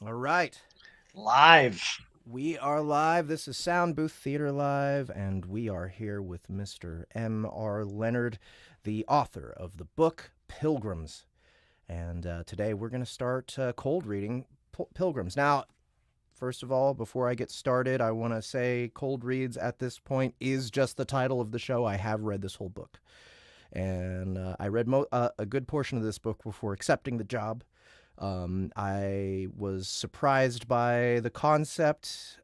All right. Live. We are live. This is Soundbooth Theater Live, and we are here with Mr. M.R. Leonard, the author of the book Pilgrims. And today we're going to start cold reading Pilgrims. Now, first of all, before I get started, I want to say cold reads at this point is just the title of the show. I have read this whole book. And I read a good portion of this book before accepting the job. I was surprised by the concept.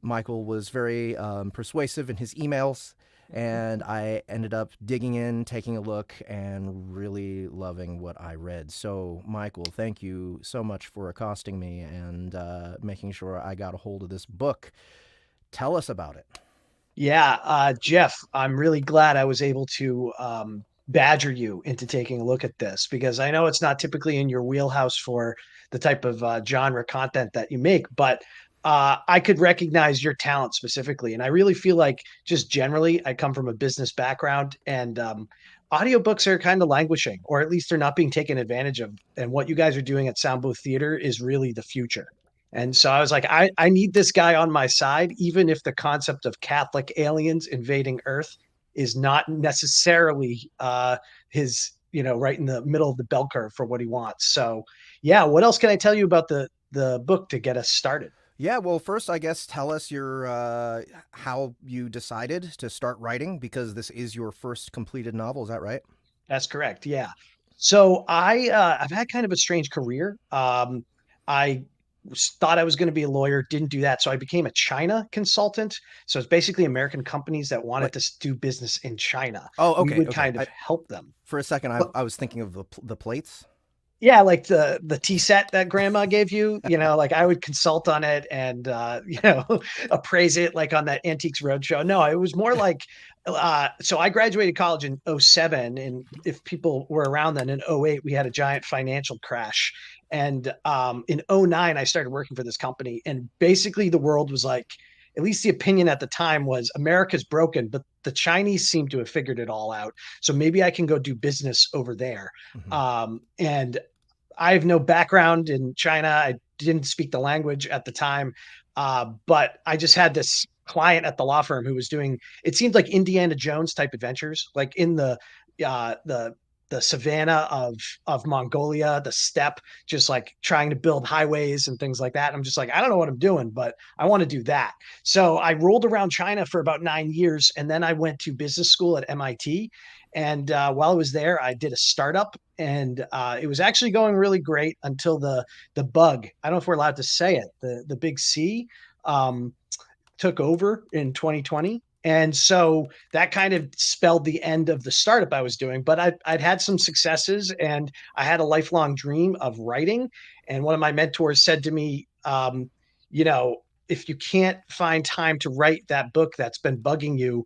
Michael was very persuasive in his emails, and I ended up digging in, taking a look, and really loving what I read. So, Michael, thank you so much for accosting me and making sure I got a hold of this book. Tell us about it. Yeah, Jeff, I'm really glad I was able to badger you into taking a look at this because I know it's not typically in your wheelhouse for the type of genre content that you make, but I could recognize your talent specifically. And I really feel like, just generally, I come from a business background and audiobooks are kind of languishing, or at least they're not being taken advantage of. And what you guys are doing at Soundbooth Theater is really the future. And so I was like, I need this guy on my side, even if the concept of Catholic aliens invading Earth is not necessarily his, right in the middle of the bell curve for what he wants. So, yeah, what else can I tell you about the book to get us started? Yeah, well, first, I guess tell us your how you decided to start writing because this is your first completed novel. Is that right? That's correct. Yeah. So I've had kind of a strange career. I thought I was going to be a lawyer, didn't do that, so I became a China consultant. So it's basically American companies that wanted Wait. to do business in China. Oh, We okay, would okay. kind of help them. For a second, But I was thinking of the plates. yeah, like the tea set that grandma gave you, like I would consult on it and appraise it like on that Antiques Roadshow. No, it was more like so I graduated college in '07, and if people were around then in '08, we had a giant financial crash. And in '09, I started working for this company, and basically the world was like, at least the opinion at the time was America's broken, but the Chinese seem to have figured it all out. So maybe I can go do business over there. Hmm. And I have no background in China. I didn't speak the language at the time, but I just had this client at the law firm who was doing. It seemed like Indiana Jones type adventures, like in uh, the the savannah of Mongolia, the steppe, just like trying to build highways and things like that. And I'm just like, I don't know what I'm doing, but I want to do that. So I rolled around China for about 9 years, and then I went to business school at MIT. And while I was there, I did a startup, and it was actually going really great until the bug. I don't know if we're allowed to say it. The big C um, took over in 2020. And so that kind of spelled the end of the startup I was doing. But I'd had some successes, and I had a lifelong dream of writing. And one of my mentors said to me, you know, if you can't find time to write that book that's been bugging you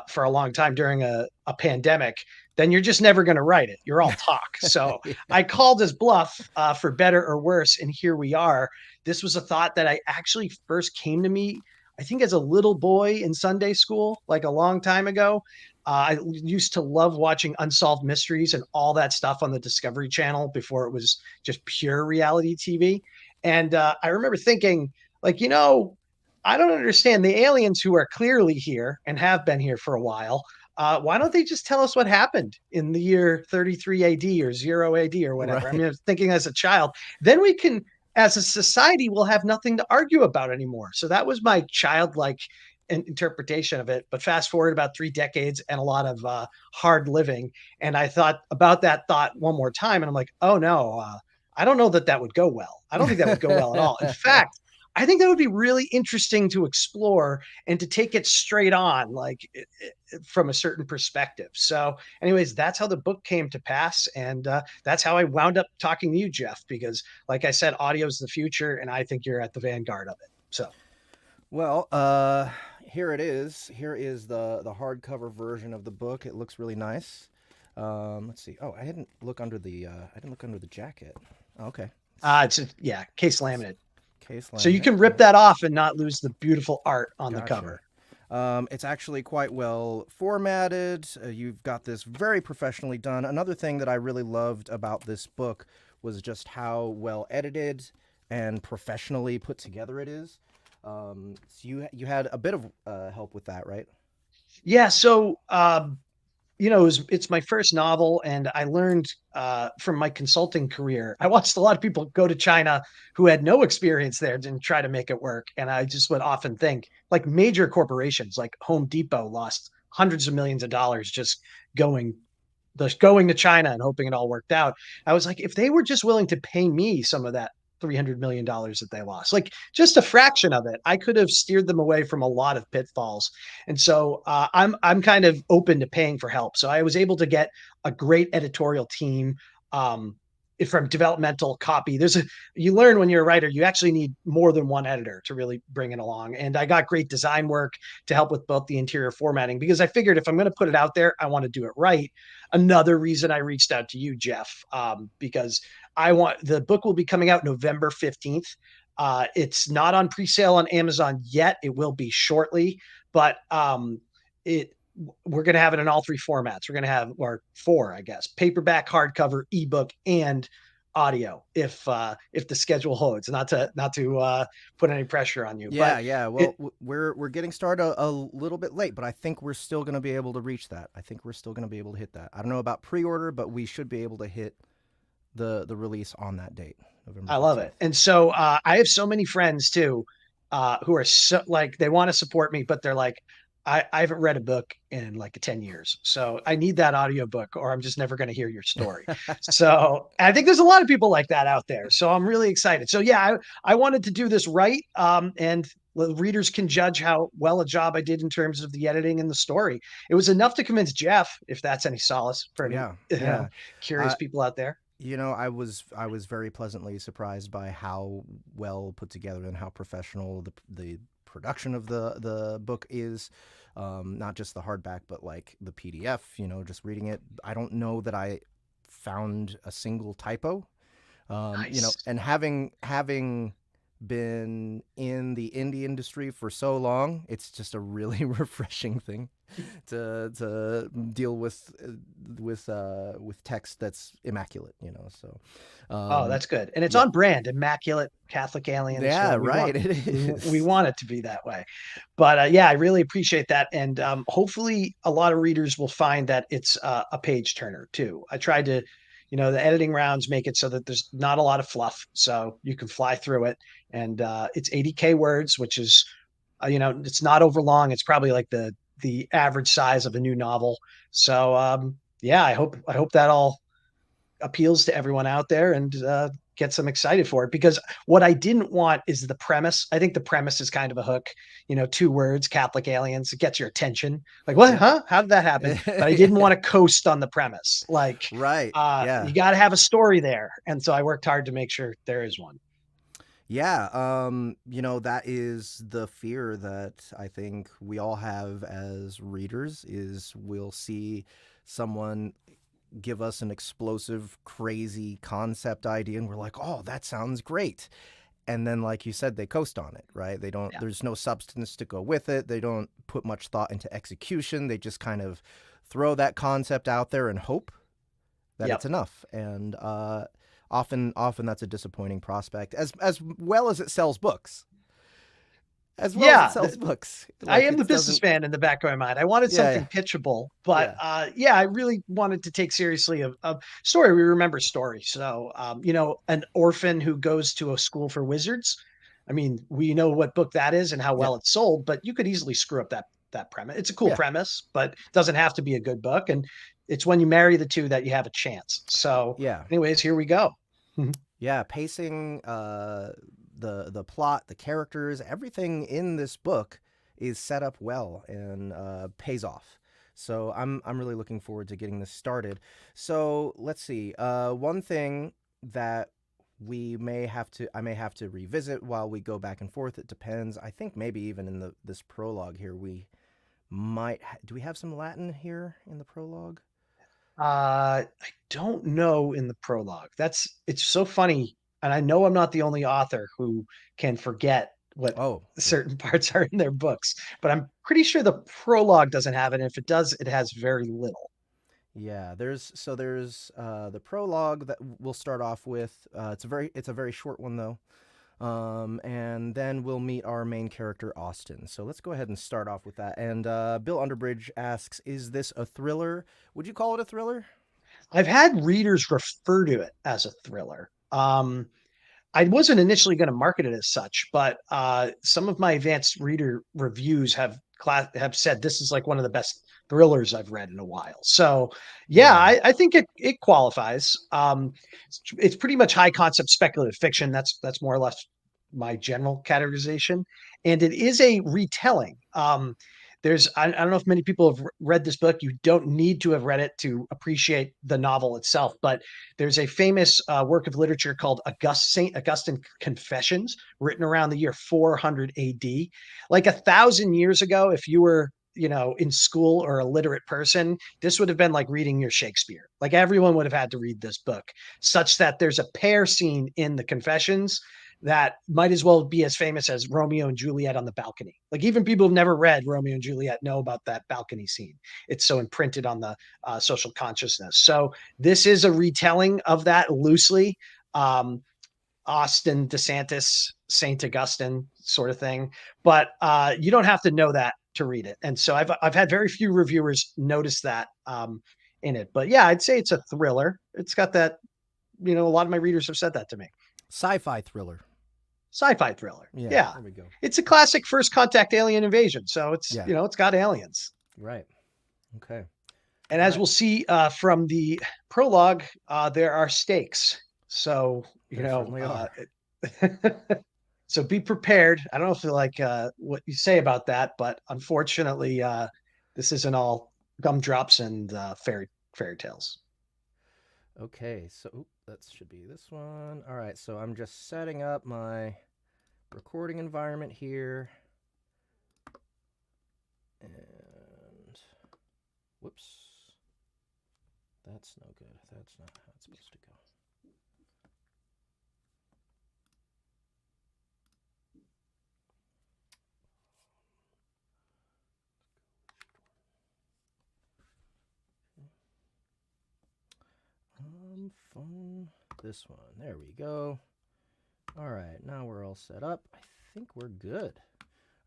for a long time during a pandemic, then you're just never going to write it. You're all talk. So Yeah. I called his bluff for better or worse. And here we are. This was a thought that I actually first came to me, I think, as a little boy in Sunday school, like a long time ago. I used to love watching Unsolved Mysteries and all that stuff on the Discovery Channel before it was just pure reality TV. And I remember thinking, like, I don't understand the aliens who are clearly here and have been here for a while. Why don't they just tell us what happened in the year 33 AD or 0 AD or whatever? I Right. mean, I was thinking as a child, then we can, as a society, we'll have nothing to argue about anymore. So that was my childlike interpretation of it. But fast forward about 3 decades and a lot of hard living. And I thought about that thought one more time. And I'm like, oh no, I don't know that that would go well. I don't think that would go well at all. In fact, I think that would be really interesting to explore and to take it straight on, like from a certain perspective. So, anyways, that's how the book came to pass, and that's how I wound up talking to you, Jeff. Because, like I said, audio is the future, and I think you're at the vanguard of it. So, Well, here it is. Here is the hardcover version of the book. It looks really nice. Let's see. Oh, I didn't look under the jacket. Oh, okay. yeah, case It's laminate. case So you laminate. can Okay. rip that off and not lose the beautiful art on the Gotcha. cover. It's actually quite well formatted. You've got this very professionally done. Another thing that I really loved about this book was just how well edited. and professionally put together it is. So you had a bit of help with that, right? Yeah. So, it's my first novel, and I learned from my consulting career. I watched a lot of people go to China who had no experience there and try to make it work. And I just would often think, like major corporations like Home Depot lost hundreds of millions of dollars going just going to China and hoping it all worked out. I was like, if they were just willing to pay me some of that $300 million that they lost, like just a fraction of it, I could have steered them away from a lot of pitfalls. And so I'm kind of open to paying for help. So I was able to get a great editorial team. Um, from developmental copy, you learn when you're a writer, you actually need more than one editor to really bring it along. And I got great design work to help with both the interior formatting, because I figured if I'm going to put it out there, I want to do it right. Another reason I reached out to you, Jeff, because the book will be coming out November 15th. It's not on pre-sale on Amazon yet. It will be shortly, but it we're going to have it in all three formats. We're going to have, or four, I guess: paperback, hardcover, ebook, and audio, if the schedule holds. Not to put any pressure on you, Yeah, but yeah. Well, it we're getting started a little bit late, but I think we're still going to be able to reach that. I think we're still going to be able to hit that. I don't know about pre-order, but we should be able to hit the release on that date, November I love 15th. it. And so I have so many friends too, who are so like, they want to support me, but they're like, I haven't read a book in like 10 years. So I need that audiobook or I'm just never going to hear your story. So I think there's a lot of people like that out there. So I'm really excited. So yeah, I wanted to do this right. And the readers can judge how well a job I did in terms of the editing and the story. It was enough to convince Jeff, if that's any solace for any, Yeah, yeah. curious Uh, people out there. I was very pleasantly surprised by how well put together and how professional the production of the book is. Not just the hardback, but like the PDF. Just reading it, I don't know that I found a single typo. Nice. And having been in the indie industry for so long, it's just a really refreshing thing to deal with text that's immaculate. So Oh, um, that's good. And it's yeah, on brand, immaculate Catholic alien. So yeah, we want right. It we is. want it to be that way. But yeah, I really appreciate that. And hopefully a lot of readers will find that it's a page turner too. I tried to, the editing rounds make it so that there's not a lot of fluff. So you can fly through it. And it's 80K words, which is, it's not over long. It's probably like the average size of a new novel. So yeah, I hope that all appeals to everyone out there and gets them excited for it. Because what I didn't want is the premise. I think the premise is kind of a hook. Two words: Catholic aliens. It gets your attention. Like, what? Yep. Huh? How did that happen? But I didn't want to coast on the premise. Like, Right. you Yeah. got to have a story there. And so I worked hard to make sure there is one. Yeah, that is the fear that I think we all have as readers is we'll see someone give us an explosive, crazy concept idea and we're like, "Oh, that sounds great." And then like you said, they coast on it, right? They don't Yeah. there's no substance to go with it. They don't put much thought into execution. They just kind of throw that concept out there and hope that it's Yep. enough. And often that's a disappointing prospect. As well as it sells books, as well as it Yeah. sells books, I like am the it doesn't. businessman in the back of my mind. I wanted Yeah, something pitchable, but yeah, yeah, I really wanted to take seriously a story. We remember story. So, an orphan who goes to a school for wizards. I mean, we know what book that is and how yeah, well it's sold, but you could easily screw up that premise. It's a cool yeah, premise, but it doesn't have to be a good book. And it's when you marry the two that you have a chance. So, yeah, anyways, here we go. yeah. Pacing, the plot, the characters, everything in this book is set up well and pays off. So I'm really looking forward to getting this started. So let's see. One thing that I may have to revisit while we go back and forth. It depends. I think maybe even in this prologue here we do we have some Latin here in the prologue? I don't know in the prologue. It's so funny, and I know I'm not the only author who can forget what Oh, yeah. certain parts are in their books, but I'm pretty sure the prologue doesn't have it. And if it does, it has very little. Yeah, there's the prologue that we'll start off with. It's a very short one though. And then we'll meet our main character, Austin. So let's go ahead and start off with that. And Bill Underbridge asks, is this a thriller? Would you call it a thriller? I've had readers refer to it as a thriller. I wasn't initially going to market it as such, but some of my advanced reader reviews have said this is like one of the best thrillers I've read in a while. So yeah, Yeah. I think it qualifies. It's pretty much high concept speculative fiction. That's more or less my general categorization, and it is a retelling. I don't know if many people have read this book. You don't need to have read it to appreciate the novel itself, but there's a famous work of literature called St. Augustine Confessions, written around the year 400 AD. Like 1,000 years ago, if you were in school or a literate person, this would have been like reading your Shakespeare. Like everyone would have had to read this book, such that there's a pair scene in the Confessions that might as well be as famous as Romeo and Juliet on the balcony. Like even people who've never read Romeo and Juliet know about that balcony scene. It's so imprinted on the social consciousness. So this is a retelling of that loosely. Austin, DeSantis, Saint Augustine sort of thing, but you don't have to know that to read it. And so I've had very few reviewers notice that in it. But yeah, I'd say it's a thriller. It's got that. A lot of my readers have said that to me. Sci-fi thriller. Sci-fi thriller. Yeah, Yeah. there we go. It's a classic first contact alien invasion. So it's, Yeah. it's got aliens. Right. Okay. And as we'll see from the prologue, there are stakes. So, There certainly are. So be prepared. I don't know if you like what you say about that, but unfortunately, this isn't all gumdrops and fairy tales. Okay, so that should be this one. All right, so I'm just setting up my recording environment here. And whoops. That's no good. That's not how it's supposed to go. Phone. This one. There we go. All right, now we're all set up. I think we're good.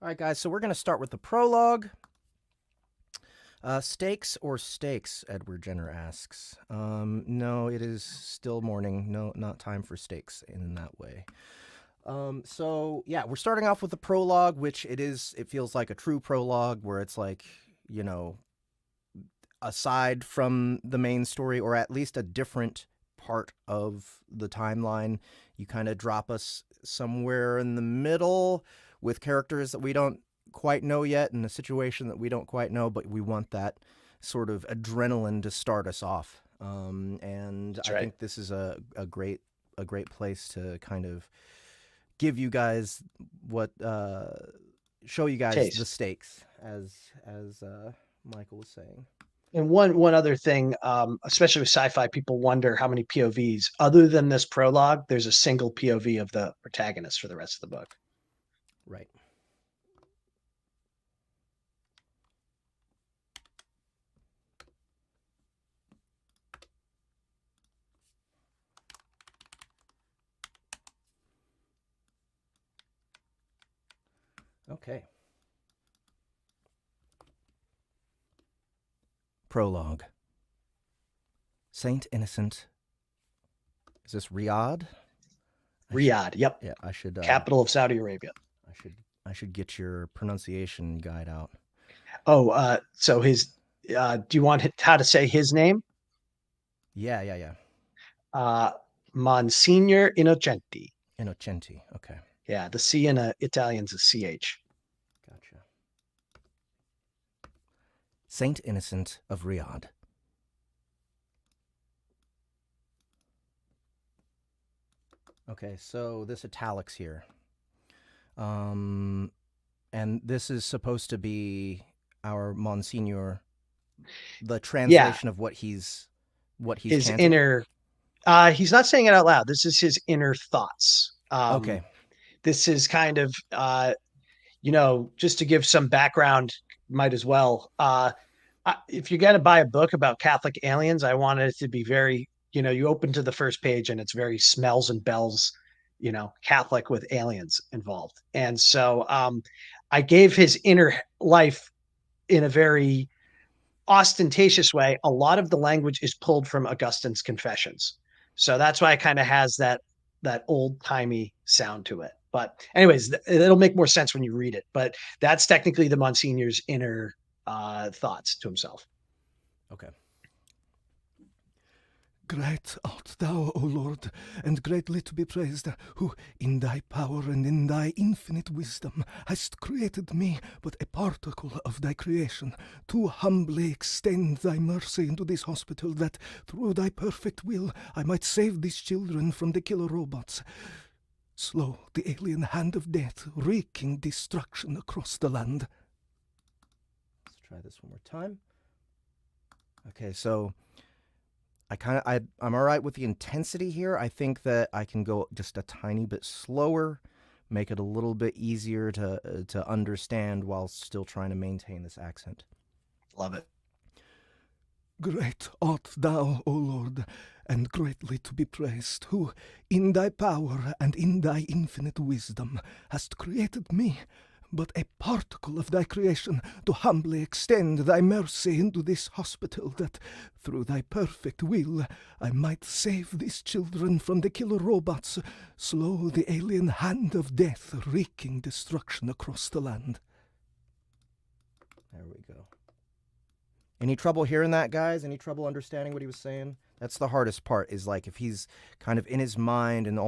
All right, guys, so we're going to start with the prologue. Steaks or steaks, Edward Jenner asks. No, it is still morning. No, not time for steaks in that way. So, yeah, we're starting off with the prologue, which it feels like a true prologue where it's like, aside from the main story, or at least a different part of the timeline, you kind of drop us somewhere in the middle with characters that we don't quite know yet in a situation that we don't quite know, but we want that sort of adrenaline to start us off. And I think this is a great place to kind of give you guys show you guys the stakes, as Michael was saying. And one other thing, especially with sci-fi, people wonder how many POVs. Other than this prologue, there's a single POV of the protagonist for the rest of the book. Right. Okay. Prologue. Saint Innocent. Is this Riyadh? Riyadh, yep. Yeah, I should. Capital of Saudi Arabia. I should get your pronunciation guide out. Oh, so his. Do you want how to say his name? Yeah. Monsignor Innocenti. Innocenti. Okay. Yeah, the C in Italian's a CH. Gotcha. Saint Innocent of Riyadh. Okay, so this italics here. And this is supposed to be our Monsignor, the translation of what he's his chanting? Inner. He's not saying it out loud. This is his inner thoughts. Okay. This is kind of, just to give some background, might as well. If you're going to buy a book about Catholic aliens, I wanted it to be very, you open to the first page and it's very smells and bells Catholic with aliens involved. And so I gave his inner life in a very ostentatious way. A lot of the language is pulled from Augustine's Confessions. So that's why it kind of has that old-timey sound to it. But anyways, it'll make more sense when you read it. But that's technically the Monsignor's inner thoughts to himself. Okay. Great art thou, O Lord, and greatly to be praised, who in thy power and in thy infinite wisdom hast created me but a particle of thy creation, to humbly extend thy mercy into this hospital, that through thy perfect will I might save these children from the killer robots. Slow the alien hand of death, wreaking destruction across the land. Let's try this one more time. Okay, so I'm all right with the intensity here. I think that I can go just a tiny bit slower, make it a little bit easier to understand while still trying to maintain this accent. Love it. Great art thou, O Lord, and greatly to be praised, who in thy power and in thy infinite wisdom hast created me, but a particle of thy creation, to humbly extend thy mercy into this hospital, that through thy perfect will I might save these children from the killer robots, slow the alien hand of death, wreaking destruction across the land. There we go. Any trouble hearing that, guys? Any trouble understanding what he was saying? That's the hardest part, is like if he's kind of in his mind and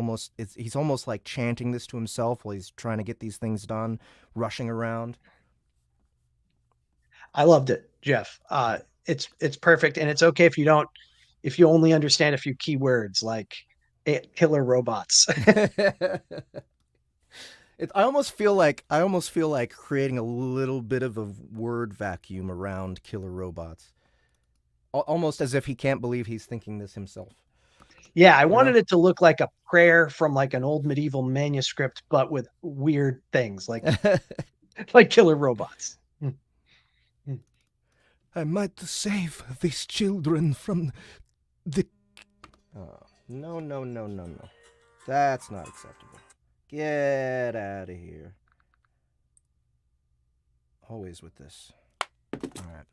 he's almost like chanting this to himself while he's trying to get these things done, rushing around. I loved it, Jeff. It's perfect, and it's okay if you only understand a few key words like killer robots. I almost feel like creating a little bit of a word vacuum around killer robots. Almost as if he can't believe he's thinking this himself. Yeah, I wanted it to look like a prayer from like an old medieval manuscript, but with weird things like like killer robots. I might save these children from the... Oh, no. That's not acceptable. Get out of here. Always with this. All right.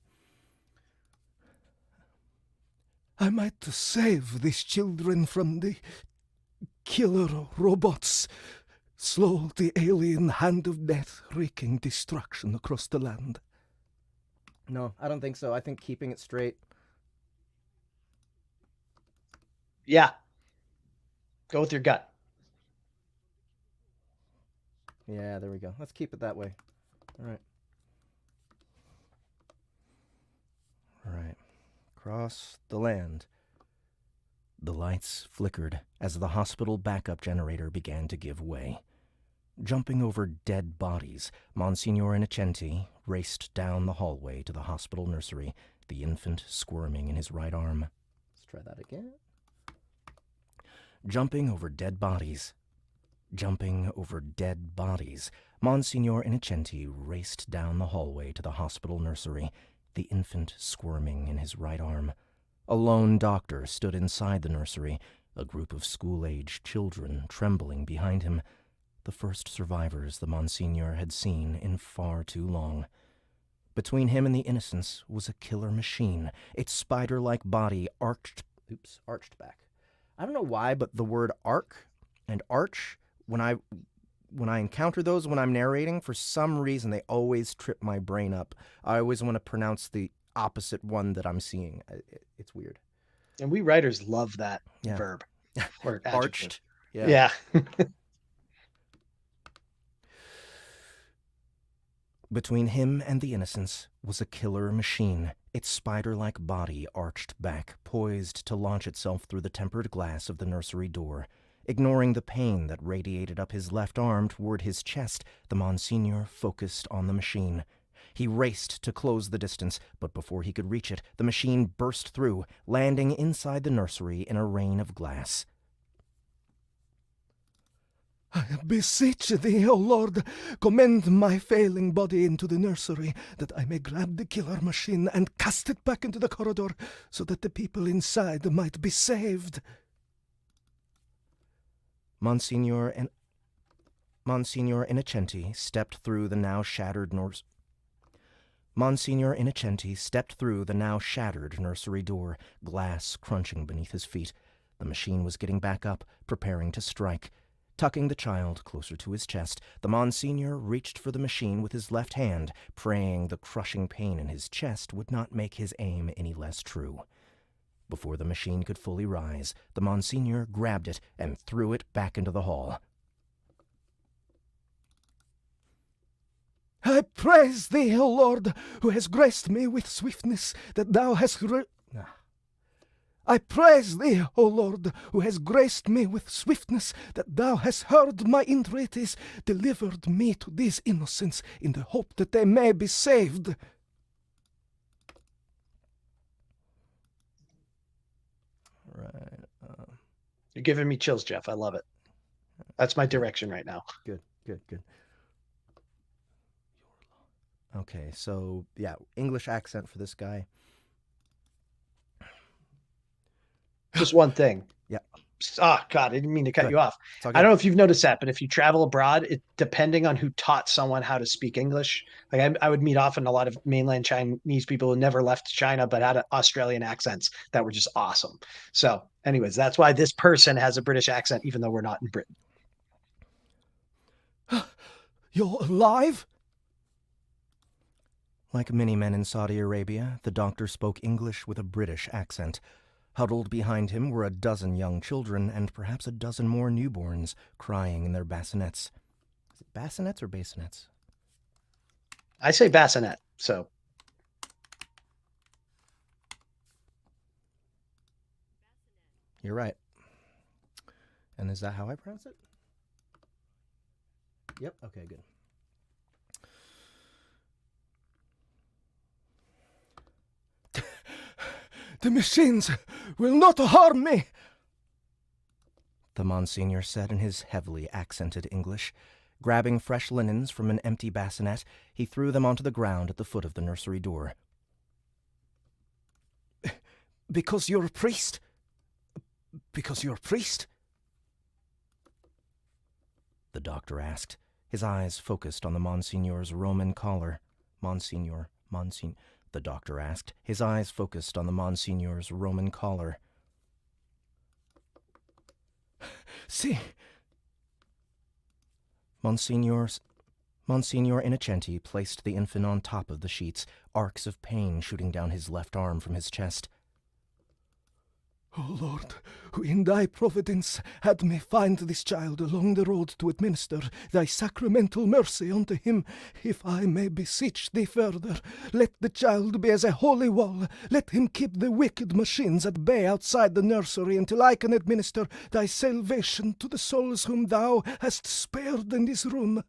I might save these children from the killer robots, slow the alien hand of death, wreaking destruction across the land. No, I don't think so. I think keeping it straight. Yeah. Go with your gut. Yeah, there we go. Let's keep it that way. All right. Across the land. The lights flickered as the hospital backup generator began to give way. Jumping over dead bodies, Monsignor Innocenti raced down the hallway to the hospital nursery, the infant squirming in his right arm. Let's try that again. Jumping over dead bodies, Monsignor Innocenti raced down the hallway to the hospital nursery, the infant squirming in his right arm. A lone doctor stood inside the nursery, a group of school-aged children trembling behind him, the first survivors the Monsignor had seen in far too long. Between him and the innocents was a killer machine, its spider-like body arched back. I don't know why, but the word arc and arch, when I encounter those when I'm narrating, for some reason they always trip my brain up. I always want to pronounce the opposite one that I'm seeing. It's weird. And we writers love that verb. Or arched. Yeah. Between him and the innocents was a killer machine, its spider-like body arched back, poised to launch itself through the tempered glass of the nursery door. Ignoring the pain that radiated up his left arm toward his chest, the Monsignor focused on the machine. He raced to close the distance, but before he could reach it, the machine burst through, landing inside the nursery in a rain of glass. I beseech thee, O Lord, commend my failing body into the nursery, that I may grab the killer machine and cast it back into the corridor, so that the people inside might be saved. Monsignor Innocenti stepped through the now shattered nursery door, glass crunching beneath his feet. The machine was getting back up, preparing to strike. Tucking the child closer to his chest, the Monsignor reached for the machine with his left hand, praying the crushing pain in his chest would not make his aim any less true. Before the machine could fully rise, the Monsignor grabbed it and threw it back into the hall. I praise thee, O Lord, who has graced me with swiftness, that thou hast I praise thee, O Lord, who has graced me with swiftness, that thou hast heard my entreaties, delivered me to these innocents, in the hope that they may be saved. Right. You're giving me chills, Jeff. I love it. That's my direction right now. Good. Okay, so, yeah, English accent for this guy. Just one thing. Yeah. Oh, God, I didn't mean to cut Good. you off. It's all I good. don't know if you've noticed that, but if you travel abroad, depending on who taught someone how to speak English, like I would meet often a lot of mainland Chinese people who never left China but had Australian accents that were just awesome. So, anyways, that's why this person has a British accent, even though we're not in Britain. You're alive? Like many men in Saudi Arabia, the doctor spoke English with a British accent. Huddled behind him were a dozen young children and perhaps a dozen more newborns, crying in their bassinets. Is it bassinets or bassinets? I say bassinet, so. You're right. And is that how I pronounce it? Yep, okay, good. The machines will not harm me. The Monsignor said in his heavily accented English. Grabbing fresh linens from an empty bassinet, he threw them onto the ground at the foot of the nursery door. Because you're a priest? Because you're a priest? The doctor asked, his eyes focused on the Monsignor's Roman collar. Monsignor. The doctor asked, his eyes focused on the Monsignor's Roman collar. See. Monsignor Innocenti placed the infant on top of the sheets, arcs of pain shooting down his left arm from his chest. O Lord, who in thy providence had me find this child along the road to administer thy sacramental mercy unto him, if I may beseech thee further, let the child be as a holy wall, let him keep the wicked machines at bay outside the nursery until I can administer thy salvation to the souls whom thou hast spared in this room.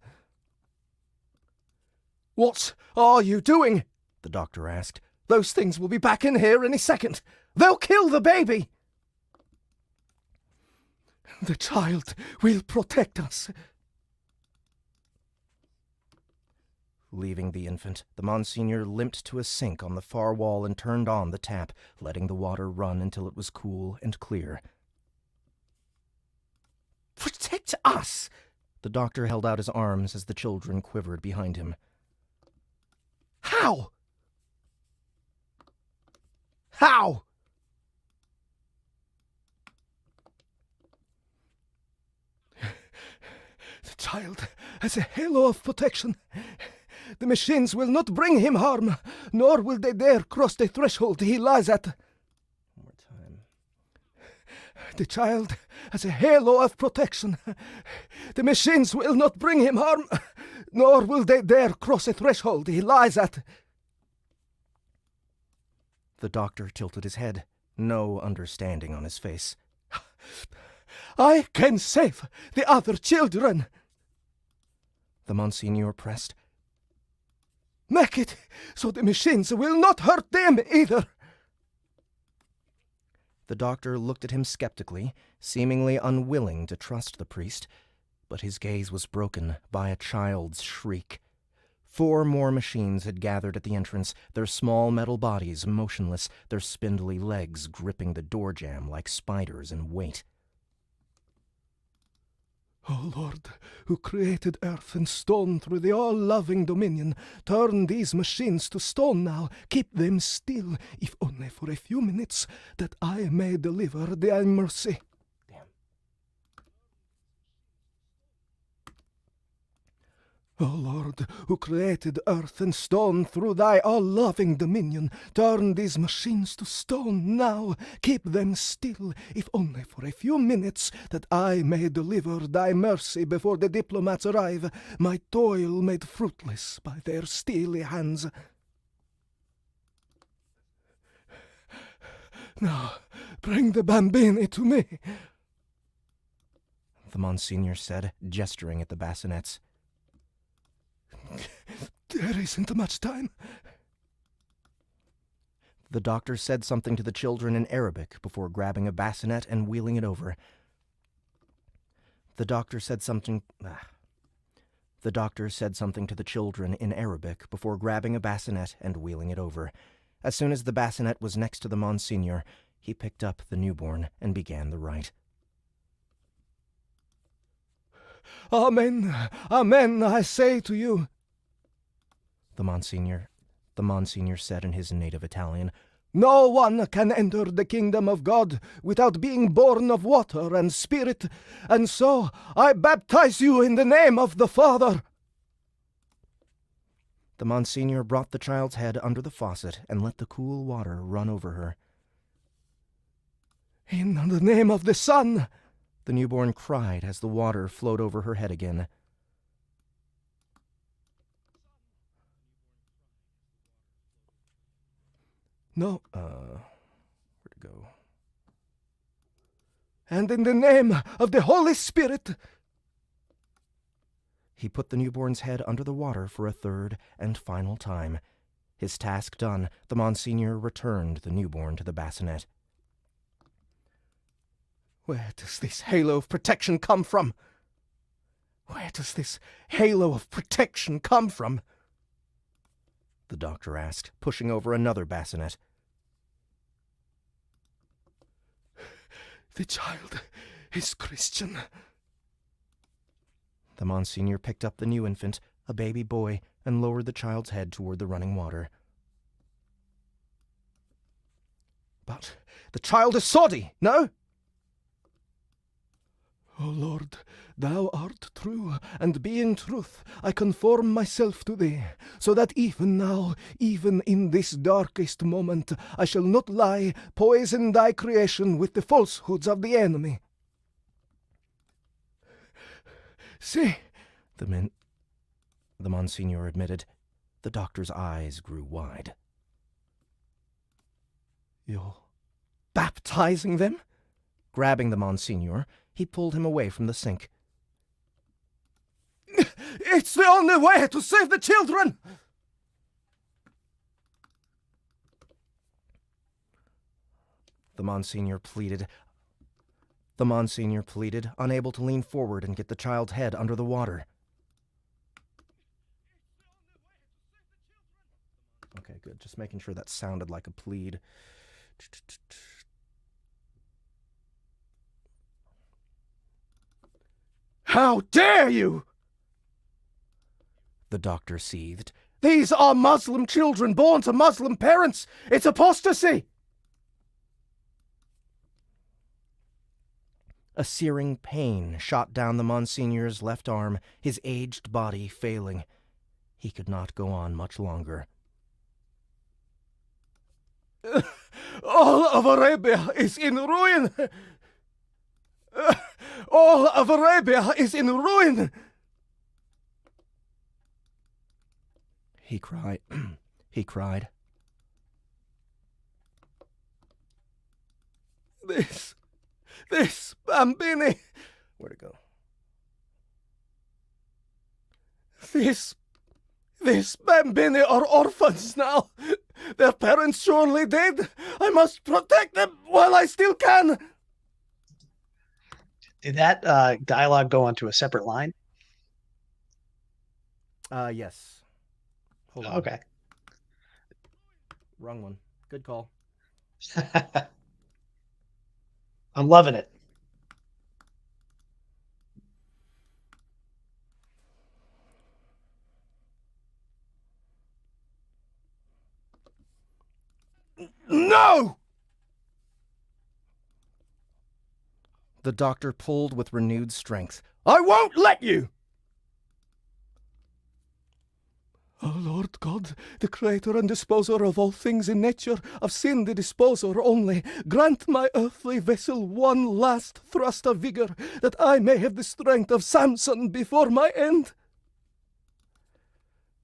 What are you doing? The doctor asked. Those things will be back in here any second. They'll kill the baby. The child will protect us. Leaving the infant, the Monsignor limped to a sink on the far wall and turned on the tap, letting the water run until it was cool and clear. Protect us! The doctor held out his arms as the children quivered behind him. How? How? The child has a halo of protection. The machines will not bring him harm, nor will they dare cross the threshold he lies at. One more time. The child has a halo of protection. The machines will not bring him harm, nor will they dare cross the threshold he lies at. The doctor tilted his head, no understanding on his face. I can save the other children. The Monsignor pressed. Make it so the machines will not hurt them either. The doctor looked at him skeptically, seemingly unwilling to trust the priest, but his gaze was broken by a child's shriek. 4 more machines had gathered at the entrance, their small metal bodies motionless, their spindly legs gripping the door jamb like spiders in weight. O Lord, who created earth and stone through the all-loving dominion, turn these machines to stone now. Keep them still, if only for a few minutes, that I may deliver thy mercy. O Lord, who created earth and stone through thy all-loving dominion, turn these machines to stone now. Keep them still, if only for a few minutes, that I may deliver thy mercy before the diplomats arrive, my toil made fruitless by their steely hands. Now, bring the bambini to me, the Monsignor said, gesturing at the bassinets. There isn't much time. The doctor said something to the children in Arabic before grabbing a bassinet and wheeling it over. The doctor said something to the children in Arabic before grabbing a bassinet and wheeling it over. As soon as the bassinet was next to the Monsignor, he picked up the newborn and began the rite. Amen, amen, I say to you, the Monsignor said in his native Italian. No one can enter the kingdom of God without being born of water and spirit, and so I baptize you in the name of the Father. The Monsignor brought the child's head under the faucet and let the cool water run over her. In the name of the Son, the newborn cried as the water flowed over her head again. No. Where'd it go? And in the name of the Holy Spirit. He put the newborn's head under the water for a third and final time. His task done, the Monsignor returned the newborn to the bassinet. Where does this halo of protection come from? Where does this halo of protection come from? The doctor asked, pushing over another bassinet. The child is Christian. The Monsignor picked up the new infant, a baby boy, and lowered the child's head toward the running water. But the child is Saudi, no? O Lord, thou art true, and being truth, I conform myself to thee, so that even now, even in this darkest moment, I shall not lie, poison thy creation with the falsehoods of the enemy. See, the Monsignor admitted. The doctor's eyes grew wide. You're baptizing them? Grabbing the Monsignor, he pulled him away from the sink. It's the only way to save the children! The Monsignor pleaded, unable to lean forward and get the child's head under the water. Okay, good. Just making sure that sounded like a plead. How dare you! The doctor seethed. These are Muslim children born to Muslim parents. It's apostasy! A searing pain shot down the Monsignor's left arm, his aged body failing. He could not go on much longer. All of Arabia is in ruin! All of Arabia is in ruin! He cried. He cried. This bambini! Where'd it go? This bambini are orphans now. Their parents surely dead. I must protect them while I still can. Did that dialogue go onto a separate line? Yes. Hold on. Okay. Wrong one. Good call. I'm loving it. No! The doctor pulled with renewed strength. I won't let you! O Lord God, the creator and disposer of all things in nature, of sin the disposer only, grant my earthly vessel one last thrust of vigor, that I may have the strength of Samson before my end.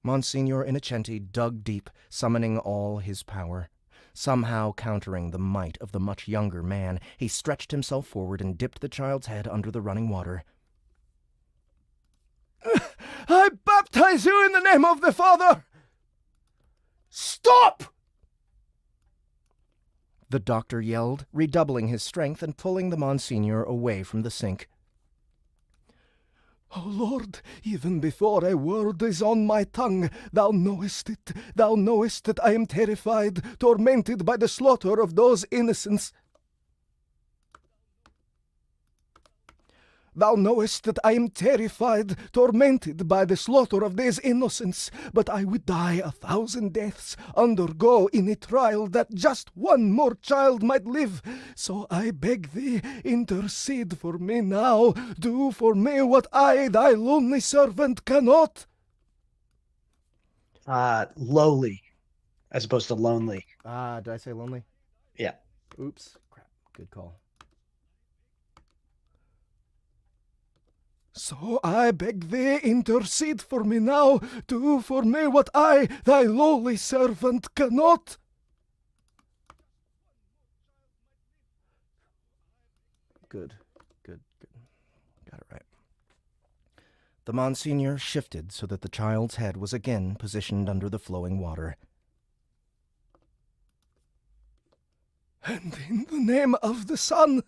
Monsignor Innocenti dug deep, summoning all his power. Somehow countering the might of the much younger man, he stretched himself forward and dipped the child's head under the running water. I baptize you in the name of the Father! Stop! The doctor yelled, redoubling his strength and pulling the Monsignor away from the sink. O Lord, even before a word is on my tongue, thou knowest it. Thou knowest that I am terrified, tormented by the slaughter of those innocents. Thou knowest that I am terrified, tormented by the slaughter of these innocents, but I would die 1,000 deaths, undergo any trial that just one more child might live. So I beg thee, intercede for me now, do for me what I, thy lonely servant, cannot. Lowly, as opposed to lonely. Did I say lonely? Yeah. Oops. Crap. Good call. So I beg thee, intercede for me now, do for me what I, thy lowly servant, cannot. Good. Got it right. The Monsignor shifted so that the child's head was again positioned under the flowing water. And in the name of the Son.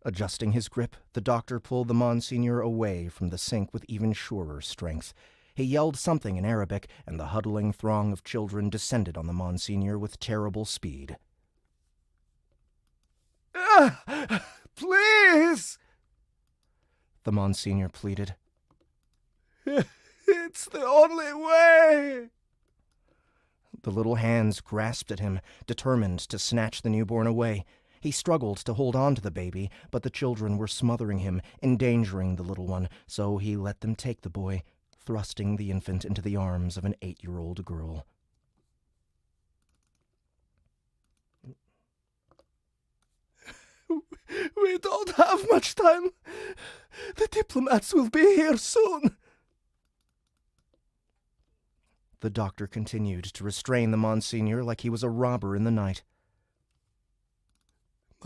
Adjusting his grip, the doctor pulled the Monsignor away from the sink with even surer strength. He yelled something in Arabic, and the huddling throng of children descended on the Monsignor with terrible speed. Please! The Monsignor pleaded. It's the only way! The little hands grasped at him, determined to snatch the newborn away. He struggled to hold on to the baby, but the children were smothering him, endangering the little one, so he let them take the boy, thrusting the infant into the arms of an 8-year-old girl. We don't have much time. The diplomats will be here soon. The doctor continued to restrain the Monsignor like he was a robber in the night.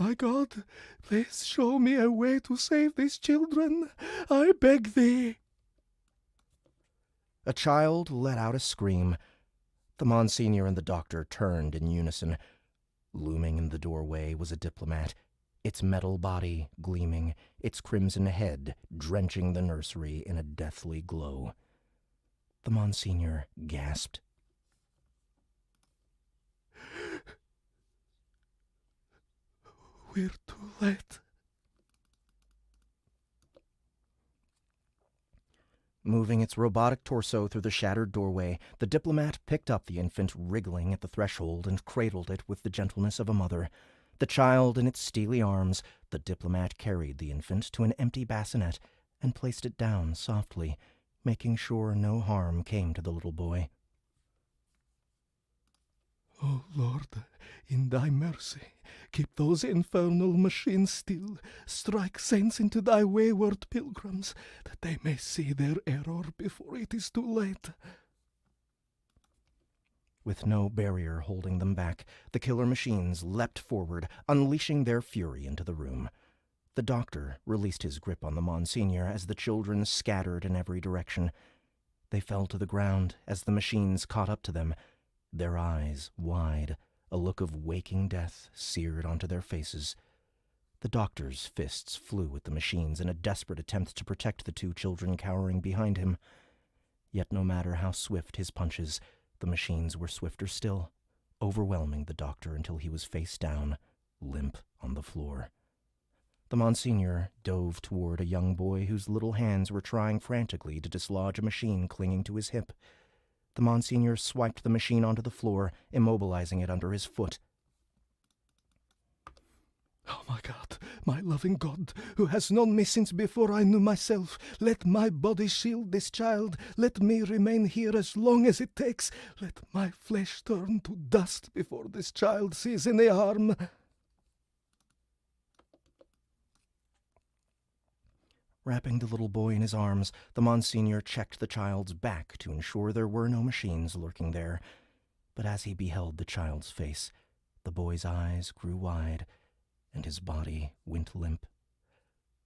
My God, please show me a way to save these children. I beg thee. A child let out a scream. The Monsignor and the doctor turned in unison. Looming in the doorway was a diplomat, its metal body gleaming, its crimson head drenching the nursery in a deathly glow. The Monsignor gasped. We're too late. Moving its robotic torso through the shattered doorway, the diplomat picked up the infant wriggling at the threshold and cradled it with the gentleness of a mother. The child in its steely arms, the diplomat carried the infant to an empty bassinet and placed it down softly, making sure no harm came to the little boy. O Lord, in thy mercy, keep those infernal machines still. Strike sense into thy wayward pilgrims, that they may see their error before it is too late. With no barrier holding them back, the killer machines leapt forward, unleashing their fury into the room. The doctor released his grip on the Monsignor as the children scattered in every direction. They fell to the ground as the machines caught up to them, their eyes wide, a look of waking death seared onto their faces. The doctor's fists flew at the machines in a desperate attempt to protect the 2 children cowering behind him. Yet no matter how swift his punches, the machines were swifter still, overwhelming the doctor until he was face down, limp on the floor. The Monsignor dove toward a young boy whose little hands were trying frantically to dislodge a machine clinging to his hip. the Monsignor swiped the machine onto the floor, immobilizing it under his foot. Oh my God, my loving God, who has known me since before I knew myself, let my body shield this child. Let me remain here as long as it takes. Let my flesh turn to dust before this child sees any harm. Wrapping the little boy in his arms, the Monsignor checked the child's back to ensure there were no machines lurking there. But as he beheld the child's face, the boy's eyes grew wide, and his body went limp.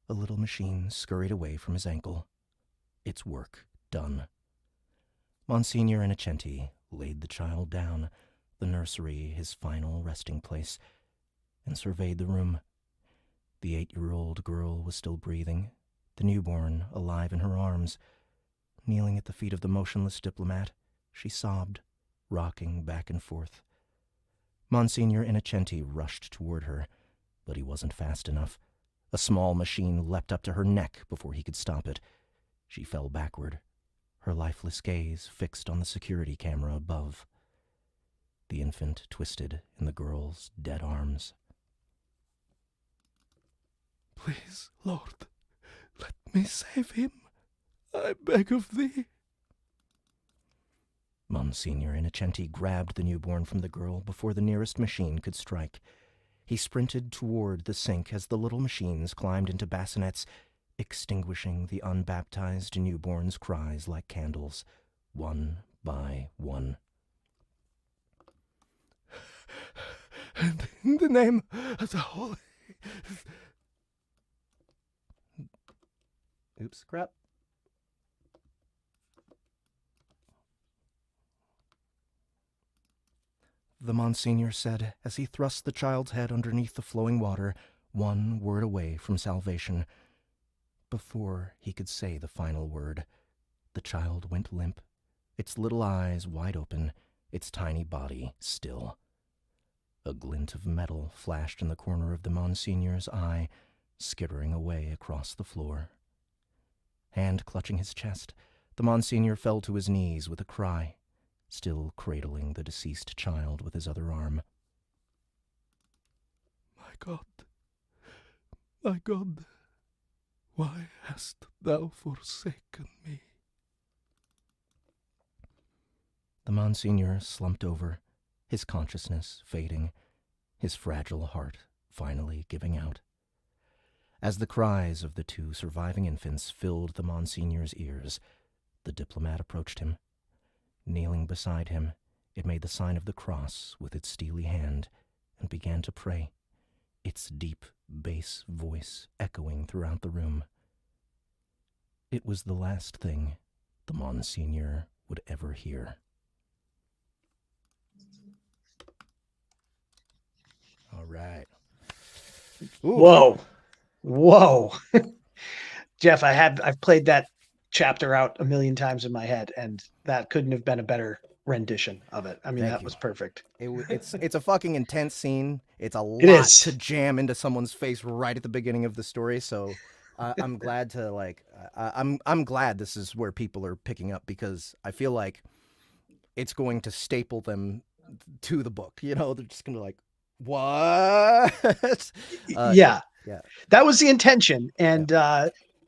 A little machine scurried away from his ankle. Its work done. Monsignor Innocenti laid the child down, the nursery his final resting place, and surveyed the room. The 8-year-old girl was still breathing, the newborn alive in her arms. Kneeling at the feet of the motionless diplomat, she sobbed, rocking back and forth. Monsignor Innocenti rushed toward her, but he wasn't fast enough. A small machine leapt up to her neck before he could stop it. She fell backward, her lifeless gaze fixed on the security camera above. The infant twisted in the girl's dead arms. Please, Lord, let me save him. I beg of thee. Monsignor Innocenti grabbed the newborn from the girl before the nearest machine could strike. He sprinted toward the sink as the little machines climbed into bassinets, extinguishing the unbaptized newborn's cries like candles, one by one. And in the name of the Holy... Oops, crap. The Monsignor said as he thrust the child's head underneath the flowing water, one word away from salvation. Before he could say the final word, the child went limp, its little eyes wide open, its tiny body still. A glint of metal flashed in the corner of the Monsignor's eye, skittering away across the floor. Hand clutching his chest, the Monsignor fell to his knees with a cry, still cradling the deceased child with his other arm. My God, why hast thou forsaken me? The Monsignor slumped over, his consciousness fading, his fragile heart finally giving out. As the cries of the 2 surviving infants filled the Monsignor's ears, the diplomat approached him. Kneeling beside him, it made the sign of the cross with its steely hand and began to pray, its deep bass voice echoing throughout the room. It was the last thing the Monsignor would ever hear. All right. Ooh. Whoa. Jeff, I've played that chapter out a million times in my head, and that couldn't have been a better rendition of it. I mean, that was perfect. It's a fucking intense scene. It's a lot to jam into someone's face right at the beginning of the story. So I'm glad to I'm glad this is where people are picking up, because I feel like it's going to staple them to the book. You know, they're just gonna be like, what? Yeah. That was the intention. And,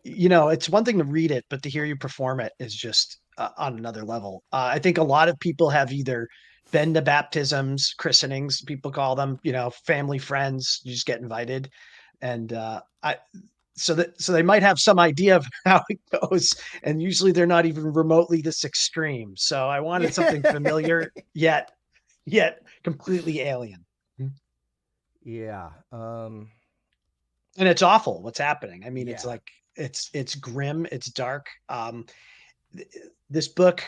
it's one thing to read it, but to hear you perform it is just on another level. I think a lot of people have either been to baptisms, christenings, people call them, family, friends, you just get invited. And so they might have some idea of how it goes. And usually they're not even remotely this extreme. So I wanted something familiar, yet completely alien. Yeah. And it's awful what's happening. I mean, it's like, it's grim, it's dark. This book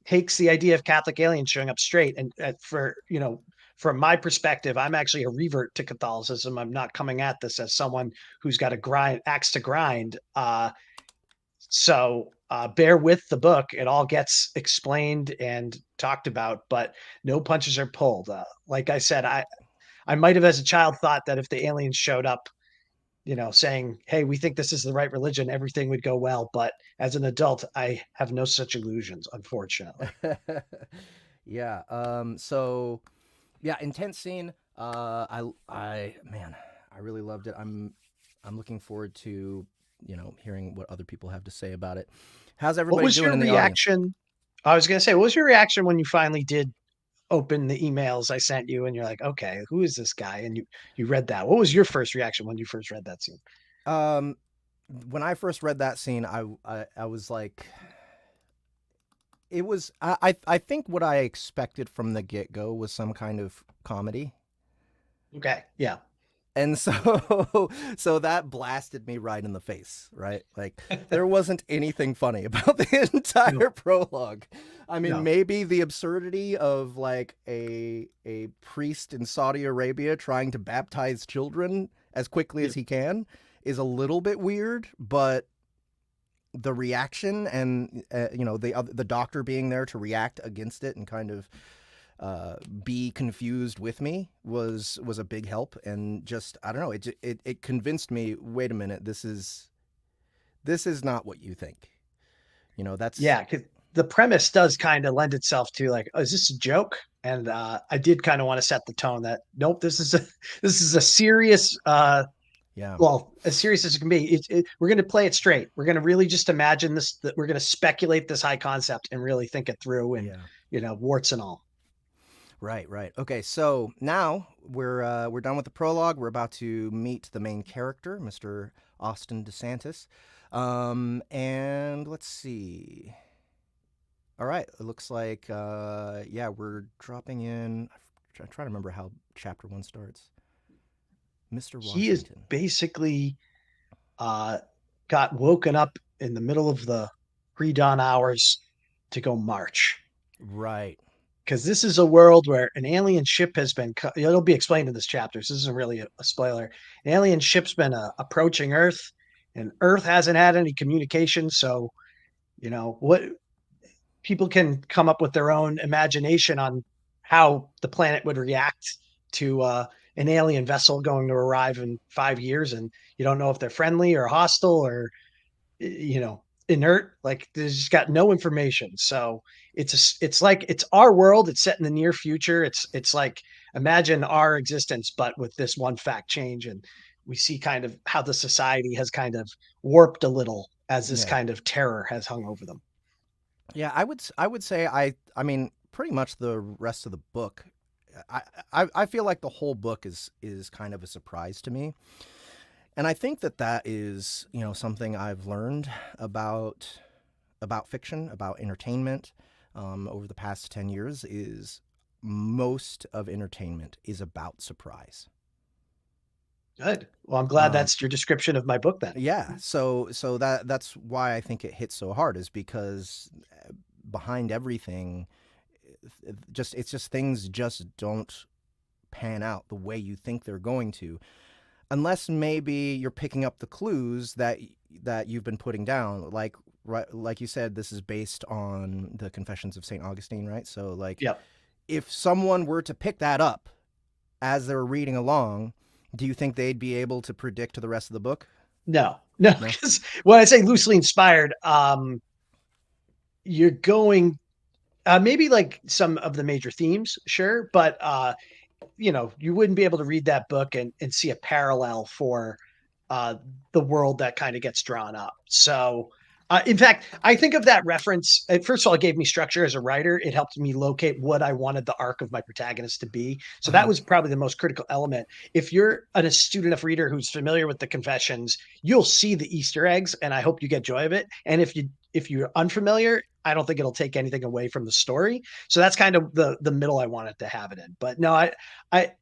takes the idea of Catholic aliens showing up straight. And from my perspective, I'm actually a revert to Catholicism. I'm not coming at this as someone who's got a axe to grind. So bear with the book. It all gets explained and talked about, but no punches are pulled. Like I said, I might have as a child thought that if the aliens showed up, saying, hey, we think this is the right religion, everything would go well. But as an adult, I have no such illusions, unfortunately. Yeah. So yeah, intense scene. Man, I really loved it. I'm looking forward to, hearing what other people have to say about it. How's What everybody was doing your in the audience? reaction? I was going to say, what was your reaction when you finally did open the emails I sent you and you're like, okay, who is this guy? And you read that. What was your first reaction when you first read that scene? Um, when I first read that scene, I was like, it was I think what I expected from the get go was some kind of comedy. Okay. Yeah. And so so that blasted me right in the face, right? Like there wasn't anything funny about the entire No. prologue. I mean, No. maybe the absurdity of like a priest in Saudi Arabia trying to baptize children as quickly Yeah. as he can is a little bit weird, but the reaction and the doctor being there to react against it and kind of be confused with me was a big help. And just I don't know, it convinced me, wait a minute, this is not what you think. That's Yeah. Because the premise does kind of lend itself to like, oh, is this a joke? And I did kind of want to set the tone that nope, this is a serious yeah. well, as serious as it can be. We're going to play it straight. We're going to really just imagine this. That we're going to speculate this high concept and really think it through, and Yeah. warts and all. Right. Okay, so now we're done with the prologue. We're about to meet the main character, Mr. Austin DeSantis. And let's see. All right, it looks like yeah, we're dropping in. I'm trying to remember how chapter 1 starts. Mr. He is Washington. basically got woken up in the middle of the pre-dawn hours to go march. Right. Because this is a world where an alien ship has been. It'll be explained in this chapter, so this isn't really a spoiler. An alien ship's been approaching Earth, and Earth hasn't had any communication. So, what people can come up with their own imagination on how the planet would react to an alien vessel going to arrive in 5 years, and you don't know if they're friendly or hostile or inert. Like there's just got no information. So it's like it's our world. It's set in the near future. It's like imagine our existence, but with this one fact change, and we see kind of how the society has kind of warped a little as this Yeah. kind of terror has hung over them. Yeah, I would say I mean pretty much the rest of the book. I feel like the whole book is kind of a surprise to me. And I think that is, something I've learned about fiction, about entertainment, over the past 10 years is most of entertainment is about surprise. Good. Well, I'm glad Um, that's your description of my book then. yeah, so that's why I think it hits so hard is because behind everything, it's just things just don't pan out the way you think they're going to, unless maybe you're picking up the clues that you've been putting down. Like right, like you said, this is based on the Confessions of St. Augustine, right? So like, Yep. if someone were to pick that up as they're reading along, do you think they'd be able to predict the rest of the book? No, No. because when I say loosely inspired, you're going maybe like some of the major themes, sure, but you wouldn't be able to read that book and see a parallel for uh, the world that kind of gets drawn up. So, in fact, I think of that reference. First of all, it gave me structure as a writer. It helped me locate what I wanted the arc of my protagonist to be. So that Uh-huh. was probably the most critical element. If you're an astute enough reader who's familiar with the Confessions, you'll see the Easter eggs, and I hope you get joy of it. And if you're unfamiliar, I don't think it'll take anything away from the story. So that's kind of the middle I wanted to have it in. But no, I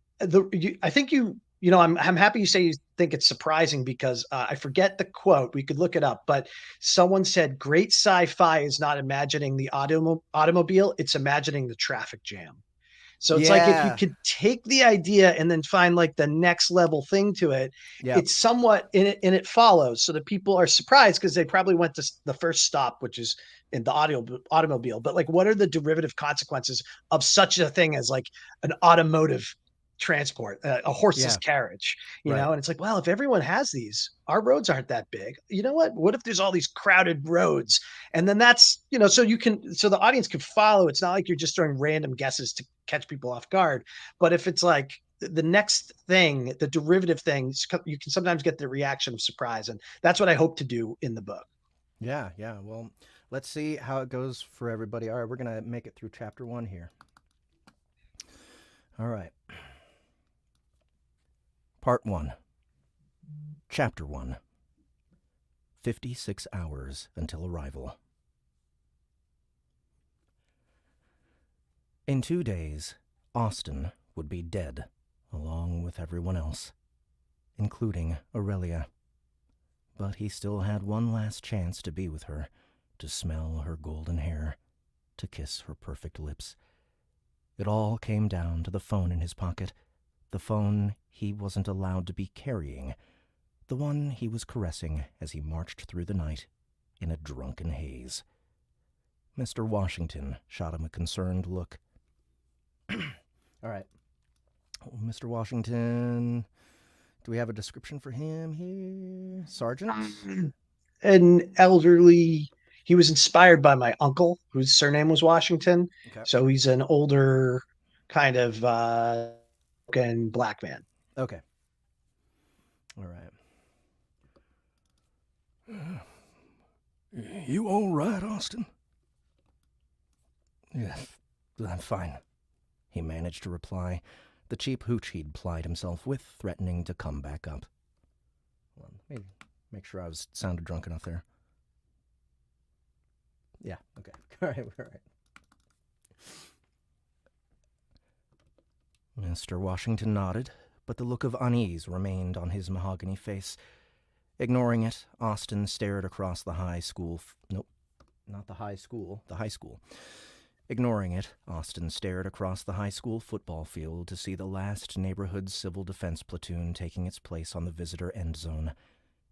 think I'm happy you say you think it's surprising because I forget the quote. We could look it up, but someone said, "Great sci-fi is not imagining the automobile; it's imagining the traffic jam." So it's like if you Yeah. could take the idea and then find like the next level thing to it, Yep. it's somewhat in it and it follows. So that people are surprised because they probably went to the first stop, which is in the automobile. But like, what are the derivative consequences of such a thing as like an automotive transport, a horseless carriage, you know? And it's like, well, if everyone has these, our roads aren't that big. You know what if there's all these crowded roads? And then that's, so the audience can follow. It's not like you're just throwing random guesses to catch people off guard. But if it's like the next thing, the derivative things, you can sometimes get the reaction of surprise. And that's what I hope to do in the book. Yeah. Well, let's see how it goes for everybody. All right, we're going to make it through chapter 1 here. All right. Part 1. Chapter 1. 56 hours until arrival. In 2 days, Austin would be dead, along with everyone else, including Aurelia. But he still had one last chance to be with her, to smell her golden hair, to kiss her perfect lips. It all came down to the phone in his pocket, the phone he wasn't allowed to be carrying, the one he was caressing as he marched through the night in a drunken haze. Mr. Washington shot him a concerned look. All right. Mr. Washington, do we have a description for him here? Sergeant? An elderly, he was inspired by my uncle, whose surname was Washington. Okay. So he's an older kind of black man. Okay. All right. You all right, Austin? Yes, I'm fine, he managed to reply, the cheap hooch he'd plied himself with threatening to come back up. Well, let me make sure I sounded drunk enough there. Yeah, okay. All right. Mr. Washington nodded, but the look of unease remained on his mahogany face. Ignoring it, Austin stared across the high school. Nope, not the high school, the high school. Ignoring it, Austin stared across the high school football field to see the last neighborhood civil defense platoon taking its place on the visitor end zone.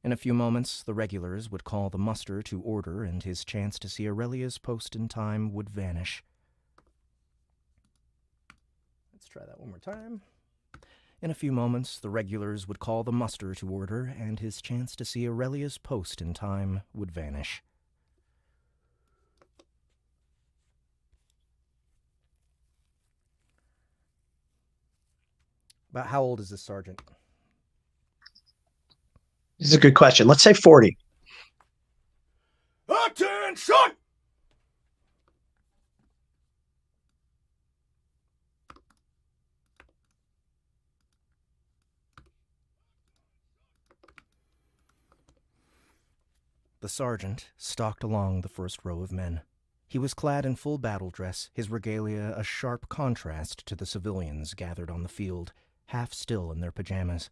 In a few moments, the regulars would call the muster to order, and his chance to see Aurelia's post in time would vanish. Let's try that one more time. In a few moments, the regulars would call the muster to order, and his chance to see Aurelia's post in time would vanish. About how old is this sergeant? This is a good question. Let's say 40. Attention! The sergeant stalked along the first row of men. He was clad in full battle dress, his regalia a sharp contrast to the civilians gathered on the field, half still in their pajamas.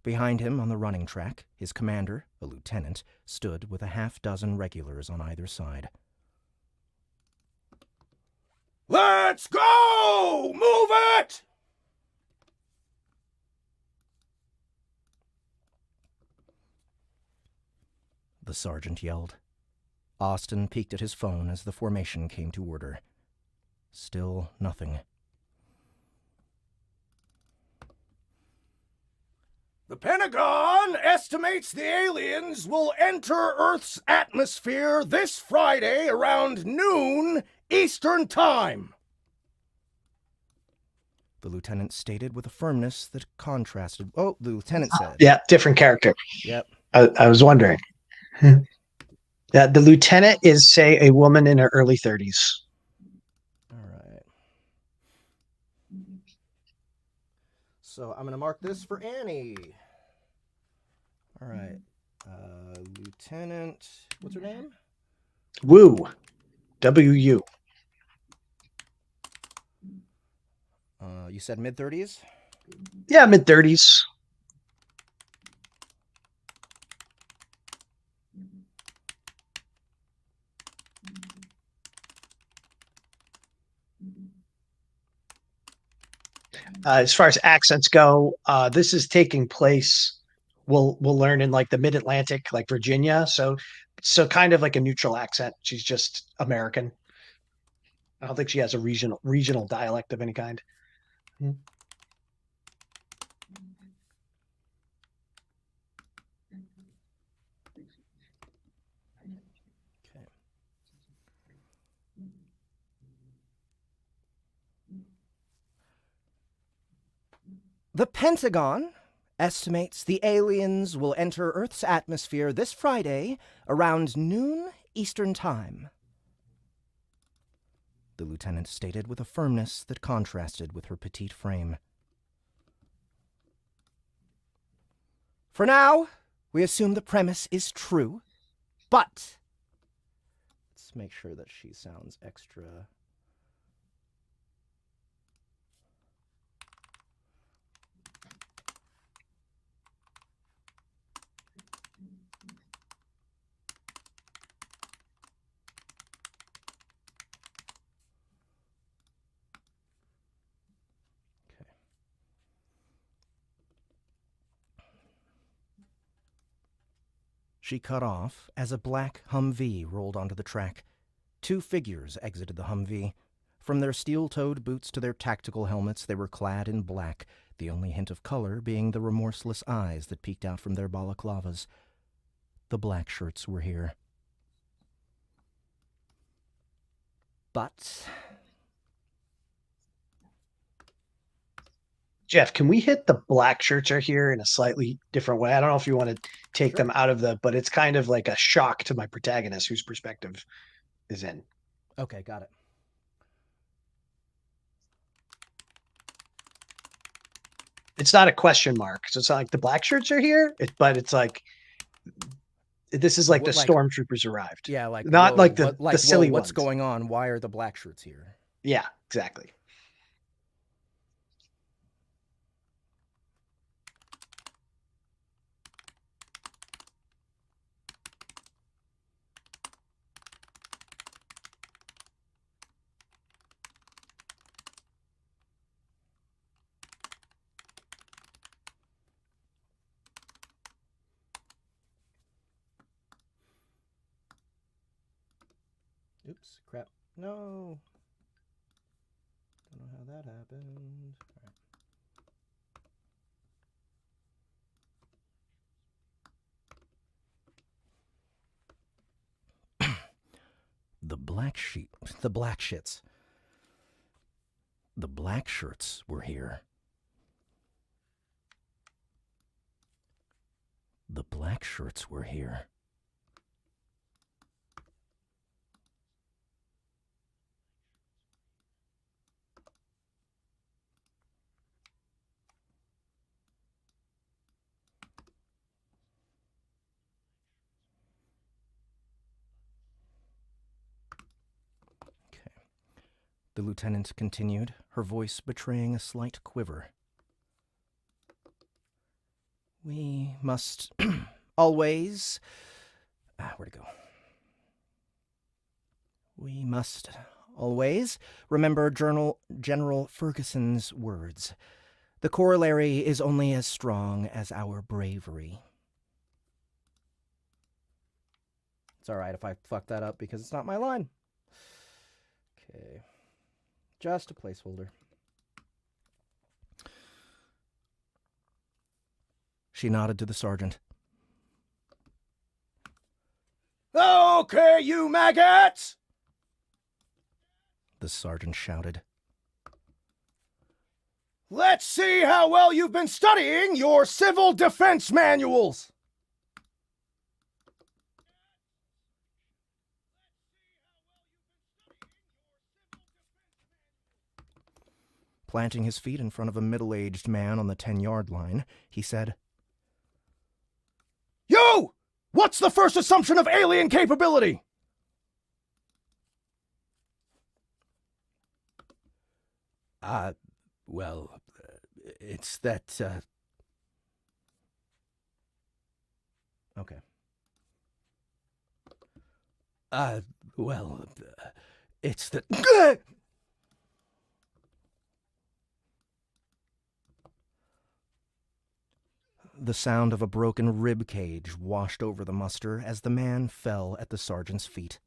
Behind him on the running track, his commander, a lieutenant, stood with a half-dozen regulars on either side. Let's go! Move it! The sergeant yelled. Austin peeked at his phone as the formation came to order. Still nothing. The Pentagon estimates the aliens will enter Earth's atmosphere this Friday around noon Eastern Time. The lieutenant stated with a firmness that contrasted. Oh, the lieutenant said. Yeah, different character. Yep. I was wondering. Yeah, the lieutenant is, say, a woman in her early 30s. All right. So I'm going to mark this for Annie. All right. Lieutenant, what's her name? Wu. W-U. You said mid-30s? Yeah, mid-30s. As far as accents go, this is taking place, we'll learn, in like the mid-Atlantic, like Virginia. So kind of like a neutral accent. She's just American. I don't think she has a regional dialect of any kind. The Pentagon estimates the aliens will enter Earth's atmosphere this Friday around noon Eastern Time, the lieutenant stated with a firmness that contrasted with her petite frame. For now, we assume the premise is true, but let's make sure that she sounds extra. She cut off as a black Humvee rolled onto the track. 2 figures exited the Humvee. From their steel-toed boots to their tactical helmets, they were clad in black, the only hint of color being the remorseless eyes that peeked out from their balaclavas. The black shirts were here. But Jeff, can we hit the black shirts are here in a slightly different way? I don't know if you want to take them out of but it's kind of like a shock to my protagonist whose perspective is in. Okay, got it. It's not a question mark. So it's not like the black shirts are here, but it's like, this is like the stormtroopers arrived. Yeah, like not whoa, like the silly what's ones. going on? Why are the black shirts here? Yeah, exactly. Oops, crap. No. Don't know how that happened. All right. The black shits. The black shirts were here. The black shirts were here. The lieutenant continued, her voice betraying a slight quiver. We must always... where'd it go? We must always remember General Ferguson's words. The corollary is only as strong as our bravery. It's all right if I fuck that up because it's not my line. Okay. Just a placeholder. She nodded to the sergeant. Okay, you maggots! The sergeant shouted. Let's see how well you've been studying your civil defense manuals! Planting his feet in front of a middle-aged man on the 10-yard line, he said, You! What's the first assumption of alien capability? It's that, Okay. It's that... The sound of a broken rib cage washed over the muster as the man fell at the sergeant's feet.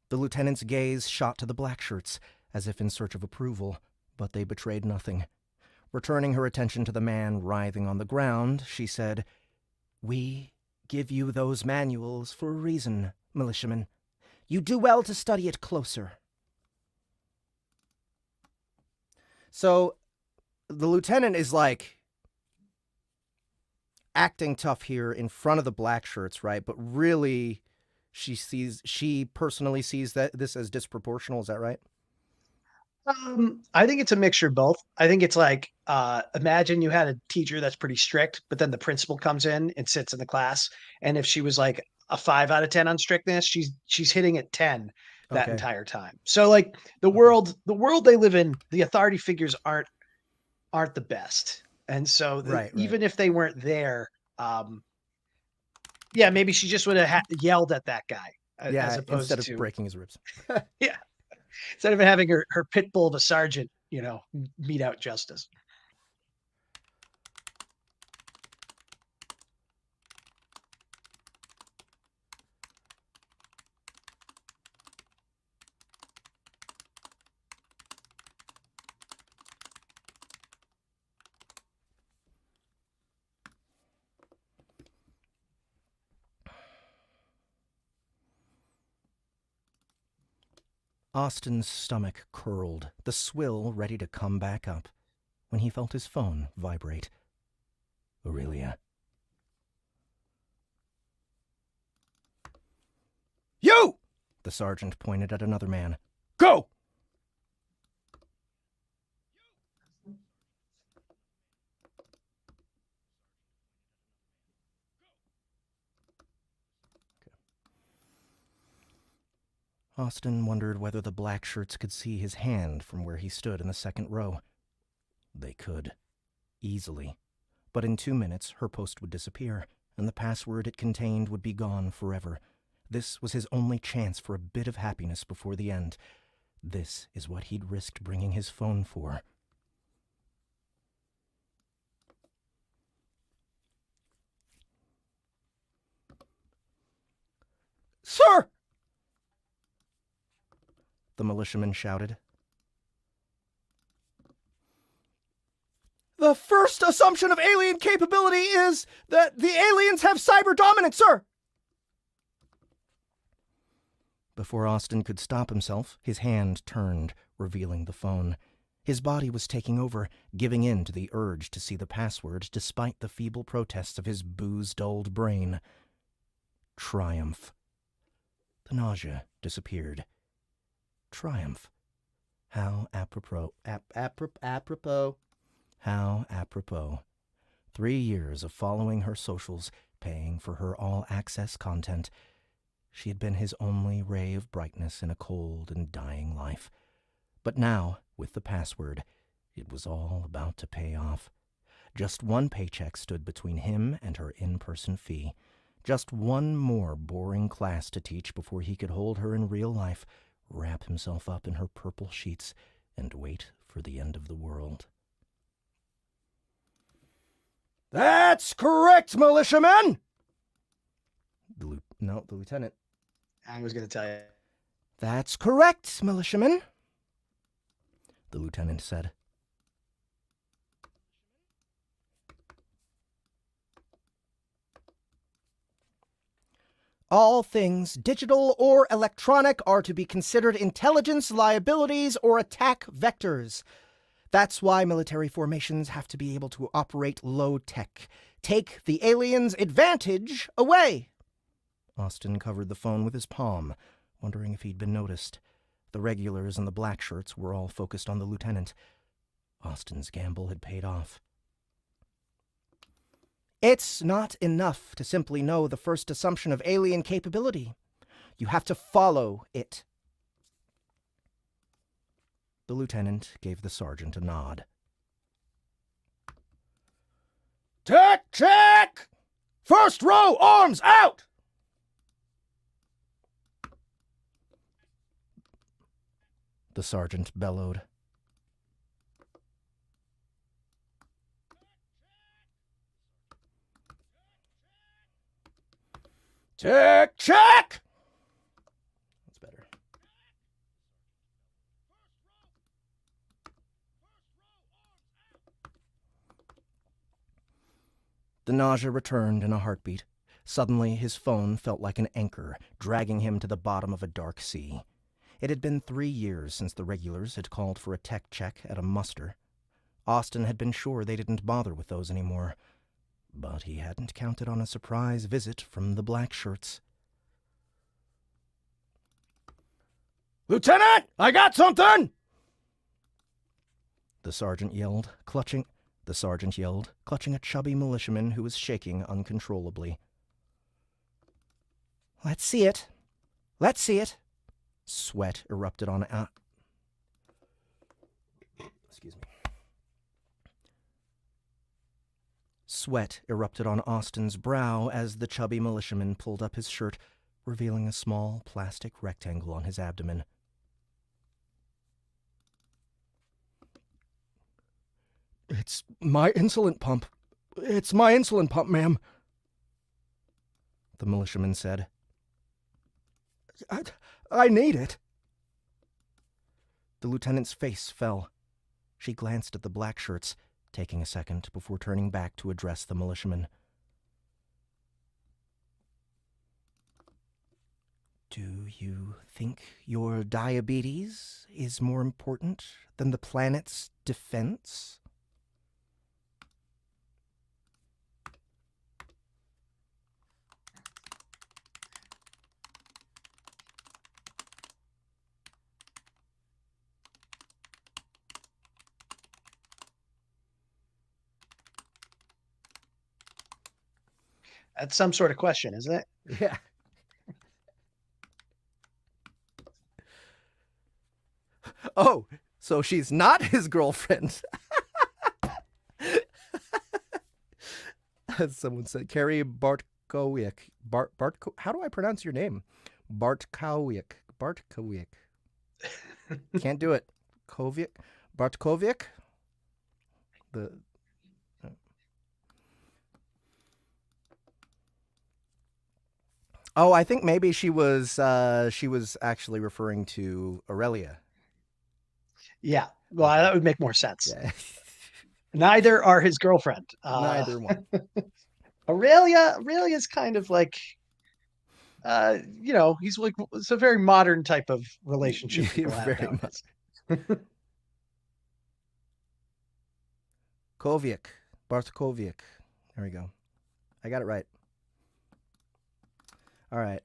The lieutenant's gaze shot to the black shirts, as if in search of approval, but they betrayed nothing. Returning her attention to the man writhing on the ground, she said, We give you those manuals for a reason, militiaman. You do well to study it closer. So the lieutenant is like acting tough here in front of the black shirts, right? But really, she personally sees that this as disproportional. Is that right? I think it's a mixture of both. I think it's like, imagine you had a teacher that's pretty strict, but then the principal comes in and sits in the class. And if she was like a 5 out of 10 on strictness, she's hitting at 10 that Okay. entire time. So like the world they live in, the authority figures aren't the best. And so Right. even if they weren't there, yeah, maybe she just would have yelled at that guy as opposed instead of to breaking his ribs. yeah, instead of having her pit bull of a sergeant, mete out justice. Austin's stomach curled, the swill ready to come back up, when he felt his phone vibrate. Aurelia. You! The sergeant pointed at another man. Go! Austin wondered whether the black shirts could see his hand from where he stood in the second row. They could. Easily. But in 2 minutes, her post would disappear, and the password it contained would be gone forever. This was his only chance for a bit of happiness before the end. This is what he'd risked bringing his phone for. Sir! The militiaman shouted. The first assumption of alien capability is that the aliens have cyber dominance, sir! Before Austin could stop himself, his hand turned, revealing the phone. His body was taking over, giving in to the urge to see the password despite the feeble protests of his booze-dulled brain. Triumph. The nausea disappeared. Triumph. How apropos. Apropos. How apropos. 3 years of following her socials, paying for her all-access content. She had been his only ray of brightness in a cold and dying life. But now, with the password, it was all about to pay off. Just one paycheck stood between him and her in-person fee. Just one more boring class to teach before he could hold her in real life, wrap himself up in her purple sheets, and wait for the end of the world. That's correct, militiamen! The lieutenant. I was going to tell you. That's correct, militiamen, the lieutenant said. All things, digital or electronic, are to be considered intelligence liabilities or attack vectors. That's why military formations have to be able to operate low-tech. Take the aliens' advantage away. Austin covered the phone with his palm, wondering if he'd been noticed. The regulars and the black shirts were all focused on the lieutenant. Austin's gamble had paid off. It's not enough to simply know the first assumption of alien capability. You have to follow it. The lieutenant gave the sergeant a nod. Tech check! First row, arms out! The sergeant bellowed. Tech check! That's better. The nausea returned in a heartbeat. Suddenly, his phone felt like an anchor, dragging him to the bottom of a dark sea. It had been 3 years since the regulars had called for a tech check at a muster, Austin had been sure they didn't bother with those anymore, but he hadn't counted on a surprise visit from the black shirts. "Lieutenant, I got something!" The sergeant yelled, clutching a chubby militiaman who was shaking uncontrollably. Let's see it. Let's see it. Sweat erupted on Sweat erupted on Austin's brow as the chubby militiaman pulled up his shirt, revealing a small plastic rectangle on his abdomen. "It's my insulin pump. It's my insulin pump, ma'am," the militiaman said. I need it." The lieutenant's face fell. She glanced at the black shirts, taking a second before turning back to address the militiaman. "Do you think your diabetes is more important than the planet's defense?" That's some sort of question, isn't it? Yeah. Oh, so she's not his girlfriend. As someone said, Carrie Bartkowiak. How do I pronounce your name? Bartkowiak. Can't do it. Bartkowiak? Oh, I think maybe she was actually referring to Aurelia. Yeah. Well, that would make more sense. Yeah. Neither are his girlfriend. Neither one. Aurelia's kind of like, he's like, it's a very modern type of relationship. Very much. Bartkowiak. There we go. I got it right. All right.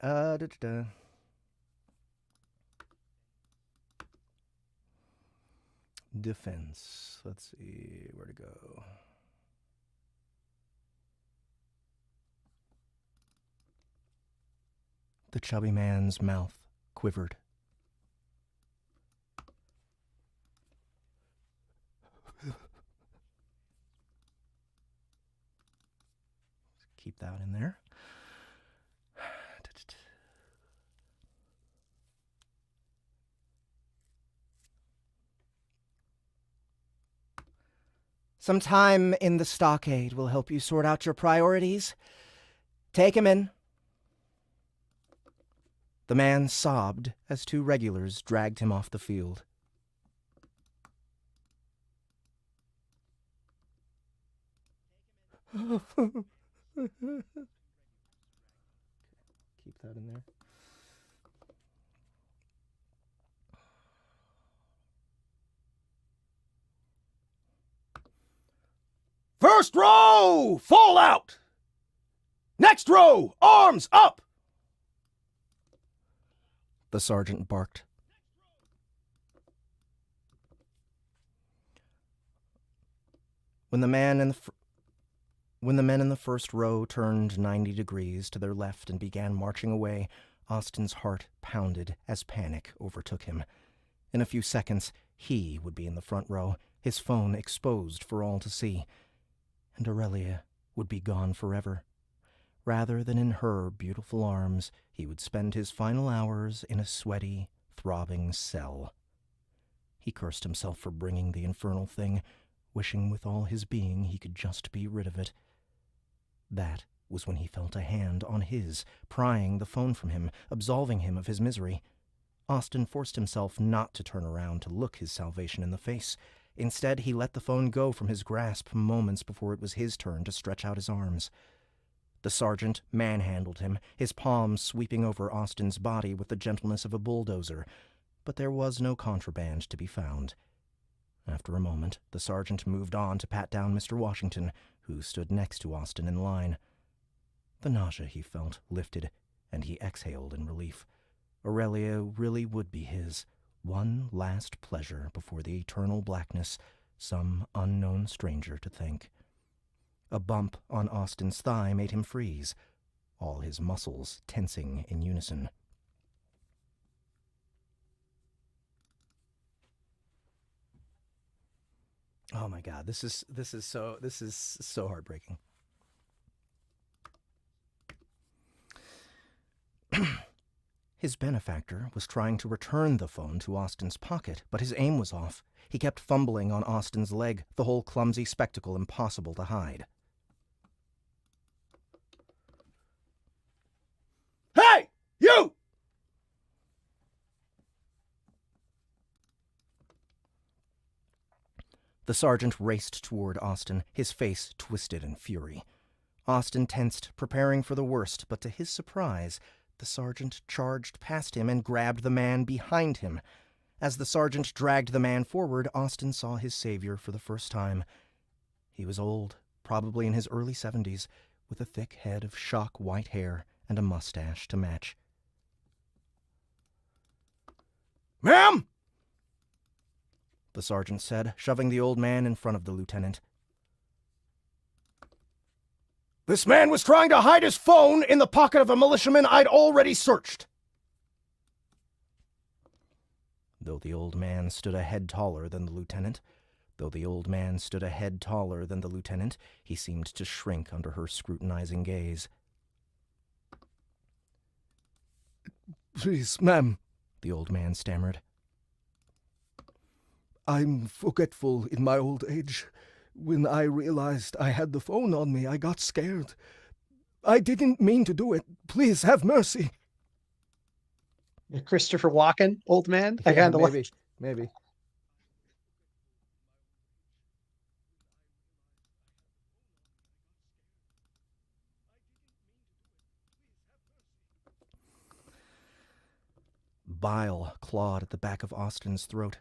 Defense. Let's see where to go. The chubby man's mouth quivered. Keep that in there. Some time in the stockade will help you sort out your priorities. Take him in. The man sobbed as two regulars dragged him off the field. Keep that in there. First row, fall out. Next row, arms up. The sergeant barked. When the men in the first row turned 90 degrees to their left and began marching away, Austin's heart pounded as panic overtook him. In a few seconds, he would be in the front row, his phone exposed for all to see. And Aurelia would be gone forever. Rather than in her beautiful arms, he would spend his final hours in a sweaty, throbbing cell. He cursed himself for bringing the infernal thing, wishing with all his being he could just be rid of it. That was when he felt a hand on his, prying the phone from him, absolving him of his misery. Austin forced himself not to turn around to look his salvation in the face. Instead, he let the phone go from his grasp moments before it was his turn to stretch out his arms. The sergeant manhandled him, his palms sweeping over Austin's body with the gentleness of a bulldozer, but there was no contraband to be found. After a moment, the sergeant moved on to pat down Mr. Washington, who stood next to Austin in line. The nausea he felt lifted, and he exhaled in relief. Aurelia really would be his, one last pleasure before the eternal blackness, some unknown stranger to thank. A bump on Austin's thigh made him freeze, all his muscles tensing in unison. Oh my God, this is so heartbreaking. His benefactor was trying to return the phone to Austin's pocket, but his aim was off. He kept fumbling on Austin's leg, the whole clumsy spectacle impossible to hide. Hey, you! The sergeant raced toward Austin, his face twisted in fury. Austin tensed, preparing for the worst, but to his surprise, the sergeant charged past him and grabbed the man behind him. As the sergeant dragged the man forward, Austin saw his savior for the first time. He was old, probably in his early 70s, with a thick head of shock white hair and a mustache to match. Ma'am! The sergeant said, shoving the old man in front of the lieutenant. This man was trying to hide his phone in the pocket of a militiaman I'd already searched. Though the old man stood a head taller than the lieutenant, he seemed to shrink under her scrutinizing gaze. Please, ma'am, the old man stammered. I'm forgetful in my old age. When I realized I had the phone on me, I got scared. I didn't mean to do it. Please have mercy. Christopher Walken, old man. I kind of maybe. Bile clawed at the back of Austin's throat.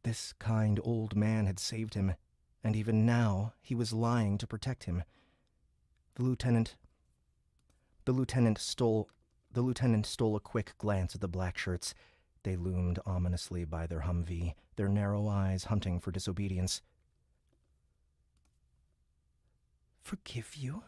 This kind old man had saved him, and even now he was lying to protect him. The lieutenant stole a quick glance at the black shirts. They loomed ominously by their Humvee, their narrow eyes hunting for disobedience. Forgive you?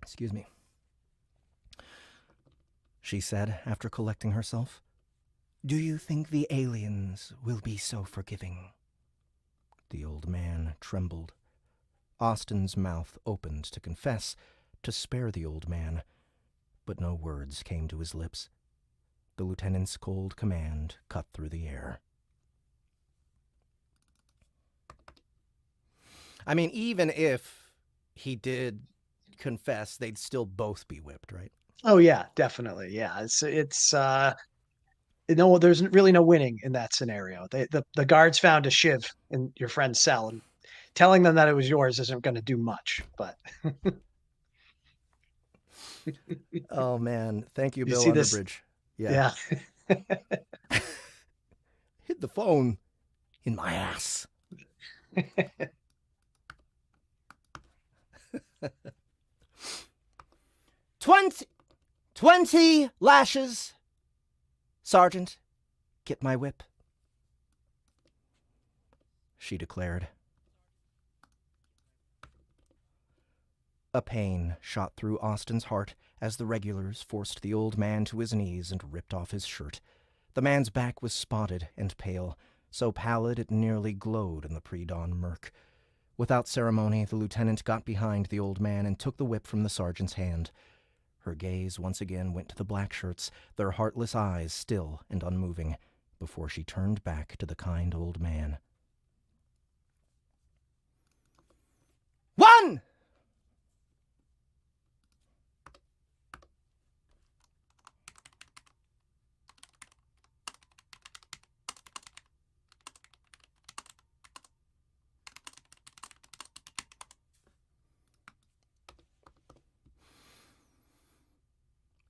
Excuse me, she said after collecting herself. Do you think the aliens will be so forgiving? The old man trembled. Austin's mouth opened to confess, to spare the old man, but no words came to his lips. The lieutenant's cold command cut through the air. I mean, even if he did confess, they'd still both be whipped, right? Oh yeah, definitely. Yeah, it's no, there's really no winning in that scenario. The guards found a shiv in your friend's cell, and telling them that it was yours isn't going to do much. But oh man, thank you, Bill see Underbridge. Yeah. Hid the phone in my ass. 20 lashes. Sergeant, get my whip, she declared. A pain shot through Austin's heart as the regulars forced the old man to his knees and ripped off his shirt. The man's back was spotted and pale, so pallid it nearly glowed in the pre-dawn murk. Without ceremony, the lieutenant got behind the old man and took the whip from the sergeant's hand. Her gaze once again went to the black shirts, their heartless eyes still and unmoving, before she turned back to the kind old man. 1!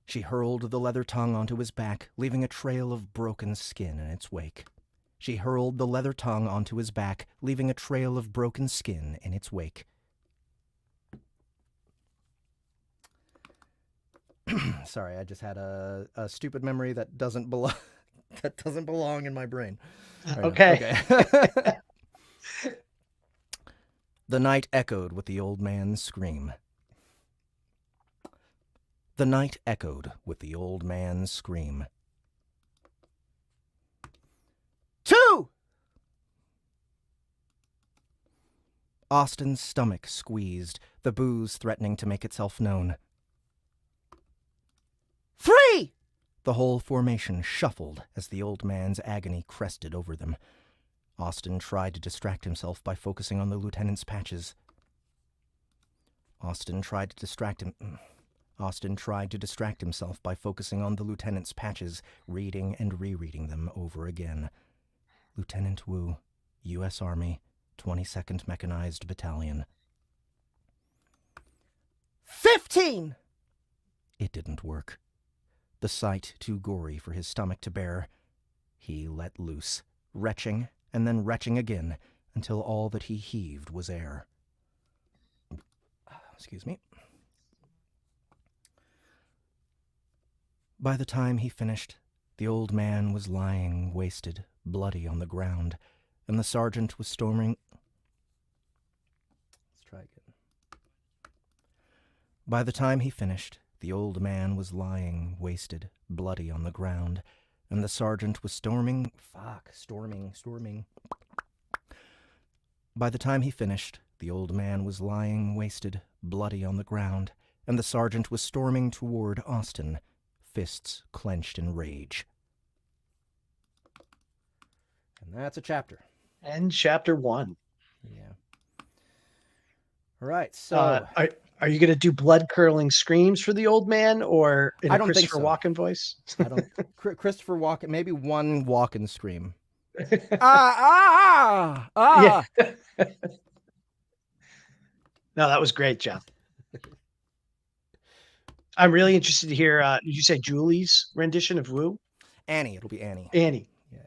She hurled the leather tongue onto his back, leaving a trail of broken skin in its wake. She hurled the leather tongue onto his back, leaving a trail of broken skin in its wake. Sorry, I just had a stupid memory that doesn't belong in my brain. Okay. The night echoed with the old man's scream. The night echoed with the old man's scream. 2! Austin's stomach squeezed, the booze threatening to make itself known. 3! The whole formation shuffled as the old man's agony crested over them. Austin tried to distract himself by focusing on the lieutenant's patches. Austin tried to distract himself by focusing on the lieutenant's patches, reading and rereading them over again. Lieutenant Wu, U.S. Army, 22nd Mechanized Battalion. 15! It didn't work. The sight too gory for his stomach to bear. He let loose, retching and then retching again, until all that he heaved was air. Excuse me. By the time he finished, the old man was lying wasted, bloody on the ground, and the sergeant was storming... Let's try again. By the time he finished, the old man was lying wasted, bloody on the ground, and the sergeant was storming... Storming. By the time he finished, the old man was lying wasted, bloody on the ground, and the sergeant was storming toward Austin, fists clenched in rage. And that's a chapter. And chapter 1. Yeah. All right, so... Are you going to do blood-curdling screams for the old man, or in a Christopher Walken voice? I don't. Christopher Walken, maybe one Walken scream. Yeah. No, that was great, Jeff. I'm really interested to hear, did you say Julie's rendition of Wu? Annie, it'll be Annie. Annie. Yeah.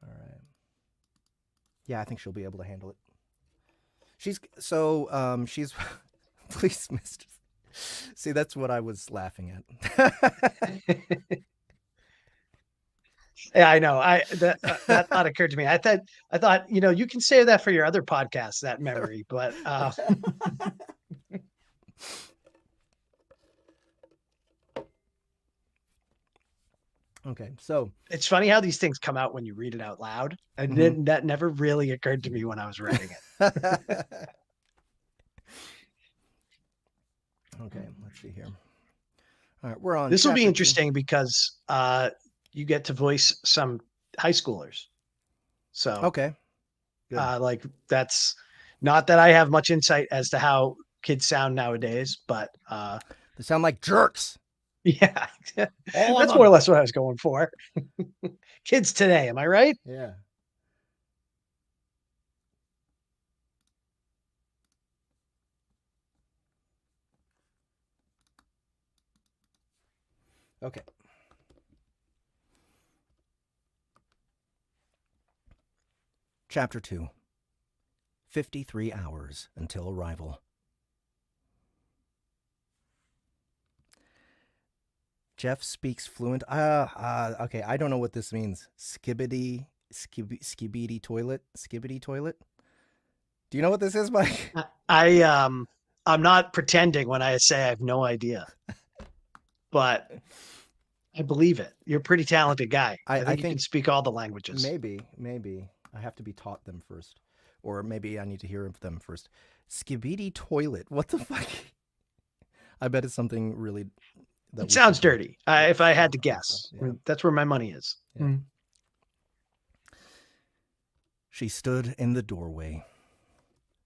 All right. Yeah, I think she'll be able to handle it. She's please, mistress. See, that's what I was laughing at. Yeah, I know. That thought occurred to me. I thought, you can save that for your other podcast, that memory, but okay, so it's funny how these things come out when you read it out loud, and then that never really occurred to me when I was writing it. Okay, let's see here. All right, we're on. This will be interesting because you get to voice some high schoolers. So okay, like that's not that I have much insight as to how kids sound nowadays, but they sound like jerks. Yeah, that's more or less what I was going for. Kids today, am I right? Yeah. Okay. Chapter 2. 53 hours until arrival. Jeff speaks fluent. Okay, I don't know what this means. Skibbity toilet. Skibbity toilet. Do you know what this is, Mike? I'm not pretending when I say I have no idea, but I believe it. You're a pretty talented guy. I think you can speak all the languages. Maybe. I have to be taught them first, or maybe I need to hear them first. Skibbity toilet. What the fuck? I bet it's something really. It sounds dirty. If I had to guess, that's where my money is. Yeah. She stood in the doorway.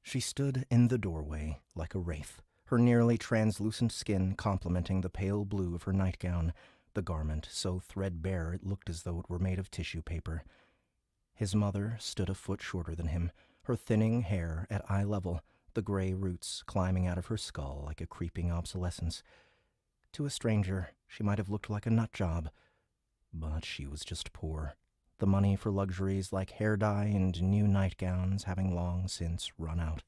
She stood in the doorway like a wraith, her nearly translucent skin complementing the pale blue of her nightgown, the garment so threadbare it looked as though it were made of tissue paper. His mother stood a foot shorter than him, her thinning hair at eye level, the gray roots climbing out of her skull like a creeping obsolescence. To a stranger, she might have looked like a nut job, but she was just poor, the money for luxuries like hair dye and new nightgowns having long since run out.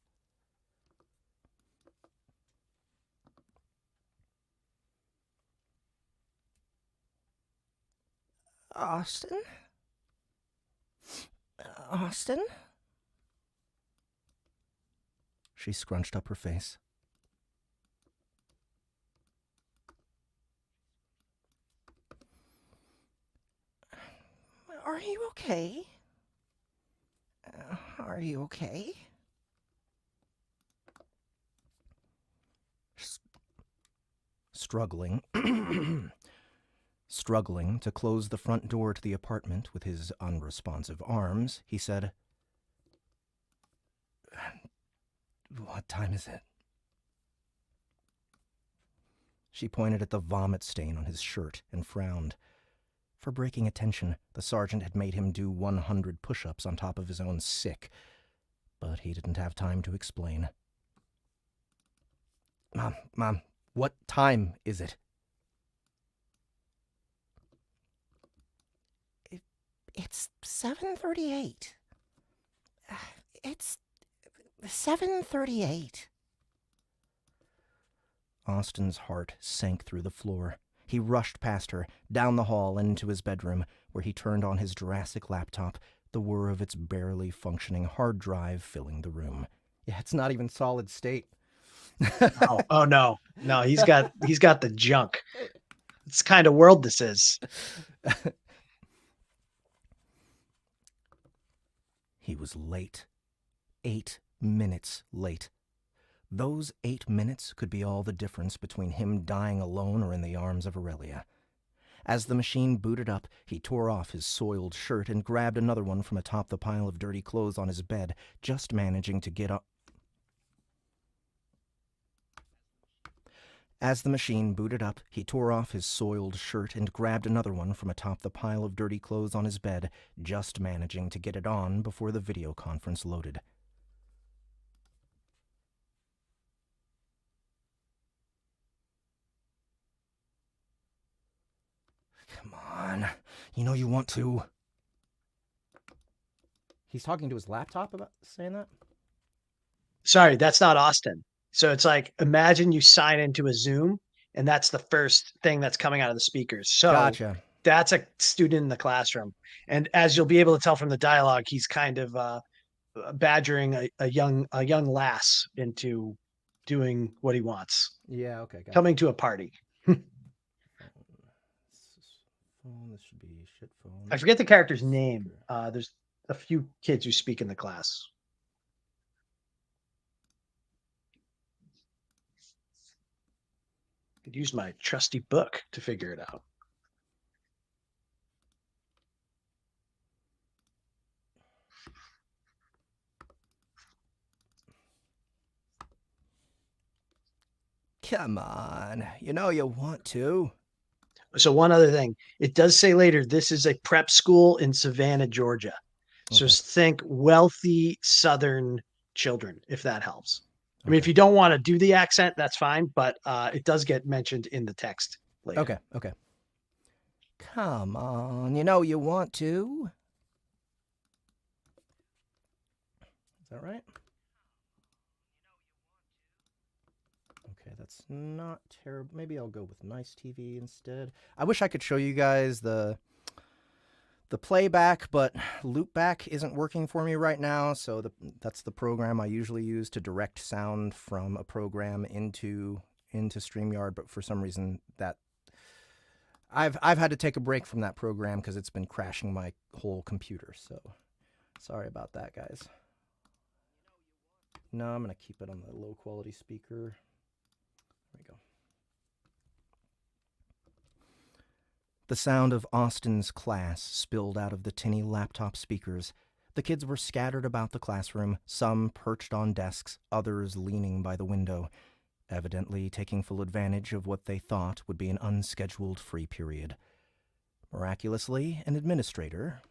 Austin? Austin? She scrunched up her face. Are you okay? Are you okay? Struggling to close the front door to the apartment with his unresponsive arms, he said, "What time is it?" She pointed at the vomit stain on his shirt and frowned. For breaking attention, the sergeant had made him do 100 push-ups on top of his own sick, but he didn't have time to explain. Mom, what time is it? It's 7:38. It's 7:38. Austin's heart sank through the floor. He rushed past her, down the hall and into his bedroom, where he turned on his Jurassic laptop, the whir of its barely functioning hard drive filling the room. Yeah, it's not even solid state. Oh no. No, he's got the junk. It's the kind of world this is. He was late. 8 minutes late. Those 8 minutes could be all the difference between him dying alone or in the arms of Aurelia. As the machine booted up, he tore off his soiled shirt and grabbed another one from atop the pile of dirty clothes on his bed, just managing to get up. As the machine booted up, he tore off his soiled shirt and grabbed another one from atop the pile of dirty clothes on his bed, just managing to get it on before the video conference loaded. Come on. You know you want to. He's talking to his laptop about saying that? Sorry, that's not Austin. So it's like, imagine you sign into a Zoom and that's the first thing that's coming out of the speakers. So Gotcha. That's a student in the classroom. And as you'll be able to tell from the dialogue, he's kind of badgering a young lass into doing what he wants. Yeah, okay. Gotcha. Coming to a party. Phone, this should be shit phone. I forget the character's name. There's a few kids who speak in the class. Could use my trusty book to figure it out. Come on. You know you want to. So one other thing, it does say later, this is a prep school in Savannah, Georgia. So Okay. think wealthy Southern children, if that helps. I mean, Okay. if you don't want to do the accent, that's fine, but it does get mentioned in the text later. Okay. Come on. You know you want to. Is that right? Okay, that's not terrible. Maybe I'll go with nice TV instead. I wish I could show you guys the playback, but loopback isn't working for me right now, so that's the program I usually use to direct sound from a program into StreamYard, but for some reason that I've had to take a break from that program because it's been crashing my whole computer, so sorry about that, guys. No, I'm going to keep it on the low quality speaker. There we go. The sound of Austin's class spilled out of the tinny laptop speakers. The kids were scattered about the classroom, some perched on desks, others leaning by the window, evidently taking full advantage of what they thought would be an unscheduled free period. Miraculously, an administrator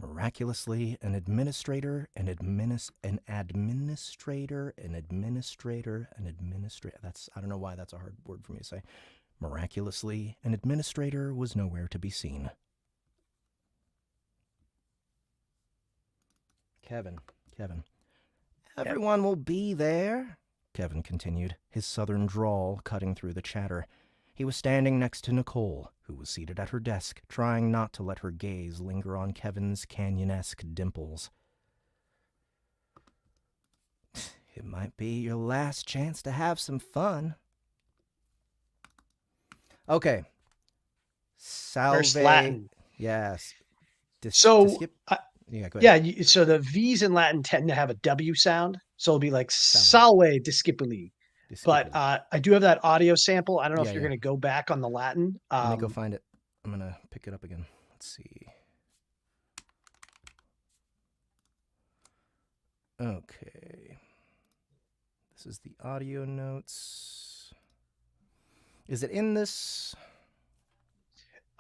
Miraculously, an administrator, an administrator. That's, I don't know why that's a hard word for me to say. Miraculously, an administrator was nowhere to be seen. Kevin. Everyone will be there, Kevin continued, his southern drawl cutting through the chatter. He was standing next to Nicole, who was seated at her desk, trying not to let her gaze linger on Kevin's canyon-esque dimples. It might be your last chance to have some fun. Okay. Salve. First Latin. Yes. So, yeah, go ahead. yeah, so the V's in Latin tend to have a W sound. So it'll be like salve discipuli. But I do have that audio sample. I don't know if you're going to go back on the Latin. Let me go find it. I'm going to pick it up again. Let's see. Okay. This is the audio notes. Is it in this?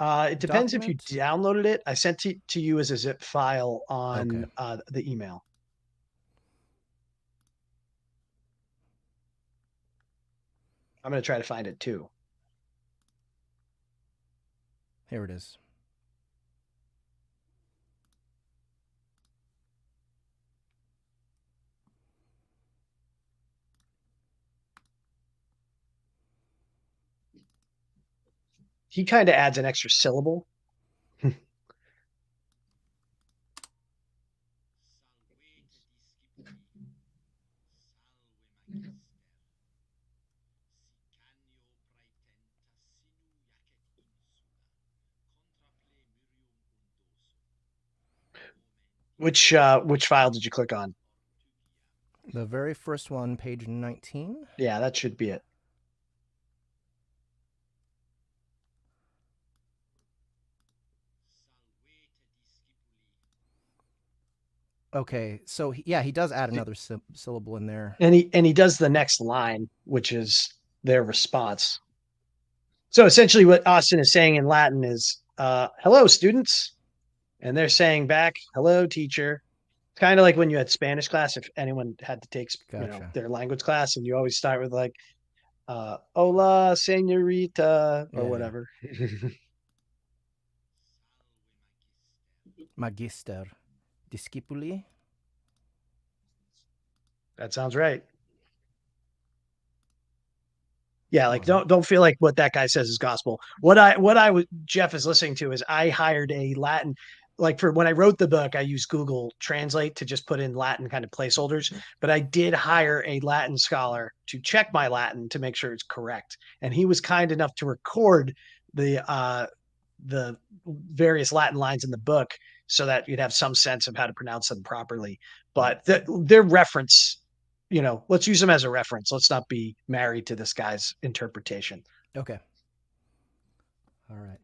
It depends if you downloaded it. I sent it to you as a zip file on the email. I'm going to try to find it too. Here it is. He kind of adds an extra syllable. Which file did you click on? The very first one, page 19. Yeah, that should be it. Okay, so he does add another syllable in there. And he does the next line, which is their response. So essentially what Austin is saying in Latin is, hello, students. And they're saying back, hello, teacher. Kind of like when you had Spanish class, if anyone had to take their language class, and you always start with like, hola, señorita, or whatever. Magister discipuli. That sounds right. Yeah, like don't feel like what that guy says is gospel. What Jeff is listening to is I hired a Latin, like for when I wrote the book, I used Google Translate to just put in Latin kind of placeholders, but I did hire a Latin scholar to check my Latin to make sure it's correct. And he was kind enough to record the various Latin lines in the book so that you'd have some sense of how to pronounce them properly. But their reference, let's use them as a reference. Let's not be married to this guy's interpretation. Okay. All right.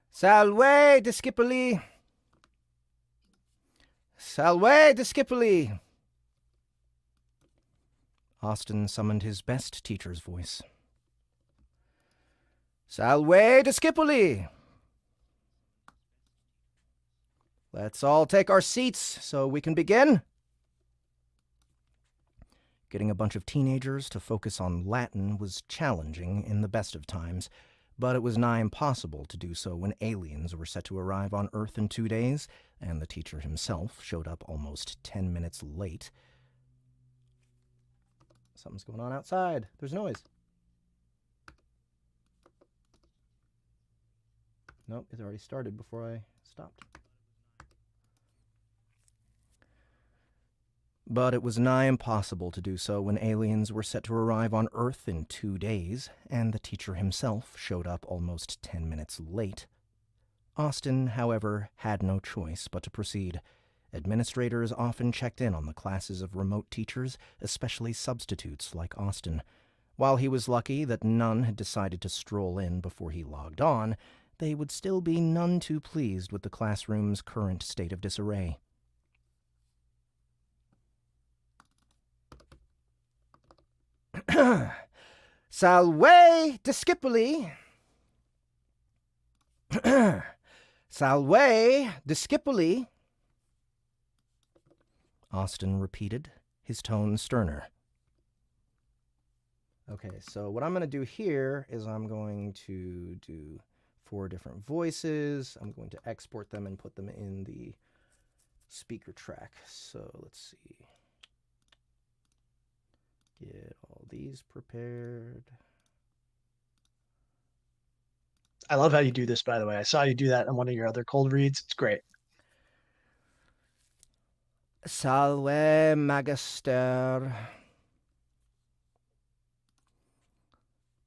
Salve discipuli. Salve discipuli. Austin summoned his best teacher's voice. Salve discipuli. Let's all take our seats so we can begin. Getting a bunch of teenagers to focus on Latin was challenging in the best of times, but it was nigh impossible to do so when aliens were set to arrive on Earth in 2 days, and the teacher himself showed up almost 10 minutes late. Something's going on outside. There's noise. Nope, it already started before I stopped. But it was nigh impossible to do so when aliens were set to arrive on Earth in 2 days, and the teacher himself showed up almost 10 minutes late. Austin, however, had no choice but to proceed. Administrators often checked in on the classes of remote teachers, especially substitutes like Austin. While he was lucky that none had decided to stroll in before he logged on, they would still be none too pleased with the classroom's current state of disarray. Salve discipuli. Salve discipuli. Austin repeated, his tone sterner. Okay, so what I'm going to do here is I'm going to do 4 different voices. I'm going to export them and put them in the speaker track. So let's see. Get all these prepared. I love how you do this, by the way. I saw you do that on one of your other cold reads. It's great. Salve magister.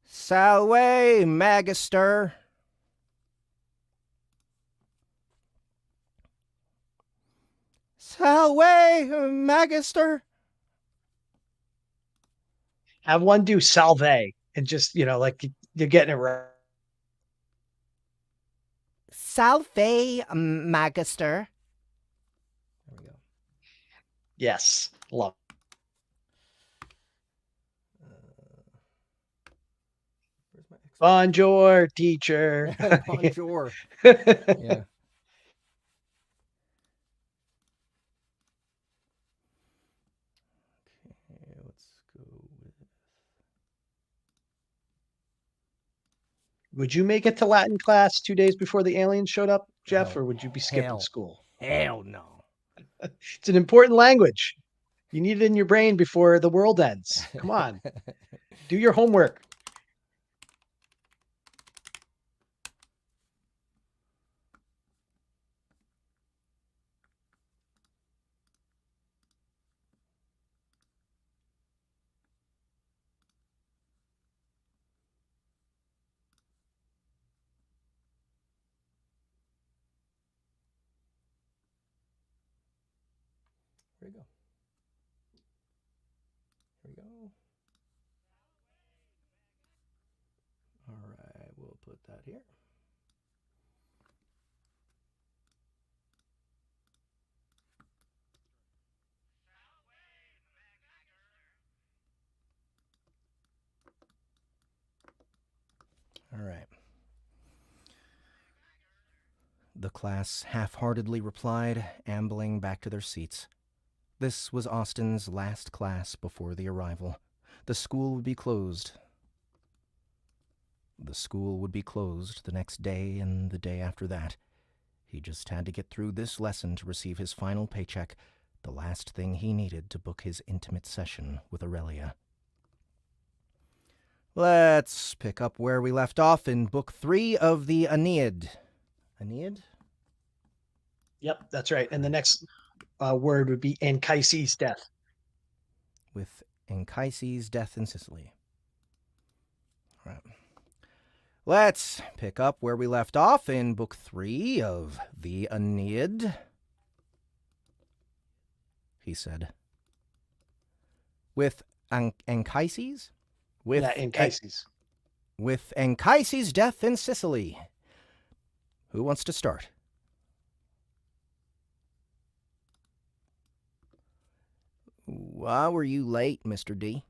Salve magister. Salve magister. Have one do salve and just, like you're getting it right. Salve magister. There we go. Yes. Love. Where's my Bonjour, teacher. Bonjour. Yeah. Okay, let's go with. Would you make it to Latin class 2 days before the aliens showed up, Jeff, Hell- or would you be skipping hell. school? Hell no. It's an important language. You need it in your brain before the world ends. Come on. Do your homework. Here we go. Here we go. All right, we'll put that here. All right. The class half-heartedly replied, ambling back to their seats. This was Austin's last class before the arrival. The school would be closed. The school would be closed the next day and the day after that. He just had to get through this lesson to receive his final paycheck, the last thing he needed to book his intimate session with Aurelia. Let's pick up where we left off in Book 3 of the Aeneid. Aeneid? Yep, that's right. And the next word would be Anchises' death. With Anchises' death in Sicily. All right. Let's pick up where we left off in Book 3 of the Aeneid, he said. With Anchises? Yeah, Anchises. With Anchises' death in Sicily. Who wants to start? Why were you late, Mr. D?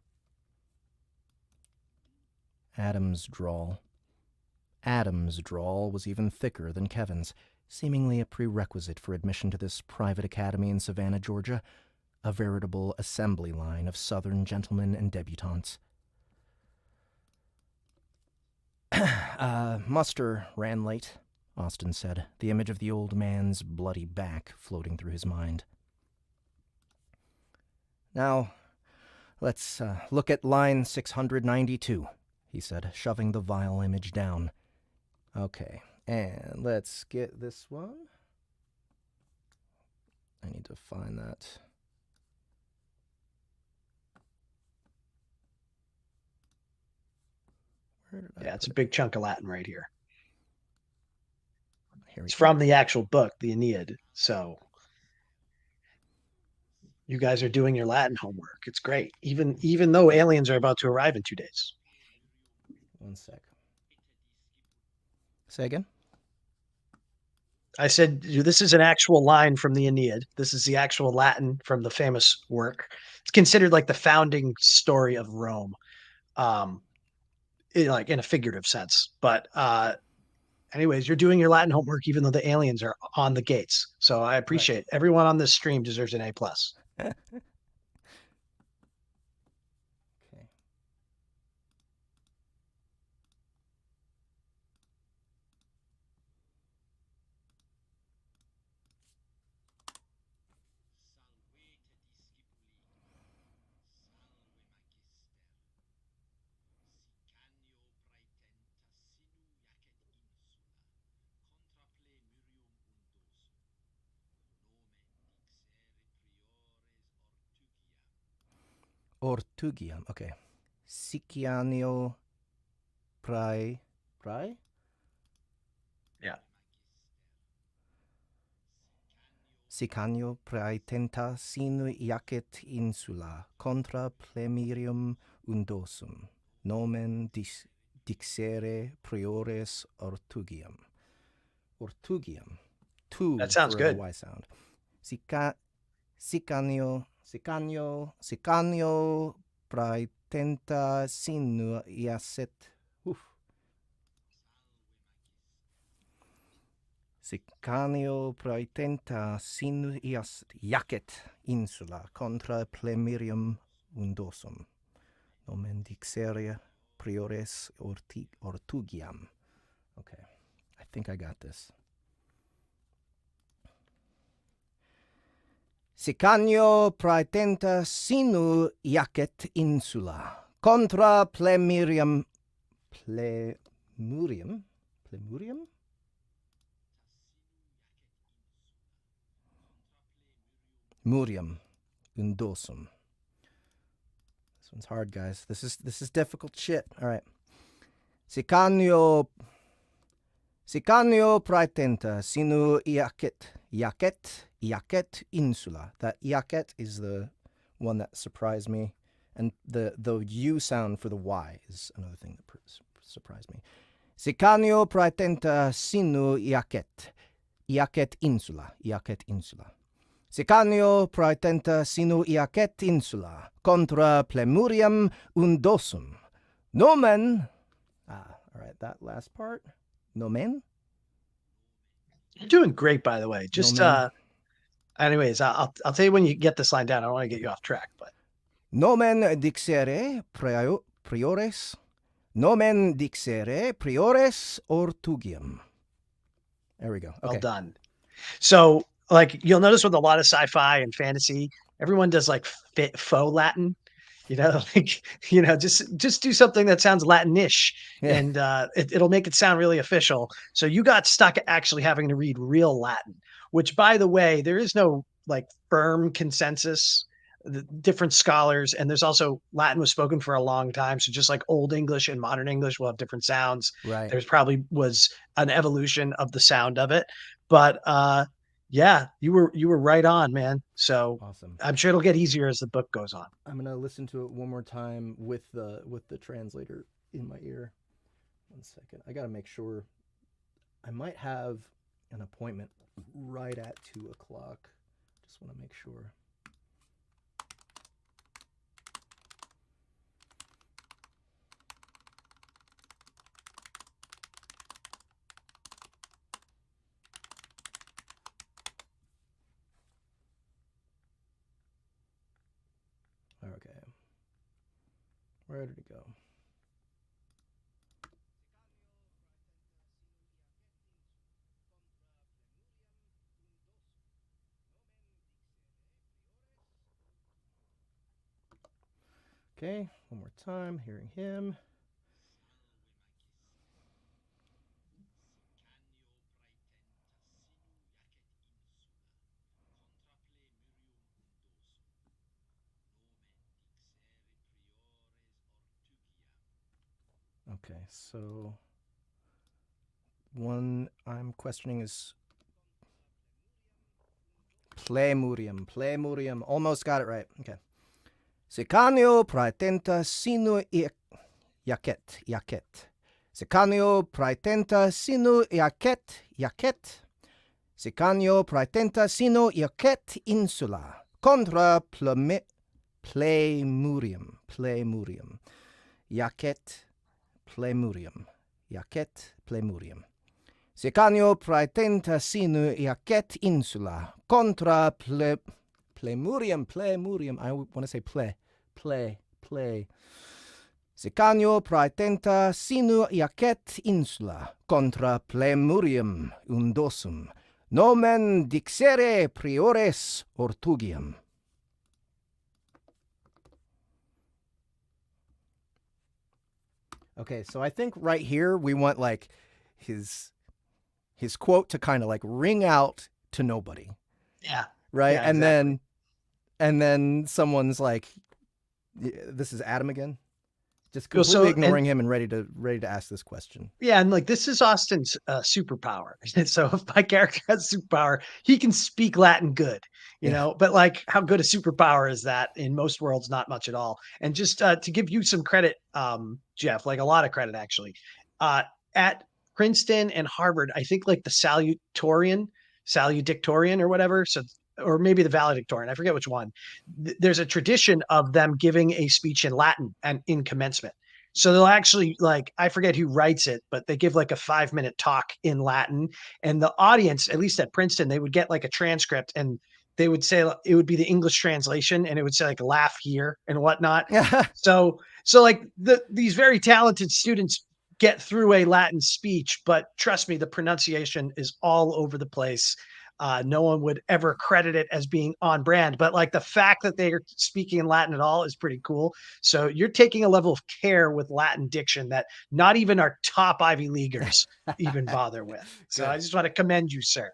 Adam's drawl. Adam's drawl was even thicker than Kevin's, seemingly a prerequisite for admission to this private academy in Savannah, Georgia, a veritable assembly line of Southern gentlemen and debutantes. Muster ran late, Austin said, the image of the old man's bloody back floating through his mind. Now, let's look at line 692, he said, shoving the vile image down. Okay, and let's get this one. I need to find that. Yeah, it's a big chunk of Latin right here. Here it's from the actual book, the Aeneid. So you guys are doing your Latin homework. It's great. Even though aliens are about to arrive in 2 days. One sec. Say again? I said, this is an actual line from the Aeneid. This is the actual Latin from the famous work. It's considered like the founding story of Rome. like in a figurative sense. But anyways, you're doing your Latin homework, even though the aliens are on the gates. So I appreciate it. Everyone on this stream deserves an A+. Okay. Ortugiam. Okay. Sicianio prae. Yeah. Sicanio praetenta sinu iacet insula contra plemirium undosum nomen dixere priores ortugiam. Ortugiam. Two That sounds for good. the Y sound. Sicanio praetenta sinu iacet. Sicanio praetenta sinu iacet insula contra plemirium undosum nomen dixere priores ortugiam. Okay, I think I got this. Sicanio praetenta sinu iacet insula contra plemurium murium undosum. This one's hard, guys. This is difficult shit. All right. Sicanio praetenta sinu iacet insula. That iacet is the one that surprised me, and the U sound for the Y is another thing that surprised me. Sicanio praetenta sinu iacet insula. Sicanio praetenta sinu iacet insula contra plemurium undosum nomen. All right, that last part. Nomen. You're doing great, by the way. Just anyways, I'll tell you when you get this line down. I don't want to get you off track, but nomen dixere priores. Nomen dixere priores ortugium. There we go. Okay. Well done. So, like, you'll notice with a lot of sci-fi and fantasy, everyone does like faux Latin. Like, just do something that sounds Latinish, Yeah. and it'll make it sound really official. So you got stuck actually having to read real Latin, which, by the way, there is no like firm consensus. The different scholars, and there's also Latin was spoken for a long time. So just like Old English and Modern English will have different sounds. Right. There's probably was an evolution of the sound of it, but yeah, you were right on, man. So awesome. I'm sure it'll get easier as the book goes on. I'm gonna listen to it one more time with the translator in my ear. 1 second. I gotta make sure. I might have an appointment right at 2 o'clock. Just want to make sure. Okay. Where did it go? Okay, one more time, hearing him. Okay, so one I'm questioning is plemurium. Almost got it right. Okay. Sicanio praetenta sinu iacet. Sicanio praetenta sinu iacet. Sicanio praetenta sinu iacet insula contra plemurium. Iacet plemurium. Iacet plemurium. Sicanio praetenta sinu iacet insula contra plemurium. I want to say play. Sicanio praetenta sinu iacet insula contra plemurium undosum. Nomen dixere priores ortugium. Okay, so I think right here we want like his quote to kind of like ring out to nobody. Yeah. Right? Yeah, and exactly. then someone's like, this is Adam again. Just Well, completely so- ignoring him and ready to ask this question. Yeah, and like this is Austin's superpower. So if my character has superpower, he can speak Latin good, you Yeah. know. But like, how good a superpower is that? In most worlds, not much at all. And just to give you some credit, Jeff, like a lot of credit actually, at Princeton and Harvard, I think like the salutatorian or whatever. So, or maybe the valedictorian, I forget which one. There's a tradition of them giving a speech in Latin and in commencement. So they'll actually, like, I forget who writes it, but they give like a 5-minute talk in Latin, and the audience, at least at Princeton, they would get like a transcript, and they would say it would be the English translation, and it would say like laugh here and whatnot. So like these very talented students get through a Latin speech, but trust me, the pronunciation is all over the place. No one would ever credit it as being on brand, but like the fact that they are speaking in Latin at all is pretty cool. So you're taking a level of care with Latin diction that not even our top Ivy Leaguers even bother with. So Good. I just want to commend you, sir.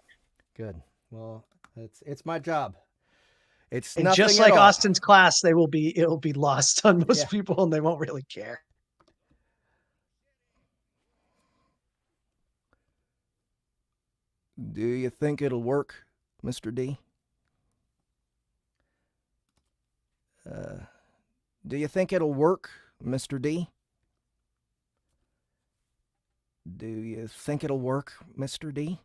Good. Well, it's my job. It's And nothing just at like all. Austin's class, it'll be lost on most Yeah. people, and they won't really care. Do you think it'll work, Mr. D? Do you think it'll work, Mr. D? Do you think it'll work, Mr. D?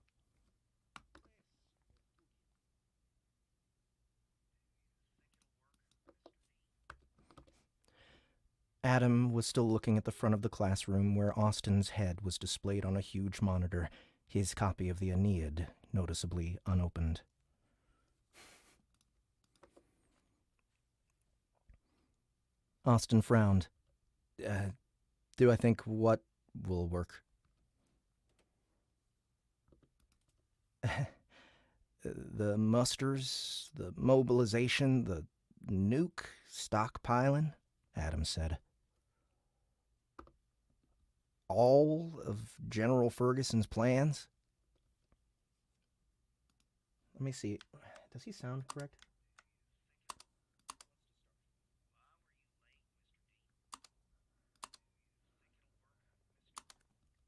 Adam was still looking at the front of the classroom where Austin's head was displayed on a huge monitor, his copy of the Aeneid noticeably unopened. Austin frowned. Do I think what will work? The musters, the mobilization, the nuke stockpiling, Adam said. All of General Ferguson's plans? Let me see. Does he sound correct?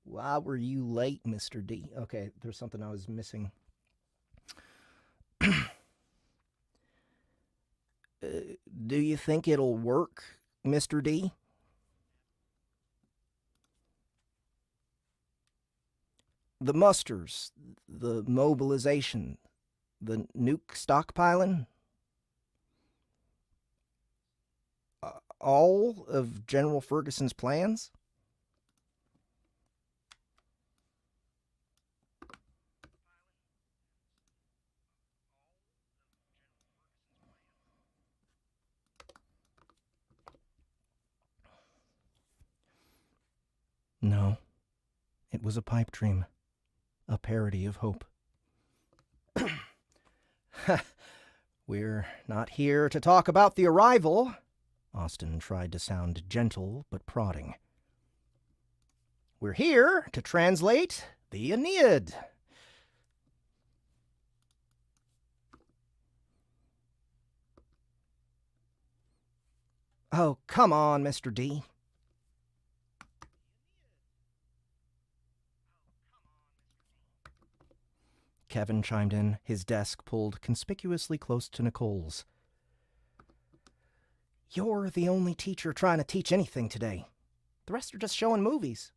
Why were you late, Mr. D? Okay, there's something I was missing. Do you think it'll work, Mr. D? The musters, the mobilization, the nuke stockpiling? All of General Ferguson's plans? No, it was a pipe dream, a parody of hope. We're not here to talk about the arrival. Austin tried to sound gentle but prodding. We're here to translate the Aeneid. Oh, come on, Mr. D. Kevin chimed in, his desk pulled conspicuously close to Nicole's. You're the only teacher trying to teach anything today. The rest are just showing movies.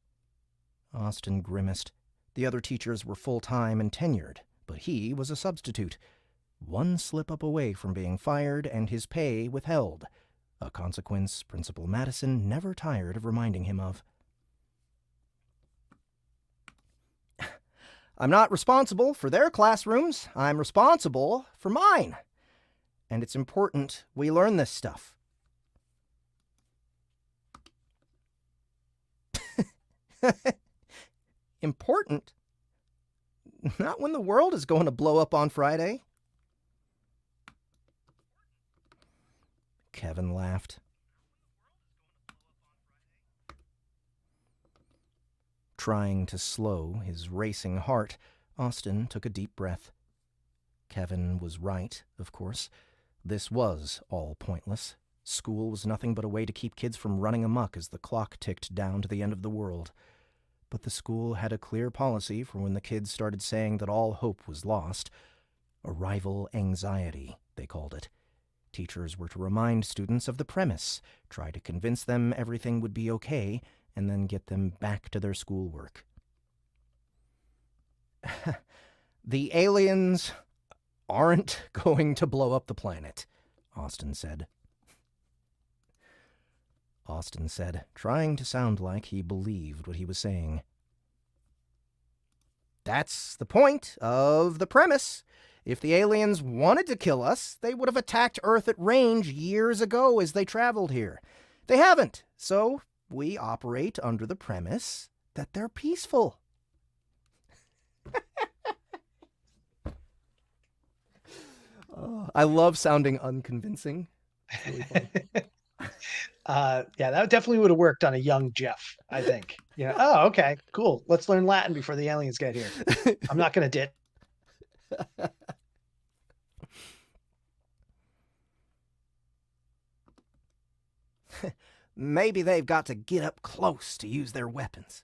Austin grimaced. The other teachers were full-time and tenured, but he was a substitute. One slip-up away from being fired and his pay withheld, a consequence Principal Madison never tired of reminding him of. I'm not responsible for their classrooms. I'm responsible for mine. And it's important we learn this stuff. Important? Not when the world is going to blow up on Friday. Kevin laughed. Trying to slow his racing heart, Austin took a deep breath. Kevin was right, of course. This was all pointless. School was nothing but a way to keep kids from running amok as the clock ticked down to the end of the world. But the school had a clear policy for when the kids started saying that all hope was lost. Arrival anxiety, they called it. Teachers were to remind students of the premise, try to convince them everything would be okay, and then get them back to their schoolwork. The aliens aren't going to blow up the planet, Austin said. Austin said, trying to sound like he believed what he was saying. That's the point of the premise. If the aliens wanted to kill us, they would have attacked Earth at range years ago as they traveled here. They haven't, so we operate under the premise that they're peaceful. I love sounding unconvincing. It's really fun. Yeah, that definitely would have worked on a young Jeff, I think. Yeah. Oh, okay, cool. Let's learn Latin before the aliens get here. I'm not going to ditch. Maybe they've got to get up close to use their weapons.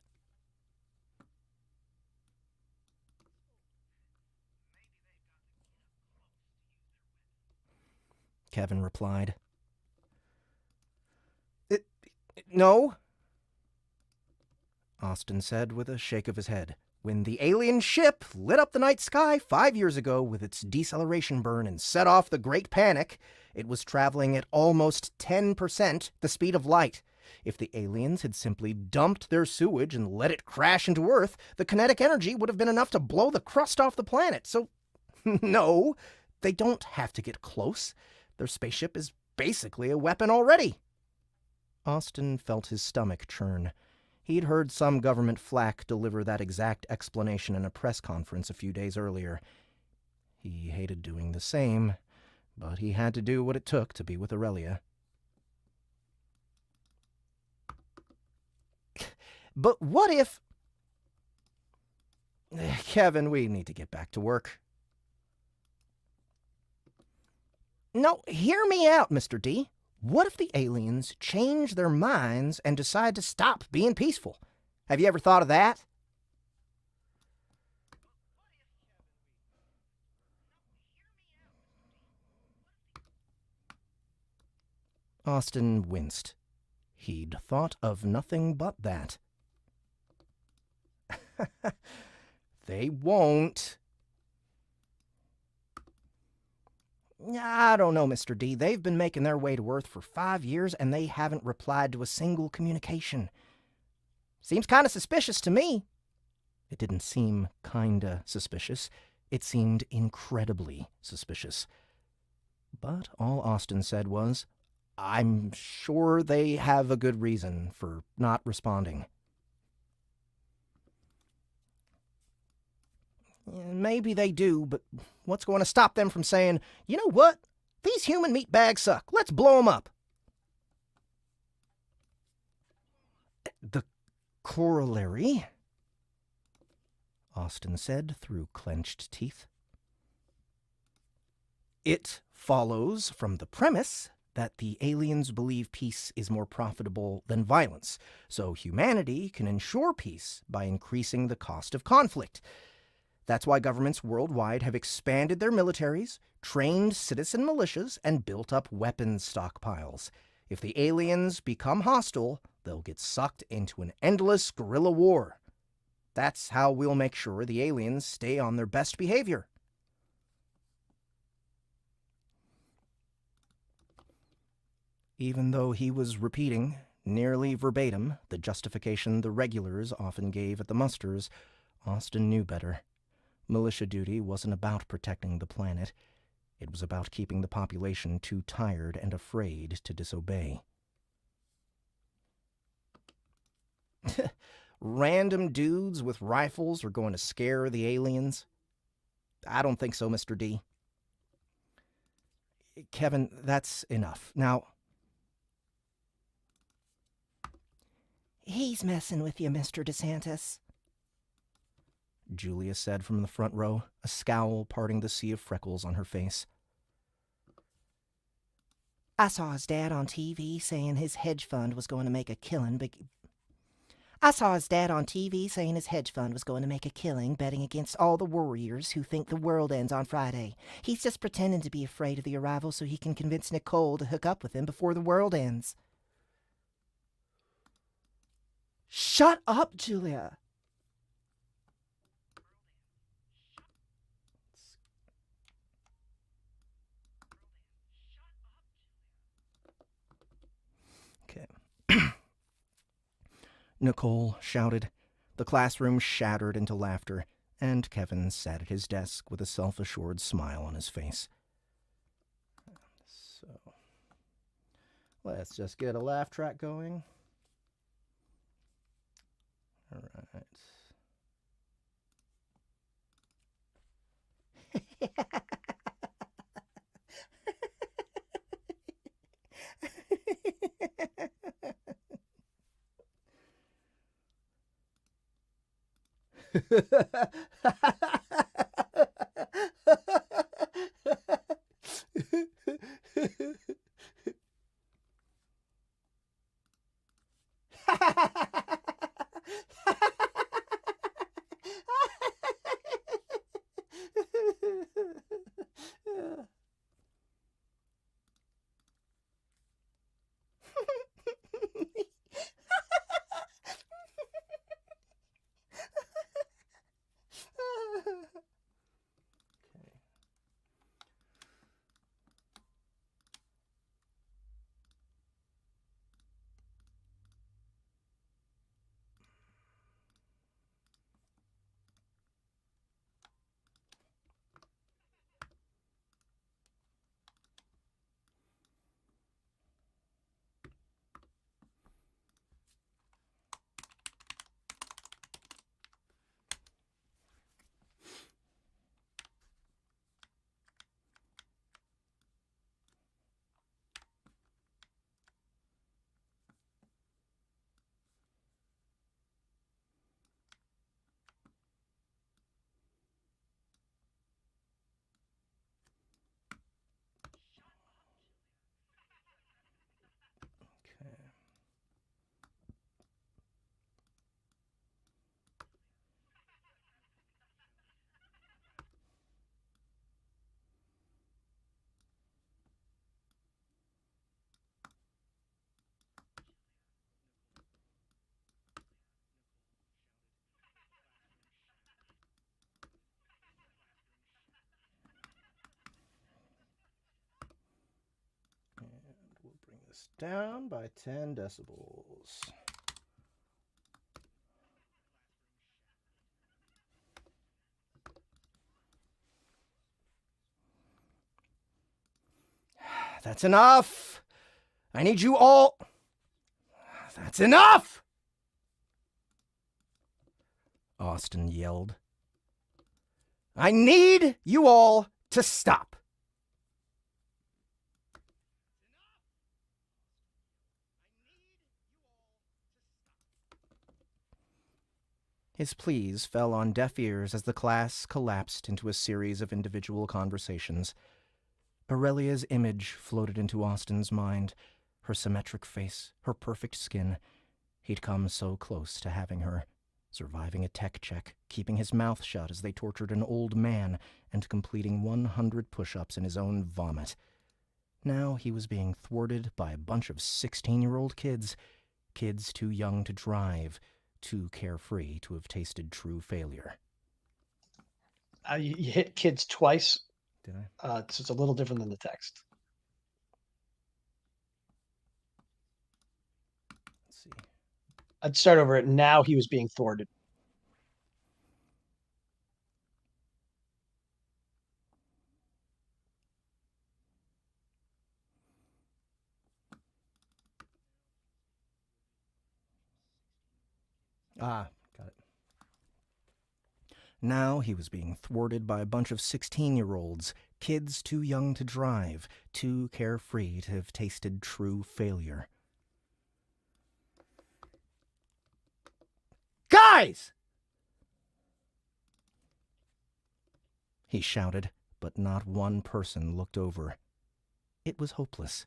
Kevin replied. No, Austin said with a shake of his head. When the alien ship lit up the night sky 5 years ago with its deceleration burn and set off the Great Panic, it was traveling at almost 10% the speed of light. If the aliens had simply dumped their sewage and let it crash into Earth, the kinetic energy would have been enough to blow the crust off the planet. So, no, they don't have to get close. Their spaceship is basically a weapon already. Austin felt his stomach churn. He'd heard some government flack deliver that exact explanation in a press conference a few days earlier. He hated doing the same, but he had to do what it took to be with Aurelia. But what if... Kevin, we need to get back to work. No, hear me out, Mr. D. What if the aliens change their minds and decide to stop being peaceful? Have you ever thought of that? Austin winced. He'd thought of nothing but that. They won't. I don't know, Mr. D. They've been making their way to Earth for 5 years, and they haven't replied to a single communication. Seems kind of suspicious to me. It didn't seem kinda suspicious. It seemed incredibly suspicious. But all Austin said was, I'm sure they have a good reason for not responding. Maybe they do, but what's going to stop them from saying, you know what? These human meat bags suck. Let's blow them up. The corollary, Austin said through clenched teeth. It follows from the premise that the aliens believe peace is more profitable than violence, so humanity can ensure peace by increasing the cost of conflict. That's why governments worldwide have expanded their militaries, trained citizen militias, and built up weapons stockpiles. If the aliens become hostile, they'll get sucked into an endless guerrilla war. That's how we'll make sure the aliens stay on their best behavior. Even though he was repeating, nearly verbatim, the justification the regulars often gave at the musters, Austin knew better. Militia duty wasn't about protecting the planet. It was about keeping the population too tired and afraid to disobey. Random dudes with rifles are going to scare the aliens? I don't think so, Mr. D. Kevin, that's enough. Now... He's messing with you, Mr. DeSantis, Julia said from the front row, a scowl parting the sea of freckles on her face. I saw his dad on TV saying his hedge fund was going to make a killing betting against all the warriors who think the world ends on Friday. He's just pretending to be afraid of the arrival so he can convince Nicole to hook up with him before the world ends. Shut up, Julia. Okay. Nicole shouted. The classroom shattered into laughter, and Kevin sat at his desk with a self-assured smile on his face. So, let's just get a laugh track going. All right. We'll bring this down by 10 decibels. That's enough! I need you all... That's enough! Austin yelled. I need you all to stop. His pleas fell on deaf ears as the class collapsed into a series of individual conversations. Aurelia's image floated into Austin's mind, her symmetric face, her perfect skin. He'd come so close to having her, surviving a tech check, keeping his mouth shut as they tortured an old man, and completing 100 push-ups in his own vomit. Now he was being thwarted by a bunch of 16-year-old kids, kids too young to drive, too carefree to have tasted true failure. You hit kids twice. Did I? It's a little different than the text. Let's see. I'd start over it. Now he was being thwarted. Ah, got it. Now he was being thwarted by a bunch of 16-year-olds, kids too young to drive, too carefree to have tasted true failure. Guys! He shouted, but not one person looked over. It was hopeless.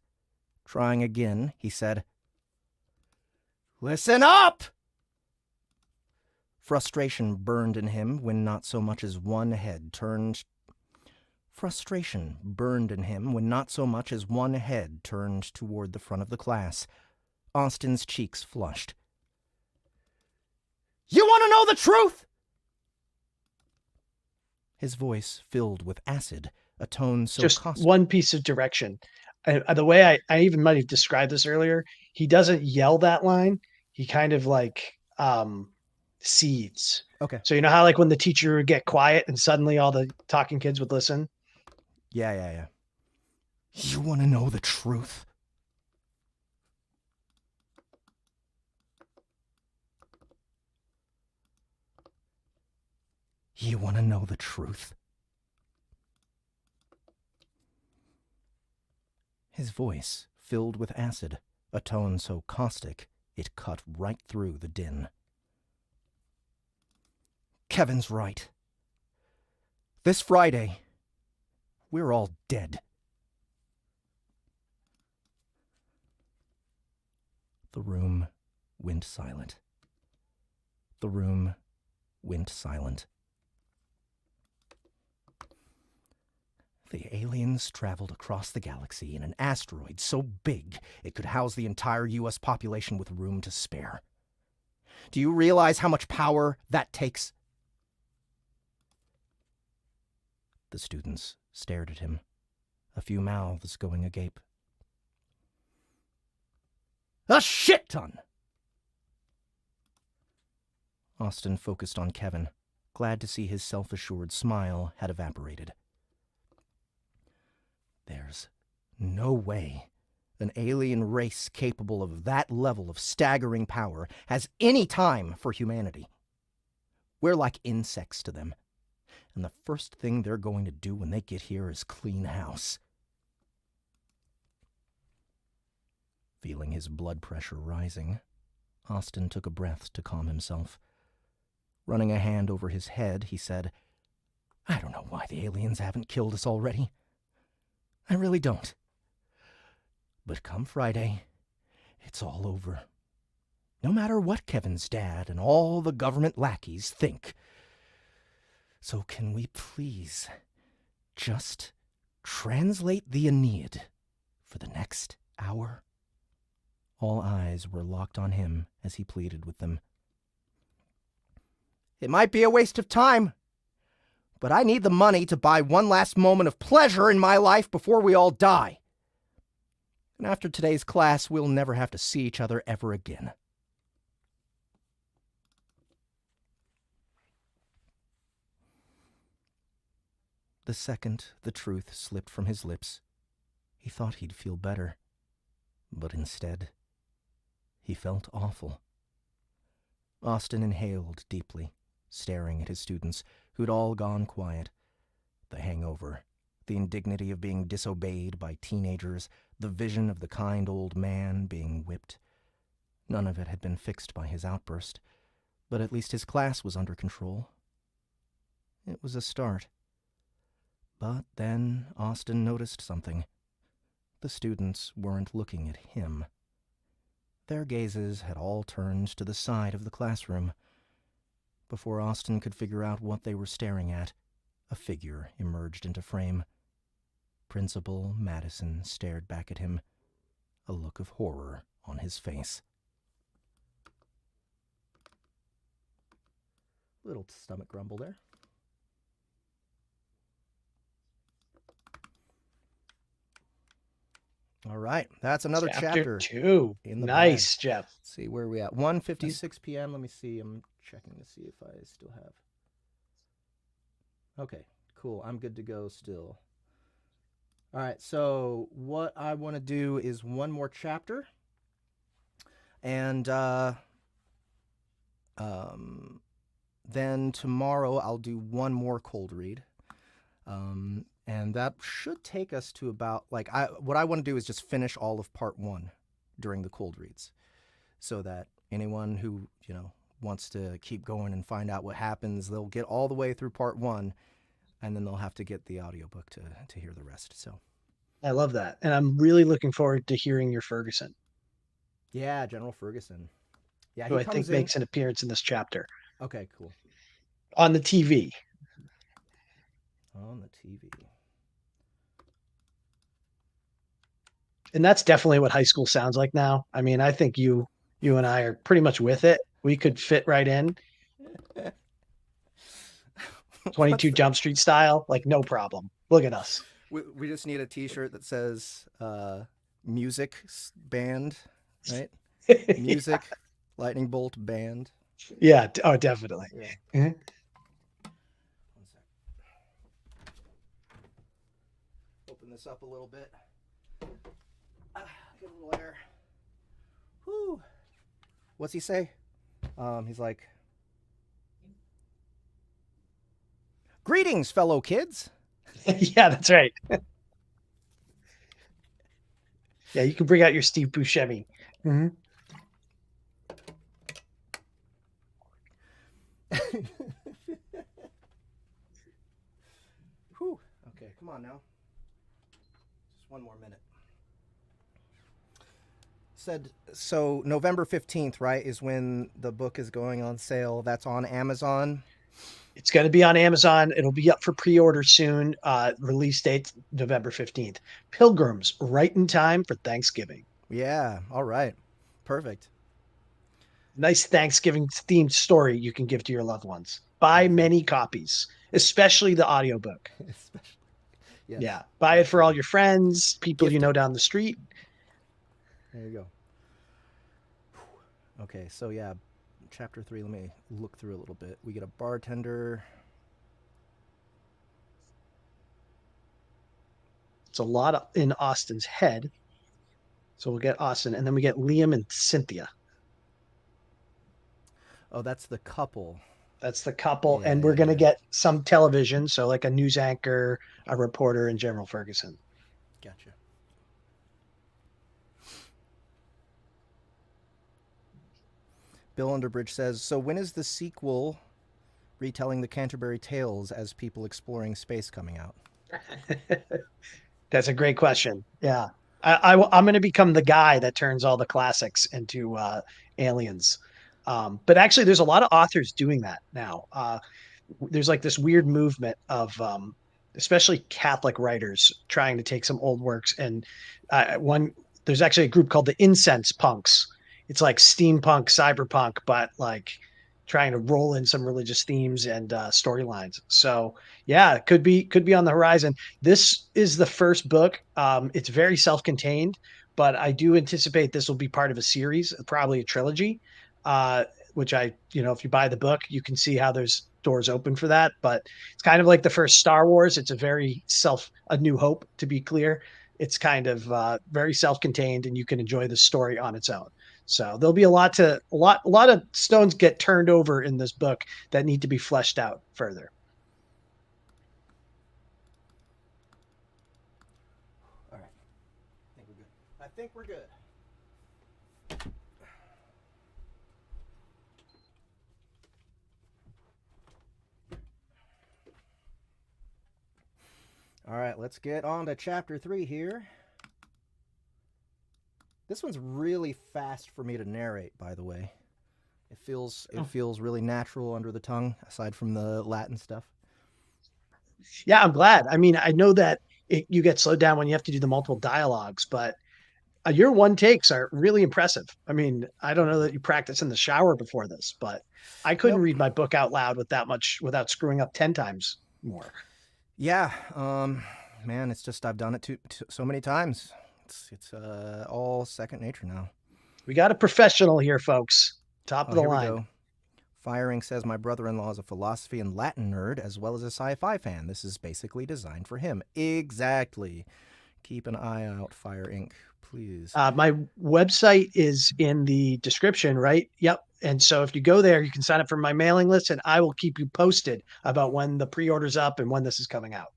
Trying again, he said, "Listen up!" Frustration burned in him when not so much as one head turned toward the front of the class. Austin's cheeks flushed. "You want to know the truth?" His voice filled with acid, a tone so Just caustic. one piece of direction. The way I even might have described this earlier, he doesn't yell that line. He kind of like seeds. Okay. So you know how like when the teacher would get quiet and suddenly all the talking kids would listen? Yeah. You want to know the truth? You want to know the truth? His voice filled with acid, a tone so caustic it cut right through the din. Kevin's right. This Friday, we're all dead. The room went silent. The room went silent. The aliens traveled across the galaxy in an asteroid so big it could house the entire U.S. population with room to spare. Do you realize how much power that takes? The students stared at him, a few mouths going agape. A shit ton! Austin focused on Kevin, glad to see his self-assured smile had evaporated. There's no way an alien race capable of that level of staggering power has any time for humanity. We're like insects to them, and the first thing they're going to do when they get here is clean house. Feeling his blood pressure rising, Austin took a breath to calm himself. Running a hand over his head, he said, "I don't know why the aliens haven't killed us already. I really don't. But come Friday, it's all over. No matter what Kevin's dad and all the government lackeys think. So can we please just translate the Aeneid for the next hour?" All eyes were locked on him as he pleaded with them. "It might be a waste of time, but I need the money to buy one last moment of pleasure in my life before we all die. And after today's class, we'll never have to see each other ever again." The second the truth slipped from his lips, he thought he'd feel better. But instead, he felt awful. Austin inhaled deeply, staring at his students, who'd all gone quiet. The hangover, the indignity of being disobeyed by teenagers, the vision of the kind old man being whipped. None of it had been fixed by his outburst, but at least his class was under control. It was a start. But then Austin noticed something. The students weren't looking at him. Their gazes had all turned to the side of the classroom. Before Austin could figure out what they were staring at, a figure emerged into frame. Principal Madison stared back at him, a look of horror on his face. Little stomach grumble there. All right, that's another chapter. 2. In the Nice, bag. Jeff. Let's see where we at. 1:56 p.m. Let me see. I'm checking to see if I still have. Okay, cool. I'm good to go still. All right, so what I want to do is one more chapter. And I Then tomorrow I'll do one more cold read. And that should take us to about, like, what I want to do is just finish all of part 1 during the cold reads, so that anyone who, wants to keep going and find out what happens, they'll get all the way through part 1, and then they'll have to get the audiobook to hear the rest. So I love that. And I'm really looking forward to hearing your Ferguson. yeah, General Ferguson. Yeah, who I think makes an appearance in this chapter. Okay, cool. On the TV. On the TV. And that's definitely what high school sounds like now. I mean, I think you and I are pretty much with it. We could fit right in. 22 Jump Street style, like no problem. Look at us. We just need a T-shirt that says music band, right? Music, yeah. Lightning bolt band. Yeah. Oh, definitely. Yeah. Mm-hmm. 1 sec. Open this up a little bit. Get a little air. Whew. What's he say? He's like, "Greetings, fellow kids." Yeah, that's right. Yeah, you can bring out your Steve Buscemi. Mm-hmm. Whew. Okay, come on now. Just one more minute. Said so. November 15th, right, is when the book is going on sale. That's on Amazon. It's going to be on Amazon. It'll be up for pre-order soon. Release date November 15th. Pilgrims, right in time for Thanksgiving. Yeah. All right. Perfect. Nice Thanksgiving themed story you can give to your loved ones. Buy many copies, especially the audiobook. Especially. Yes. Yeah. Buy it for all your friends, people you know down the street. There you go. Okay, so yeah, chapter 3, let me look through a little bit. We get a bartender. It's a lot in Austin's head. So we'll get Austin, and then we get Liam and Cynthia. Oh, that's the couple. That's the couple, and we're going to get some television, so like a news anchor, a reporter, and General Ferguson. Gotcha. Bill Underbridge says, so when is the sequel retelling the Canterbury Tales as people exploring space coming out? That's a great question. Yeah. I'm going to become the guy that turns all the classics into aliens. But actually, there's a lot of authors doing that now. There's like this weird movement of especially Catholic writers trying to take some old works. And there's actually a group called the Incense Punks. It's like steampunk, cyberpunk, but like trying to roll in some religious themes and storylines. So yeah, it could be on the horizon. This is the first book. It's very self-contained, but I do anticipate this will be part of a series, probably a trilogy, which if you buy the book, you can see how there's doors open for that. But it's kind of like the first Star Wars. It's a very A New Hope, to be clear. It's kind of very self-contained, and you can enjoy the story on its own. So there'll be a lot of stones get turned over in this book that need to be fleshed out further. All right. I think we're good. All right, let's get on to chapter 3 here. This one's really fast for me to narrate, by the way. It feels really natural under the tongue, aside from the Latin stuff. Yeah, I'm glad. I mean, I know that you get slowed down when you have to do the multiple dialogues, but your one takes are really impressive. I mean, I don't know that you practice in the shower before this, but I couldn't read my book out loud with that much without screwing up 10 times more. Yeah, man, it's just I've done it so many times. It's all second nature now. We got a professional here, folks. Top of the line. Firing says my brother-in-law is a philosophy and Latin nerd as well as a sci-fi fan. This is basically designed for him. Exactly. Keep an eye out, Fire Inc. Please. My website is in the description, right? Yep. And so if you go there, you can sign up for my mailing list, and I will keep you posted about when the pre-order's up and when this is coming out.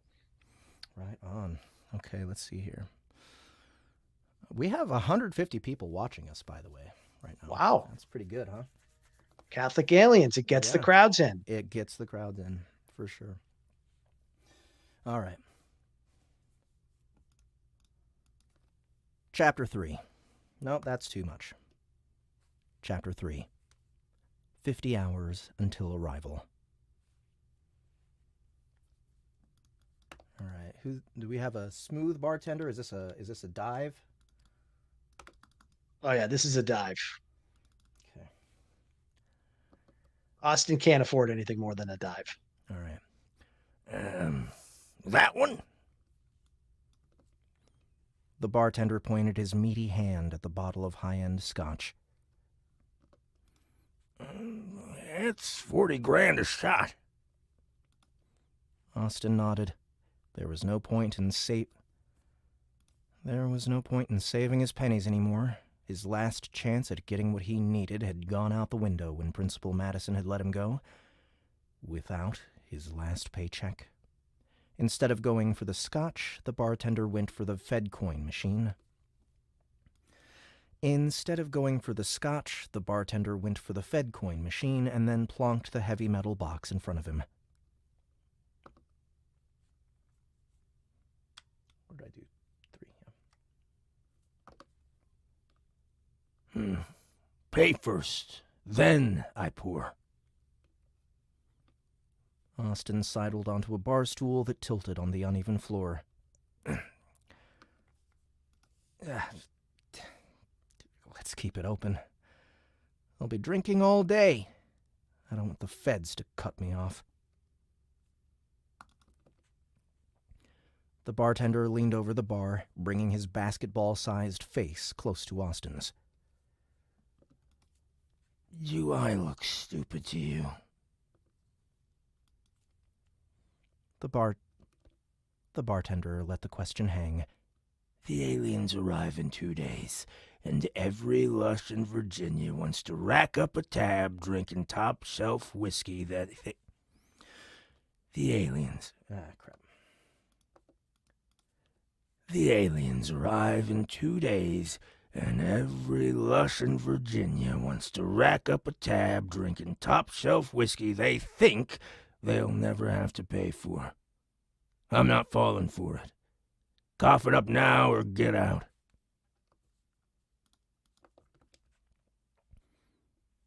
Right on. Okay, let's see here. We have 150 people watching us, by the way, right now. Wow. That's pretty good, huh? Catholic aliens. It gets the crowds in. It gets the crowds in, for sure. All right. Chapter 3. Nope, that's too much. Chapter 3. 50 hours until arrival. All right. Who do we have? A smooth bartender? Is this a dive? Oh yeah, this is a dive. Okay. Austin can't afford anything more than a dive. All right. That one? The bartender pointed his meaty hand at the bottle of high-end scotch. It's 40 grand a shot. Austin nodded. There was no point in saving his pennies anymore. His last chance at getting what he needed had gone out the window when Principal Madison had let him go, without his last paycheck. Instead of going for the scotch, the bartender went for the Fed coin machine. And then plonked the heavy metal box in front of him. What did I do? 3, yeah. Pay first, then I pour. Austin sidled onto a bar stool that tilted on the uneven floor. Let's keep it open. I'll be drinking all day. I don't want the feds to cut me off. The bartender leaned over the bar, bringing his basketball-sized face close to Austin's. Do I look stupid to you? The bartender let the question hang. The aliens arrive in 2 days, and every lush in Virginia wants to rack up a tab drinking top-shelf whiskey that The aliens. Crap. The aliens arrive in 2 days, and every lush in Virginia wants to rack up a tab drinking top-shelf whiskey they think they'll never have to pay for. I'm not falling for it. Cough it up now or get out.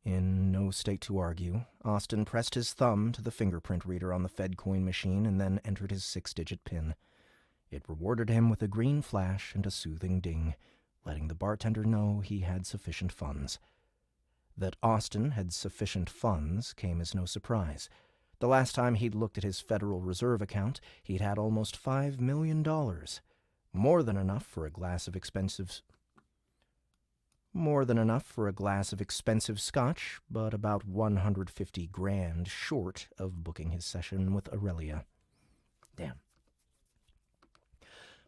In no state to argue, Austin pressed his thumb to the fingerprint reader on the Fed coin machine and then entered his 6-digit PIN. It rewarded him with a green flash and a soothing ding, letting the bartender know he had sufficient funds. That Austin had sufficient funds came as no surprise. The last time he'd looked at his Federal Reserve account, he'd had almost $5 million. More than enough for a glass of expensive scotch, but about 150 grand short of booking his session with Aurelia. Damn.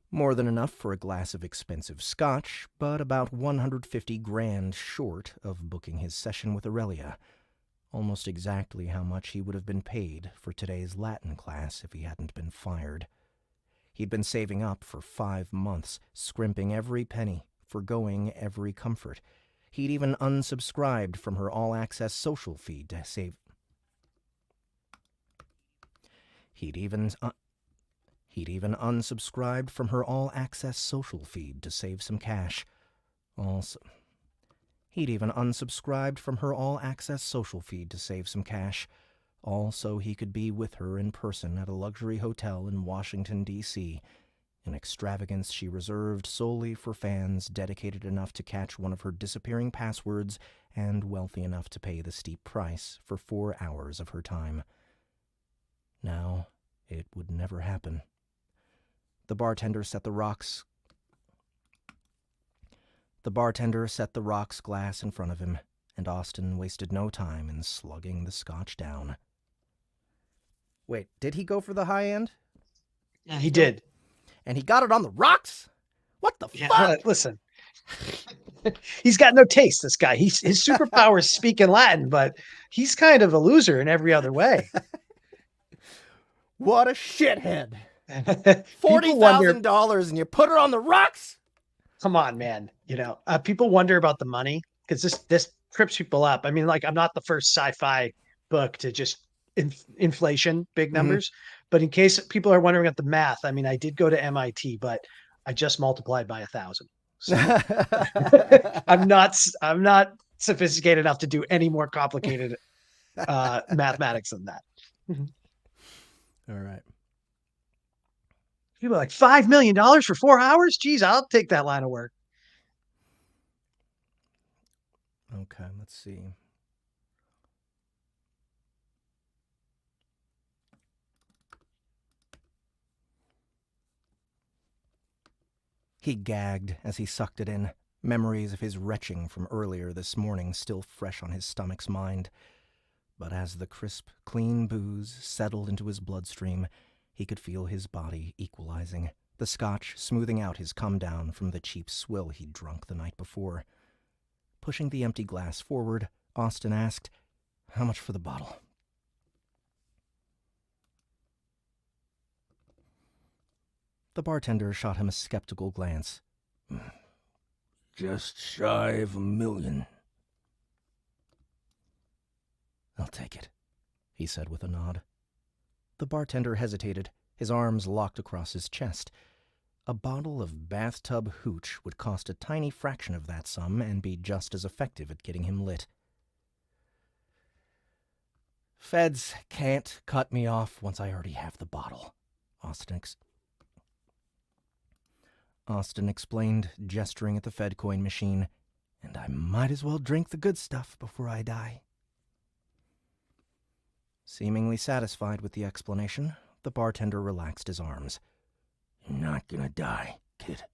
More than enough for a glass of expensive scotch, but about 150 grand short of booking his session with Aurelia. Almost exactly how much he would have been paid for today's Latin class if he hadn't been fired. He'd been saving up for 5 months, scrimping every penny, forgoing every comfort. He'd even unsubscribed from her all-access social feed to save... He'd even unsubscribed from her all-access social feed to save some cash. He'd even unsubscribed from her all-access social feed to save some cash, all so he could be with her in person at a luxury hotel in Washington, D.C., an extravagance she reserved solely for fans dedicated enough to catch one of her disappearing passwords and wealthy enough to pay the steep price for 4 hours of her time. Now, it would never happen. The bartender set the rocks glass in front of him, and Austin wasted no time in slugging the scotch down. Wait, did he go for the high end? Yeah, he did. And he got it on the rocks? What the fuck? Listen, He's got no taste, this guy. His superpower is speaking Latin, but he's kind of a loser in every other way. What a shithead. People wonder, $40,000 and you put her on the rocks? come on, man. People wonder about the money because this trips people up. I mean, like, I'm not the first sci-fi book to just inflation, big numbers. But in case people are wondering about the math, I mean, I did go to MIT, but I just multiplied by 1,000. So I'm not sophisticated enough to do any more complicated mathematics than that. All right. People are like, $5 million for 4 hours? Geez, I'll take that line of work. Okay, let's see. He gagged as he sucked it in, memories of his retching from earlier this morning still fresh on his stomach's mind. But as the crisp, clean booze settled into his bloodstream, he could feel his body equalizing, the scotch smoothing out his come-down from the cheap swill he'd drunk the night before. Pushing the empty glass forward, Austin asked, "How much for the bottle?" The bartender shot him a skeptical glance. Just shy of $1 million. "I'll take it," he said with a nod. The bartender hesitated, his arms locked across his chest. A bottle of bathtub hooch would cost a tiny fraction of that sum and be just as effective at getting him lit. "Feds can't cut me off once I already have the bottle," Austin explained, gesturing at the Fed coin machine, "and I might as well drink the good stuff before I die." Seemingly satisfied with the explanation, the bartender relaxed his arms. "You're not gonna die, kid.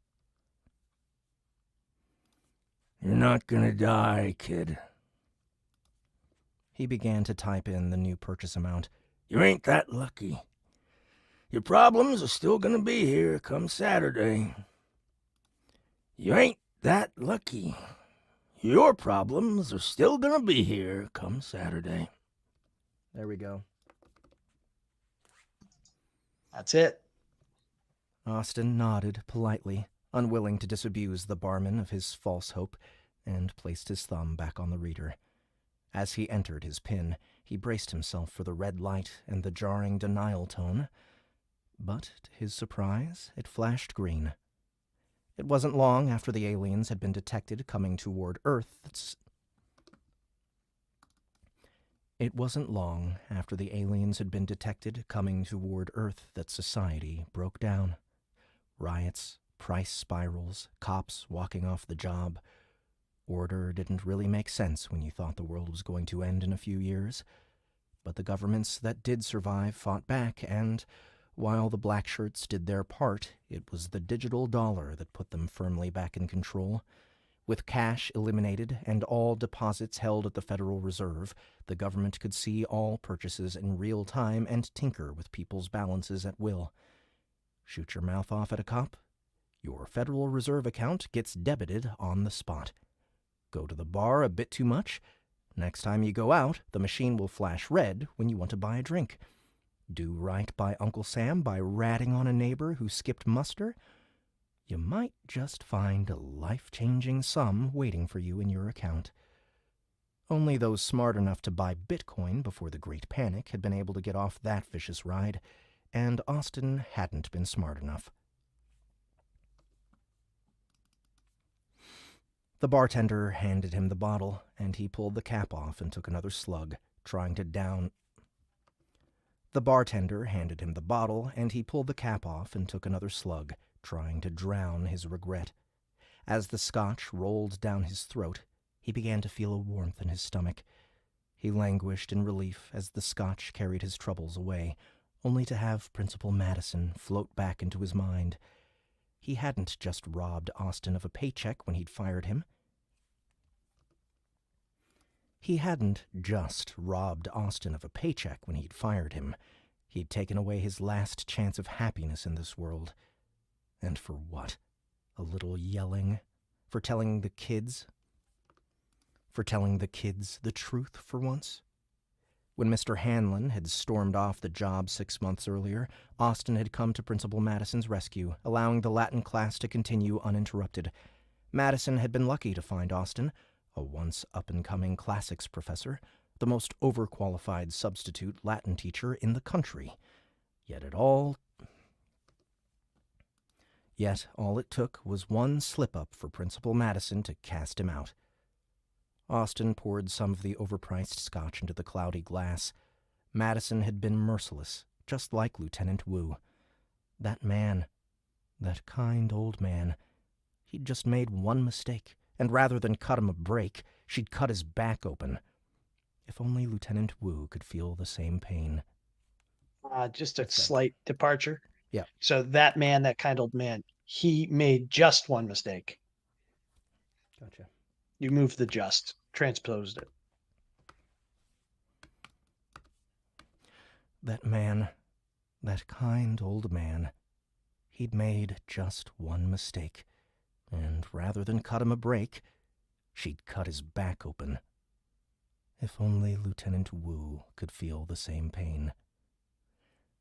You're not gonna die, kid." He began to type in the new purchase amount. "You ain't that lucky. Your problems are still gonna be here come Saturday. You ain't that lucky. Your problems are still gonna be here come Saturday." There we go. That's it. Austin nodded politely, unwilling to disabuse the barman of his false hope, and placed his thumb back on the reader. As he entered his PIN, he braced himself for the red light and the jarring denial tone. But, to his surprise, it flashed green. It wasn't long after the aliens had been detected coming toward Earth that society broke down. Riots, price spirals, cops walking off the job. Order didn't really make sense when you thought the world was going to end in a few years. But the governments that did survive fought back, and while the black shirts did their part, it was the digital dollar that put them firmly back in control. With cash eliminated and all deposits held at the Federal Reserve, the government could see all purchases in real time and tinker with people's balances at will. Shoot your mouth off at a cop? Your Federal Reserve account gets debited on the spot. Go to the bar a bit too much? Next time you go out, the machine will flash red when you want to buy a drink. Do right by Uncle Sam by ratting on a neighbor who skipped muster? You might just find a life-changing sum waiting for you in your account. Only those smart enough to buy Bitcoin before the Great Panic had been able to get off that vicious ride, and Austin hadn't been smart enough. The bartender handed him the bottle, and he pulled the cap off and took another slug, trying to drown his regret. As the scotch rolled down his throat, he began to feel a warmth in his stomach. He languished in relief as the scotch carried his troubles away, only to have Principal Madison float back into his mind. He hadn't just robbed Austin of a paycheck when he'd fired him. He'd taken away his last chance of happiness in this world. And for what? A little yelling? For telling the kids the truth for once? When Mr. Hanlon had stormed off the job 6 months earlier, Austin had come to Principal Madison's rescue, allowing the Latin class to continue uninterrupted. Madison had been lucky to find Austin, a once up-and-coming classics professor, the most overqualified substitute Latin teacher in the country. Yet all it took was one slip-up for Principal Madison to cast him out. Austin poured some of the overpriced scotch into the cloudy glass. Madison had been merciless, just like Lieutenant Wu. That man, that kind old man, he'd just made one mistake, and rather than cut him a break, she'd cut his back open. If only Lieutenant Wu could feel the same pain. Just a slight departure. Yeah. So that man, that kind old man, he made just one mistake. Gotcha. You moved the just, transposed it. That man, that kind old man, he'd made just one mistake, and rather than cut him a break, she'd cut his back open. If only Lieutenant Wu could feel the same pain.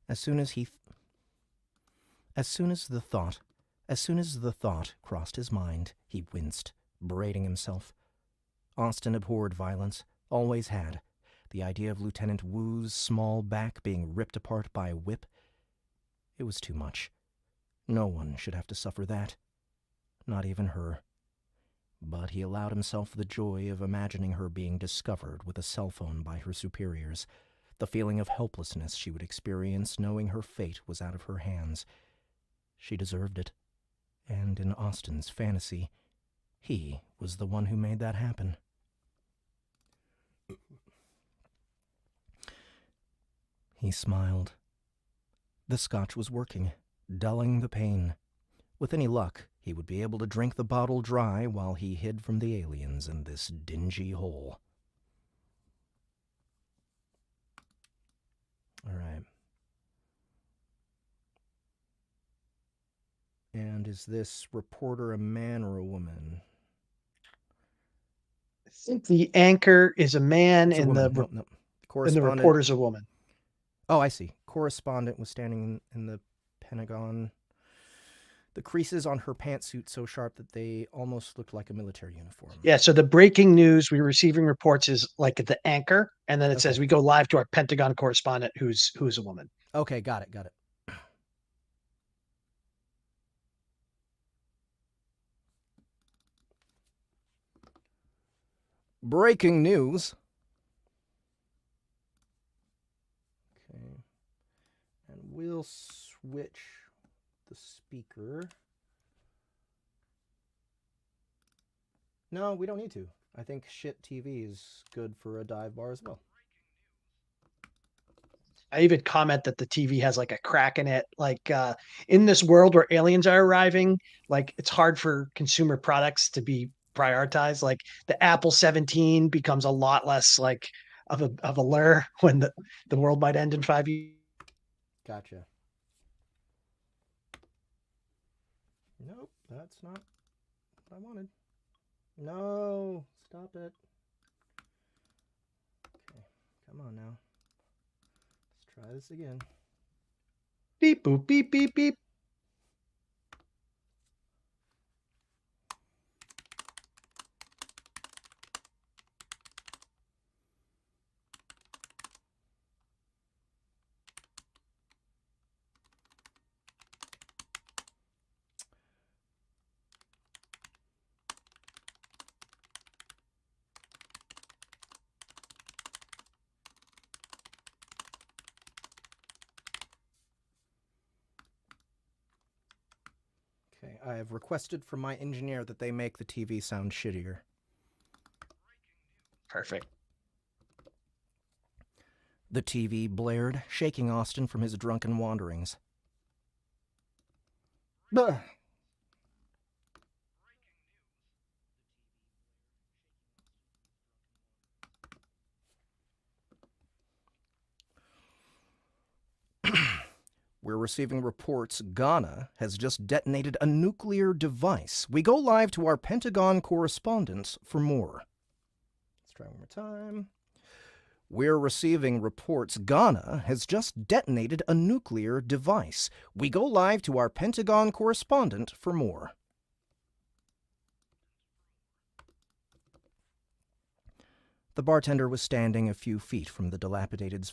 As soon as the thought crossed his mind, he winced, berating himself. Austin abhorred violence, always had. The idea of Lieutenant Wu's small back being ripped apart by a whip, it was too much. No one should have to suffer that. Not even her. But he allowed himself the joy of imagining her being discovered with a cell phone by her superiors, the feeling of helplessness she would experience knowing her fate was out of her hands. She deserved it, and in Austin's fantasy, he was the one who made that happen. He smiled. The scotch was working, dulling the pain. With any luck, he would be able to drink the bottle dry while he hid from the aliens in this dingy hole. All right. And is this reporter a man or a woman? I think the anchor is a man and the reporter's a woman. Oh, I see. Correspondent was standing in the Pentagon. The creases on her pantsuit so sharp that they almost looked like a military uniform. Yeah, so the breaking news we're receiving reports is like the anchor, and then it says we go live to our Pentagon correspondent who's a woman. Okay, got it. Breaking news. Okay. And we'll switch the speaker. No, we don't need to. I think shit TV is good for a dive bar as well. I even comment that the TV has like a crack in it. Like in this world where aliens are arriving, like it's hard for consumer products to be prioritized. Like the Apple 17 becomes a lot less like of a lure when the world might end in 5 years. Gotcha. Nope, that's not what I wanted. No, stop it. Okay, come on now. Let's try this again. Beep, boop, beep, beep, beep. Okay, I have requested from my engineer that they make the TV sound shittier. Perfect. The TV blared, shaking Austin from his drunken wanderings. Bah! We're receiving reports Ghana has just detonated a nuclear device. We go live to our Pentagon correspondent for more. Let's try one more time. We're receiving reports Ghana has just detonated a nuclear device. We go live to our Pentagon correspondent for more. The bartender was standing a few feet from the dilapidated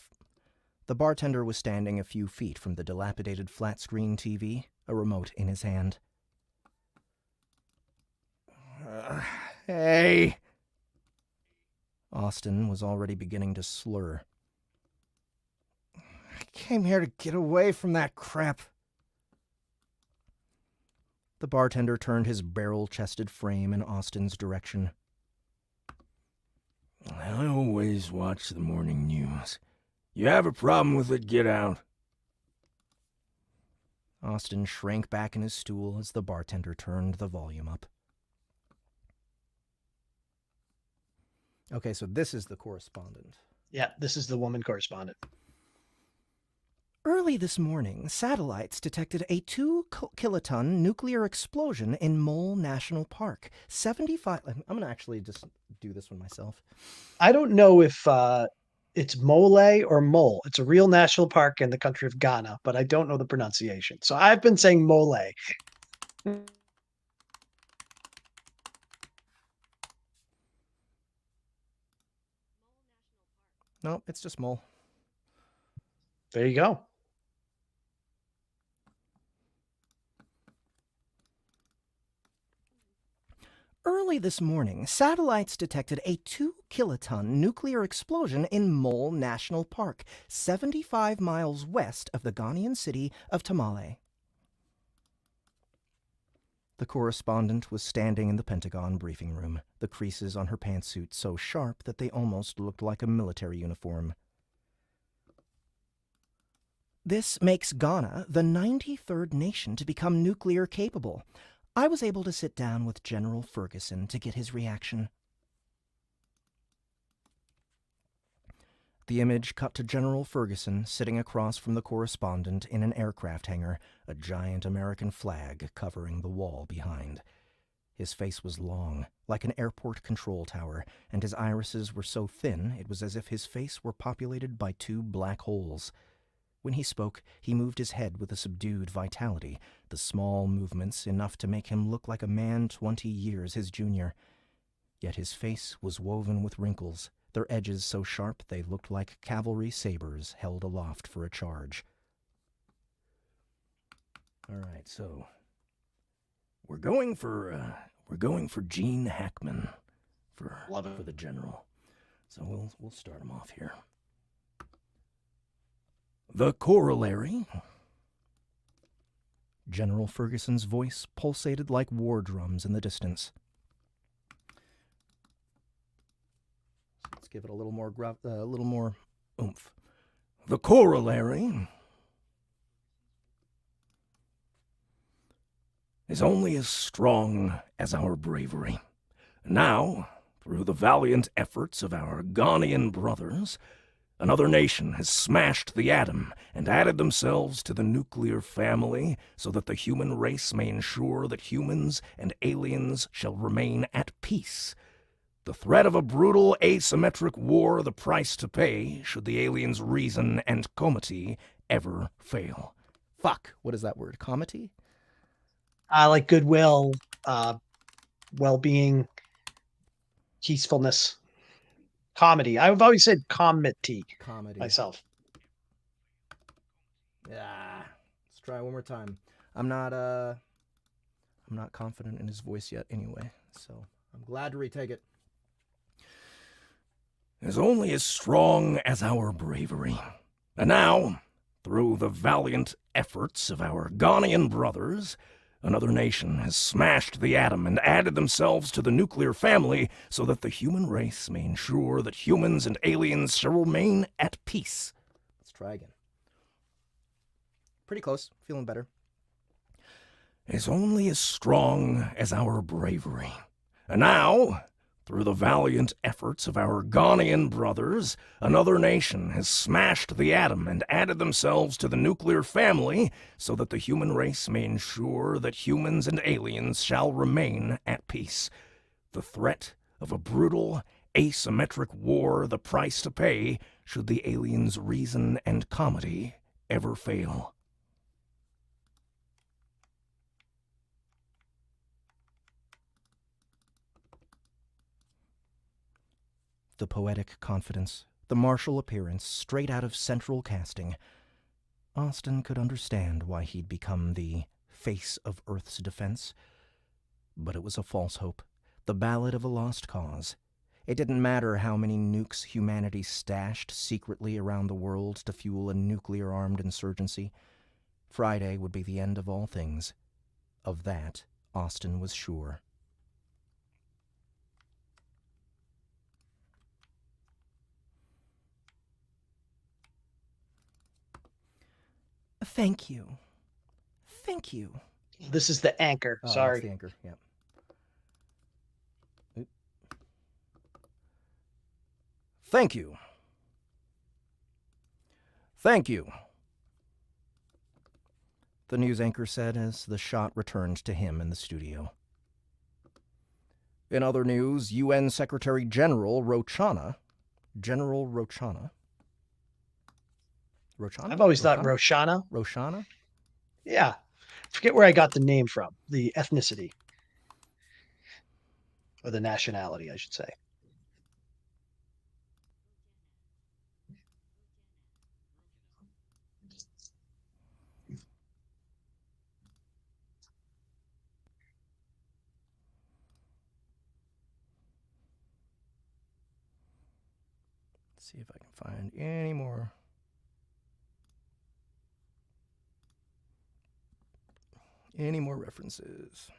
flat-screen TV, a remote in his hand. Hey! Austin was already beginning to slur. I came here to get away from that crap. The bartender turned his barrel-chested frame in Austin's direction. I always watch the morning news. You have a problem with it, get out. Austin shrank back in his stool as the bartender turned the volume up. Okay, so this is the correspondent. Yeah, this is the woman correspondent. Early this morning, satellites detected a 2-kiloton nuclear explosion in Mole National Park. 75... I'm going to actually just do this one myself. I don't know if it's Mole or Mole. It's a real national park in the country of Ghana, but I don't know the pronunciation. So I've been saying Mole. No, it's just Mole. There you go. Early this morning, satellites detected a 2-kiloton nuclear explosion in Mole National Park, 75 miles west of the Ghanaian city of Tamale. The correspondent was standing in the Pentagon briefing room, the creases on her pantsuit so sharp that they almost looked like a military uniform. This makes Ghana the 93rd nation to become nuclear capable. I was able to sit down with General Ferguson to get his reaction. The image cut to General Ferguson sitting across from the correspondent in an aircraft hangar, a giant American flag covering the wall behind. His face was long, like an airport control tower, and his irises were so thin it was as if his face were populated by 2 black holes. When he spoke, he moved his head with a subdued vitality, the small movements enough to make him look like a man 20 years his junior. Yet his face was woven with wrinkles, their edges so sharp they looked like cavalry sabers held aloft for a charge. All right, so we're going for Gene Hackman for the general. So we'll start him off here. The corollary. General Ferguson's voice pulsated like war drums in the distance. Let's give it a little more oomph. The corollary is only as strong as our bravery. Now, through the valiant efforts of our Ghanaian brothers, another nation has smashed the atom and added themselves to the nuclear family so that the human race may ensure that humans and aliens shall remain at peace. The threat of a brutal, asymmetric war the price to pay should the aliens' reason and comity ever fail. Fuck, what is that word? Comity? Like goodwill, well-being, peacefulness. Comedy. I've always said comedy myself. Yeah. Let's try one more time. I'm not confident in his voice yet anyway, so I'm glad to retake it. Is only as strong as our bravery. And now, through the valiant efforts of our Ghanaian brothers, another nation has smashed the atom and added themselves to the nuclear family so that the human race may ensure that humans and aliens shall remain at peace. Let's try again. Pretty close. Feeling better. Is only as strong as our bravery. And now, Through the valiant efforts of our Ghanaian brothers, another nation has smashed the atom and added themselves to the nuclear family so that the human race may ensure that humans and aliens shall remain at peace. The threat of a brutal, asymmetric war the price to pay should the aliens' reason and comedy ever fail. The poetic confidence, the martial appearance, straight out of central casting. Austen could understand why he'd become the face of Earth's defense. But it was a false hope, the ballad of a lost cause. It didn't matter how many nukes humanity stashed secretly around the world to fuel a nuclear-armed insurgency. Friday would be the end of all things. Of that, Austen was sure. Thank you. Thank you. This is the anchor. Oh, Sorry. that's the anchor, yeah. Oop. Thank you. Thank you, the news anchor said as the shot returned to him in the studio. In other news, UN Secretary General Rochana. I've always thought Roshana. Roshana? Yeah. Forget where I got the name from, the ethnicity. Or the nationality, I should say. Let's see if I can find any more. Any more references?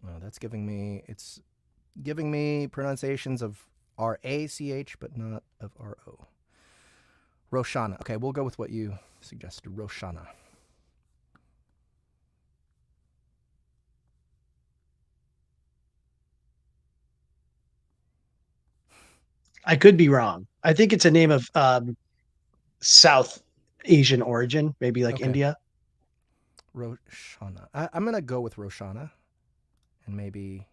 Oh, that's giving me, it's giving me pronunciations of R-A-C-H, but not of R-O. Roshana. Okay, we'll go with what you suggested, Roshana. I could be wrong. I think it's a name of South Asian origin, maybe like Okay. India. Roshana. I'm gonna go with Roshana, and maybe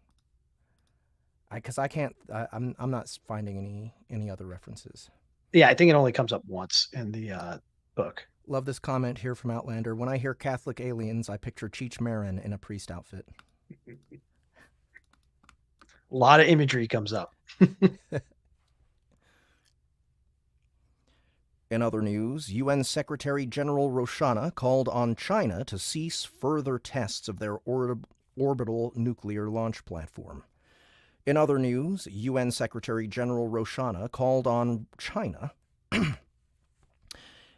because I can't. I'm not finding any other references. Yeah, I think it only comes up once in the book. Love this comment here from Outlander. When I hear Catholic aliens, I picture Cheech Marin in a priest outfit. A lot of imagery comes up. In other news, UN Secretary General Roshana called on China to cease further tests of their orbital nuclear launch platform. In other news, UN Secretary General Roshana called on China.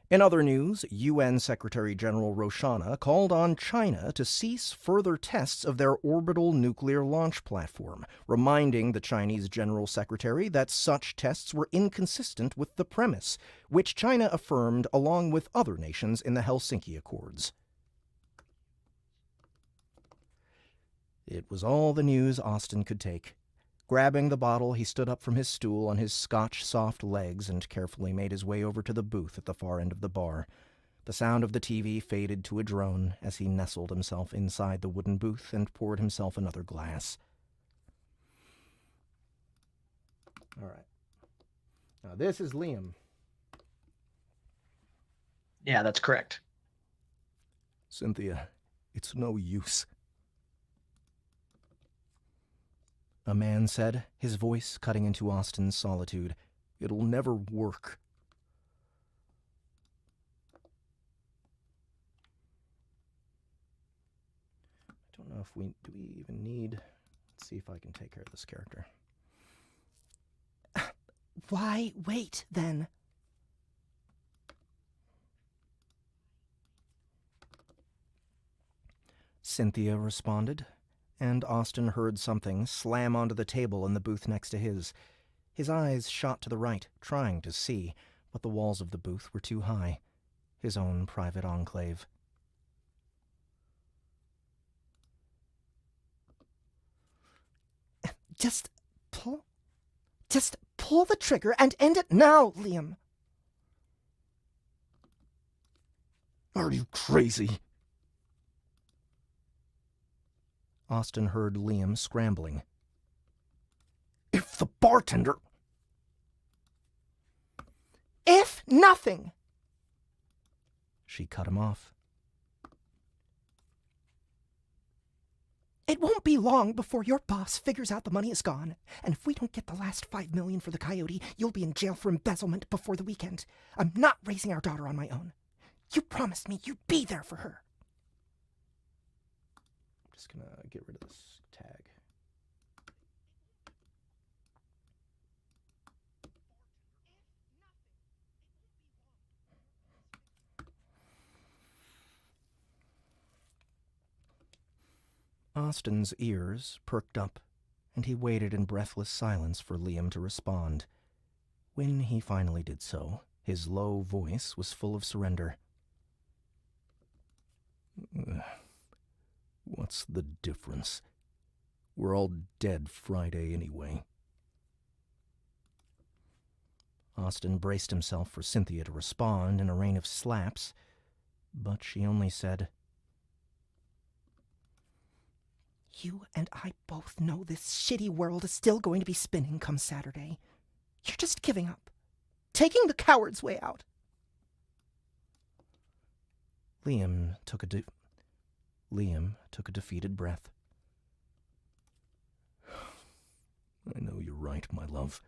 In other news, UN Secretary General Roshana called on China to cease further tests of their orbital nuclear launch platform, reminding the Chinese General Secretary that such tests were inconsistent with the premise, which China affirmed along with other nations in the Helsinki Accords. It was all the news Austen could take. Grabbing the bottle, he stood up from his stool on his Scotch-soft legs and carefully made his way over to the booth at the far end of the bar. The sound of the TV faded to a drone as he nestled himself inside the wooden booth and poured himself another glass. All right. Now this is Liam. Yeah, that's correct. Cynthia, it's no use. A man said, his voice cutting into Austen's solitude. It'll never work. I don't know if do we even need, let's see if I can take care of this character. Why wait, then? Cynthia responded, and Austen heard something slam onto the table in the booth next to his. His eyes shot to the right, trying to see, but the walls of the booth were too high. His own private enclave. Just pull the trigger and end it now, Liam. Are you crazy? Austin heard Liam scrambling. If the bartender... If nothing! She cut him off. It won't be long before your boss figures out the money is gone. And if we don't get the last $5 million for the coyote, you'll be in jail for embezzlement before the weekend. I'm not raising our daughter on my own. You promised me you'd be there for her. I'm just gonna get rid of this tag. Austin's ears perked up, and he waited in breathless silence for Liam to respond. When he finally did so, his low voice was full of surrender. What's the difference? We're all dead Friday anyway. Austin braced himself for Cynthia to respond in a rain of slaps, but she only said, You and I both know this shitty world is still going to be spinning come Saturday. You're just giving up. Taking the coward's way out. Liam took a defeated breath. I know you're right, my love.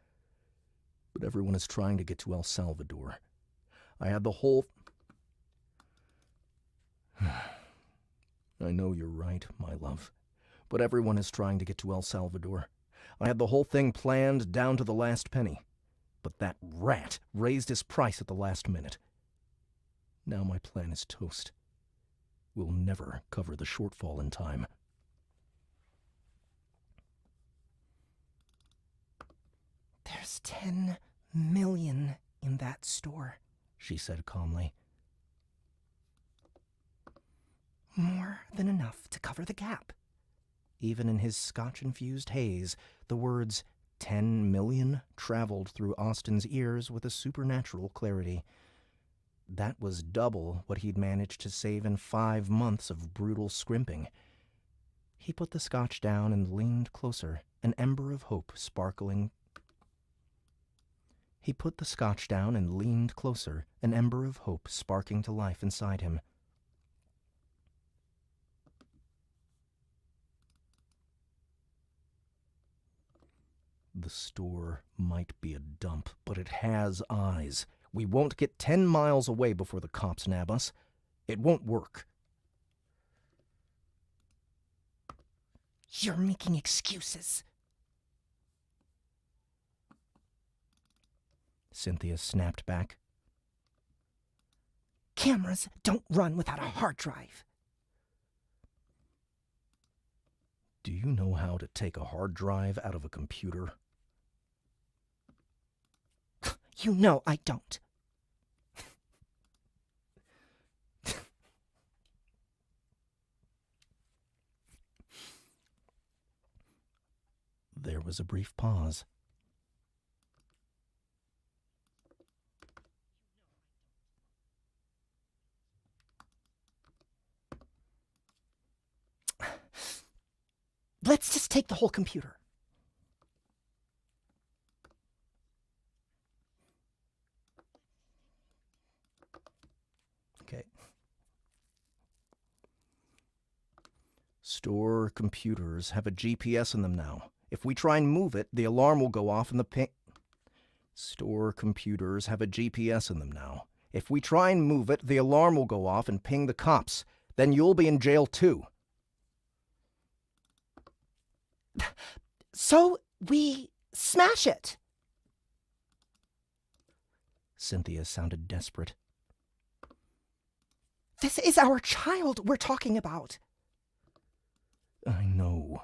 But everyone is trying to get to El Salvador. I had the whole... I know you're right, my love. But everyone is trying to get to El Salvador. I had the whole thing planned down to the last penny. But that rat raised his price at the last minute. Now my plan is toast. We'll never cover the shortfall in time. There's $10 million in that store, she said calmly. More than enough to cover the gap. Even in his scotch-infused haze, the words 10 million traveled through Austin's ears with a supernatural clarity. That was double what he'd managed to save in 5 months of brutal scrimping. He put the scotch down and leaned closer, an ember of hope sparkling. He put the scotch down and leaned closer, an ember of hope sparking to life inside him. The store might be a dump, but it has eyes. We won't get 10 miles away before the cops nab us. It won't work. You're making excuses. Cynthia snapped back. Cameras don't run without a hard drive. Do you know how to take a hard drive out of a computer? You know I don't. There was a brief pause. Let's just take the whole computer. Okay. Store computers have a GPS in them now. If we try and move it, the alarm will go off and the ping... Store computers have a GPS in them now. If we try and move it, the alarm will go off and ping the cops. Then you'll be in jail too. So we smash it. Cynthia sounded desperate. This is our child we're talking about. I know.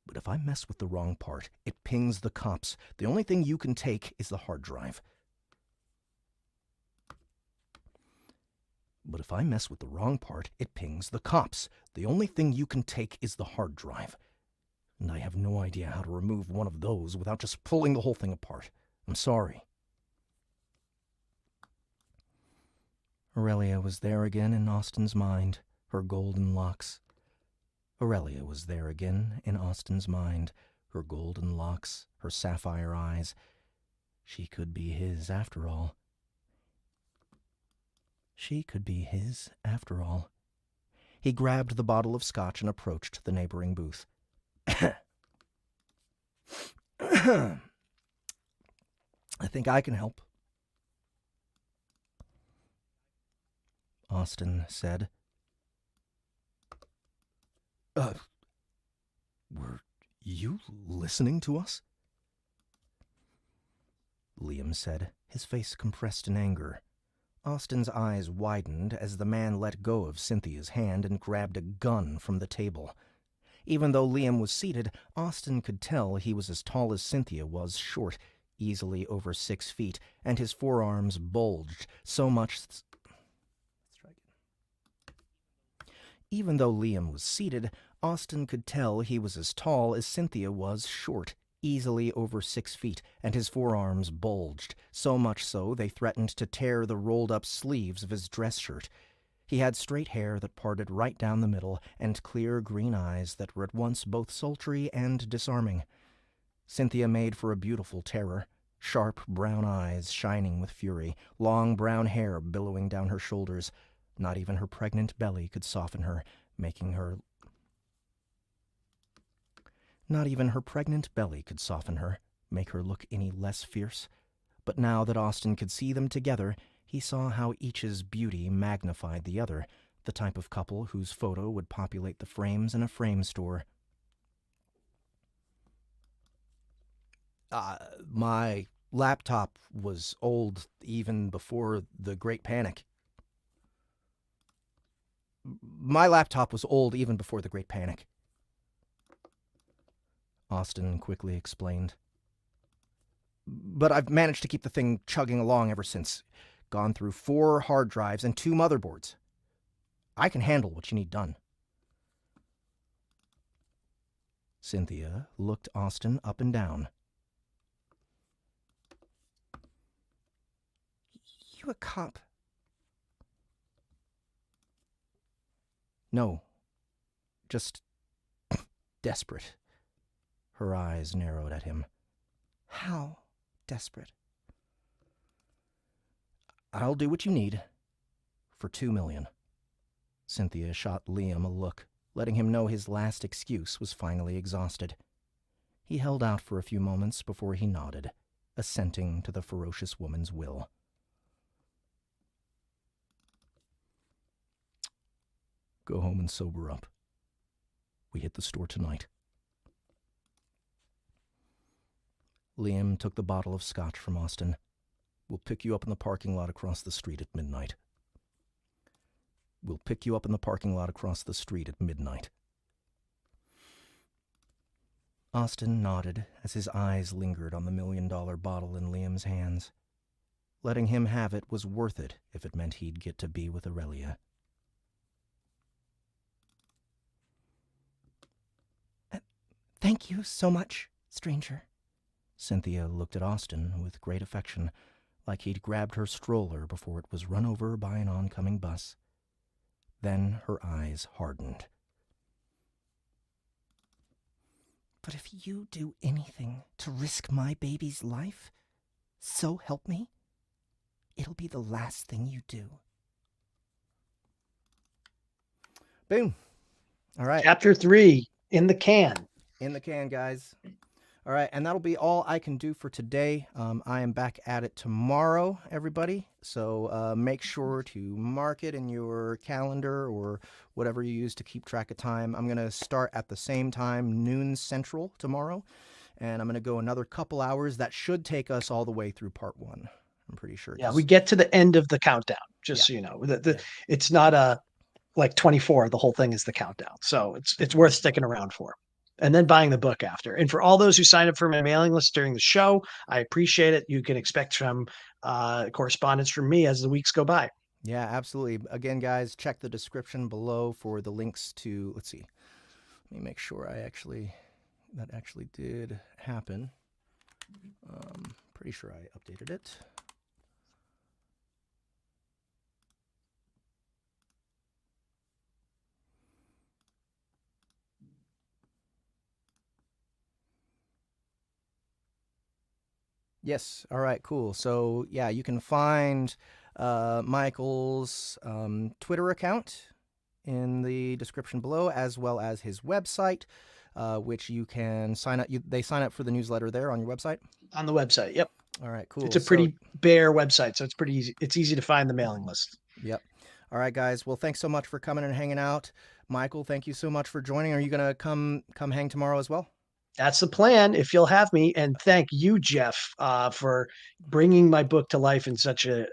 But if I mess with the wrong part, it pings the cops. The only thing you can take is the hard drive. But if I mess with the wrong part, it pings the cops. The only thing you can take is the hard drive. and I have no idea how to remove one of those without just pulling the whole thing apart. I'm sorry. Aurelia was there again in Austin's mind, her golden locks. Aurelia was there again in Austin's mind, her golden locks, her sapphire eyes. She could be his after all. She could be his after all. He grabbed the bottle of scotch and approached the neighboring booth. I think I can help, Austin said. Were you listening to us? Liam said, his face compressed in anger. Austin's eyes widened as the man let go of Cynthia's hand and grabbed a gun from the table. Even though Liam was seated, Austin could tell he was as tall as Cynthia was short, easily over 6 feet, and his forearms bulged so much... Even though Liam was seated, Austin could tell he was as tall as Cynthia was short, easily over 6 feet, and his forearms bulged, so much so they threatened to tear the rolled-up sleeves of his dress shirt. He had straight hair that parted right down the middle, and clear green eyes that were at once both sultry and disarming. Cynthia made for a beautiful terror, sharp brown eyes shining with fury, long brown hair billowing down her shoulders. Not even her pregnant belly could soften her, making her... Not even her pregnant belly could soften her, make her look any less fierce. But now that Austin could see them together, he saw how each's beauty magnified the other, the type of couple whose photo would populate the frames in a frame store. My laptop was old even before the Great Panic. My laptop was old even before the Great Panic, Austin quickly explained. But I've managed to keep the thing chugging along ever since. Gone through 4 hard drives and 2 motherboards. I can handle what you need done. Cynthia looked Austin up and down. You a cop? No. Just desperate. Her eyes narrowed at him. How desperate? I'll do what you need. For $2 million. Cynthia shot Liam a look, letting him know his last excuse was finally exhausted. He held out for a few moments before he nodded, assenting to the ferocious woman's will. Go home and sober up. We hit the store tonight. Liam took the bottle of scotch from Austin. We'll pick you up in the parking lot across the street at midnight. We'll pick you up in the parking lot across the street at midnight. Austin nodded as his eyes lingered on the $1 million bottle in Liam's hands. Letting him have it was worth it if it meant he'd get to be with Aurelia. Thank you so much, stranger. Cynthia looked at Austin with great affection, like he'd grabbed her stroller before it was run over by an oncoming bus. Then her eyes hardened. But if you do anything to risk my baby's life, so help me, it'll be the last thing you do. Boom. All right. Chapter 3, in the can. In the can, guys. All right, and that'll be all I can do for today. I am back at it tomorrow, everybody. So make sure to mark it in your calendar or whatever you use to keep track of time. I'm going to start at the same time, noon Central tomorrow, and I'm going to go another couple hours. That should take us all the way through part 1. I'm pretty sure. Yeah, we get to the end of the countdown, just so you know. It's not a like 24. The whole thing is the countdown. So it's worth sticking around for. And then buying the book after. And for all those who sign up for my mailing list during the show, I appreciate it. You can expect some correspondence from me as the weeks go by. Yeah, absolutely. Again, guys, check the description below for the links to, let's see, let me make sure I actually that actually did happen. Pretty sure I updated it. Yes. All right, cool. So, yeah, you can find Michael's Twitter account in the description below, as well as his website, which you can sign up. They sign up for the newsletter there on your website? On the website, yep. All right, cool. It's a pretty bare website, so it's pretty easy. It's easy to find the mailing list. Yep. All right, guys. Well, thanks so much for coming and hanging out. Michael, thank you so much for joining. Are you going to come hang tomorrow as well? That's the plan, if you'll have me. And thank you, Jeff, for bringing my book to life in such a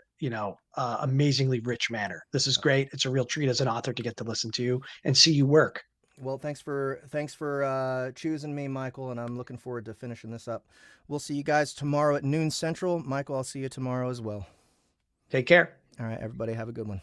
amazingly rich manner. This is great. It's a real treat as an author to get to listen to you and see you work. Well, thanks for choosing me, Michael, and I'm looking forward to finishing this up. We'll see you guys tomorrow at noon Central. Michael, I'll see you tomorrow as well. Take care. All right, everybody, have a good one.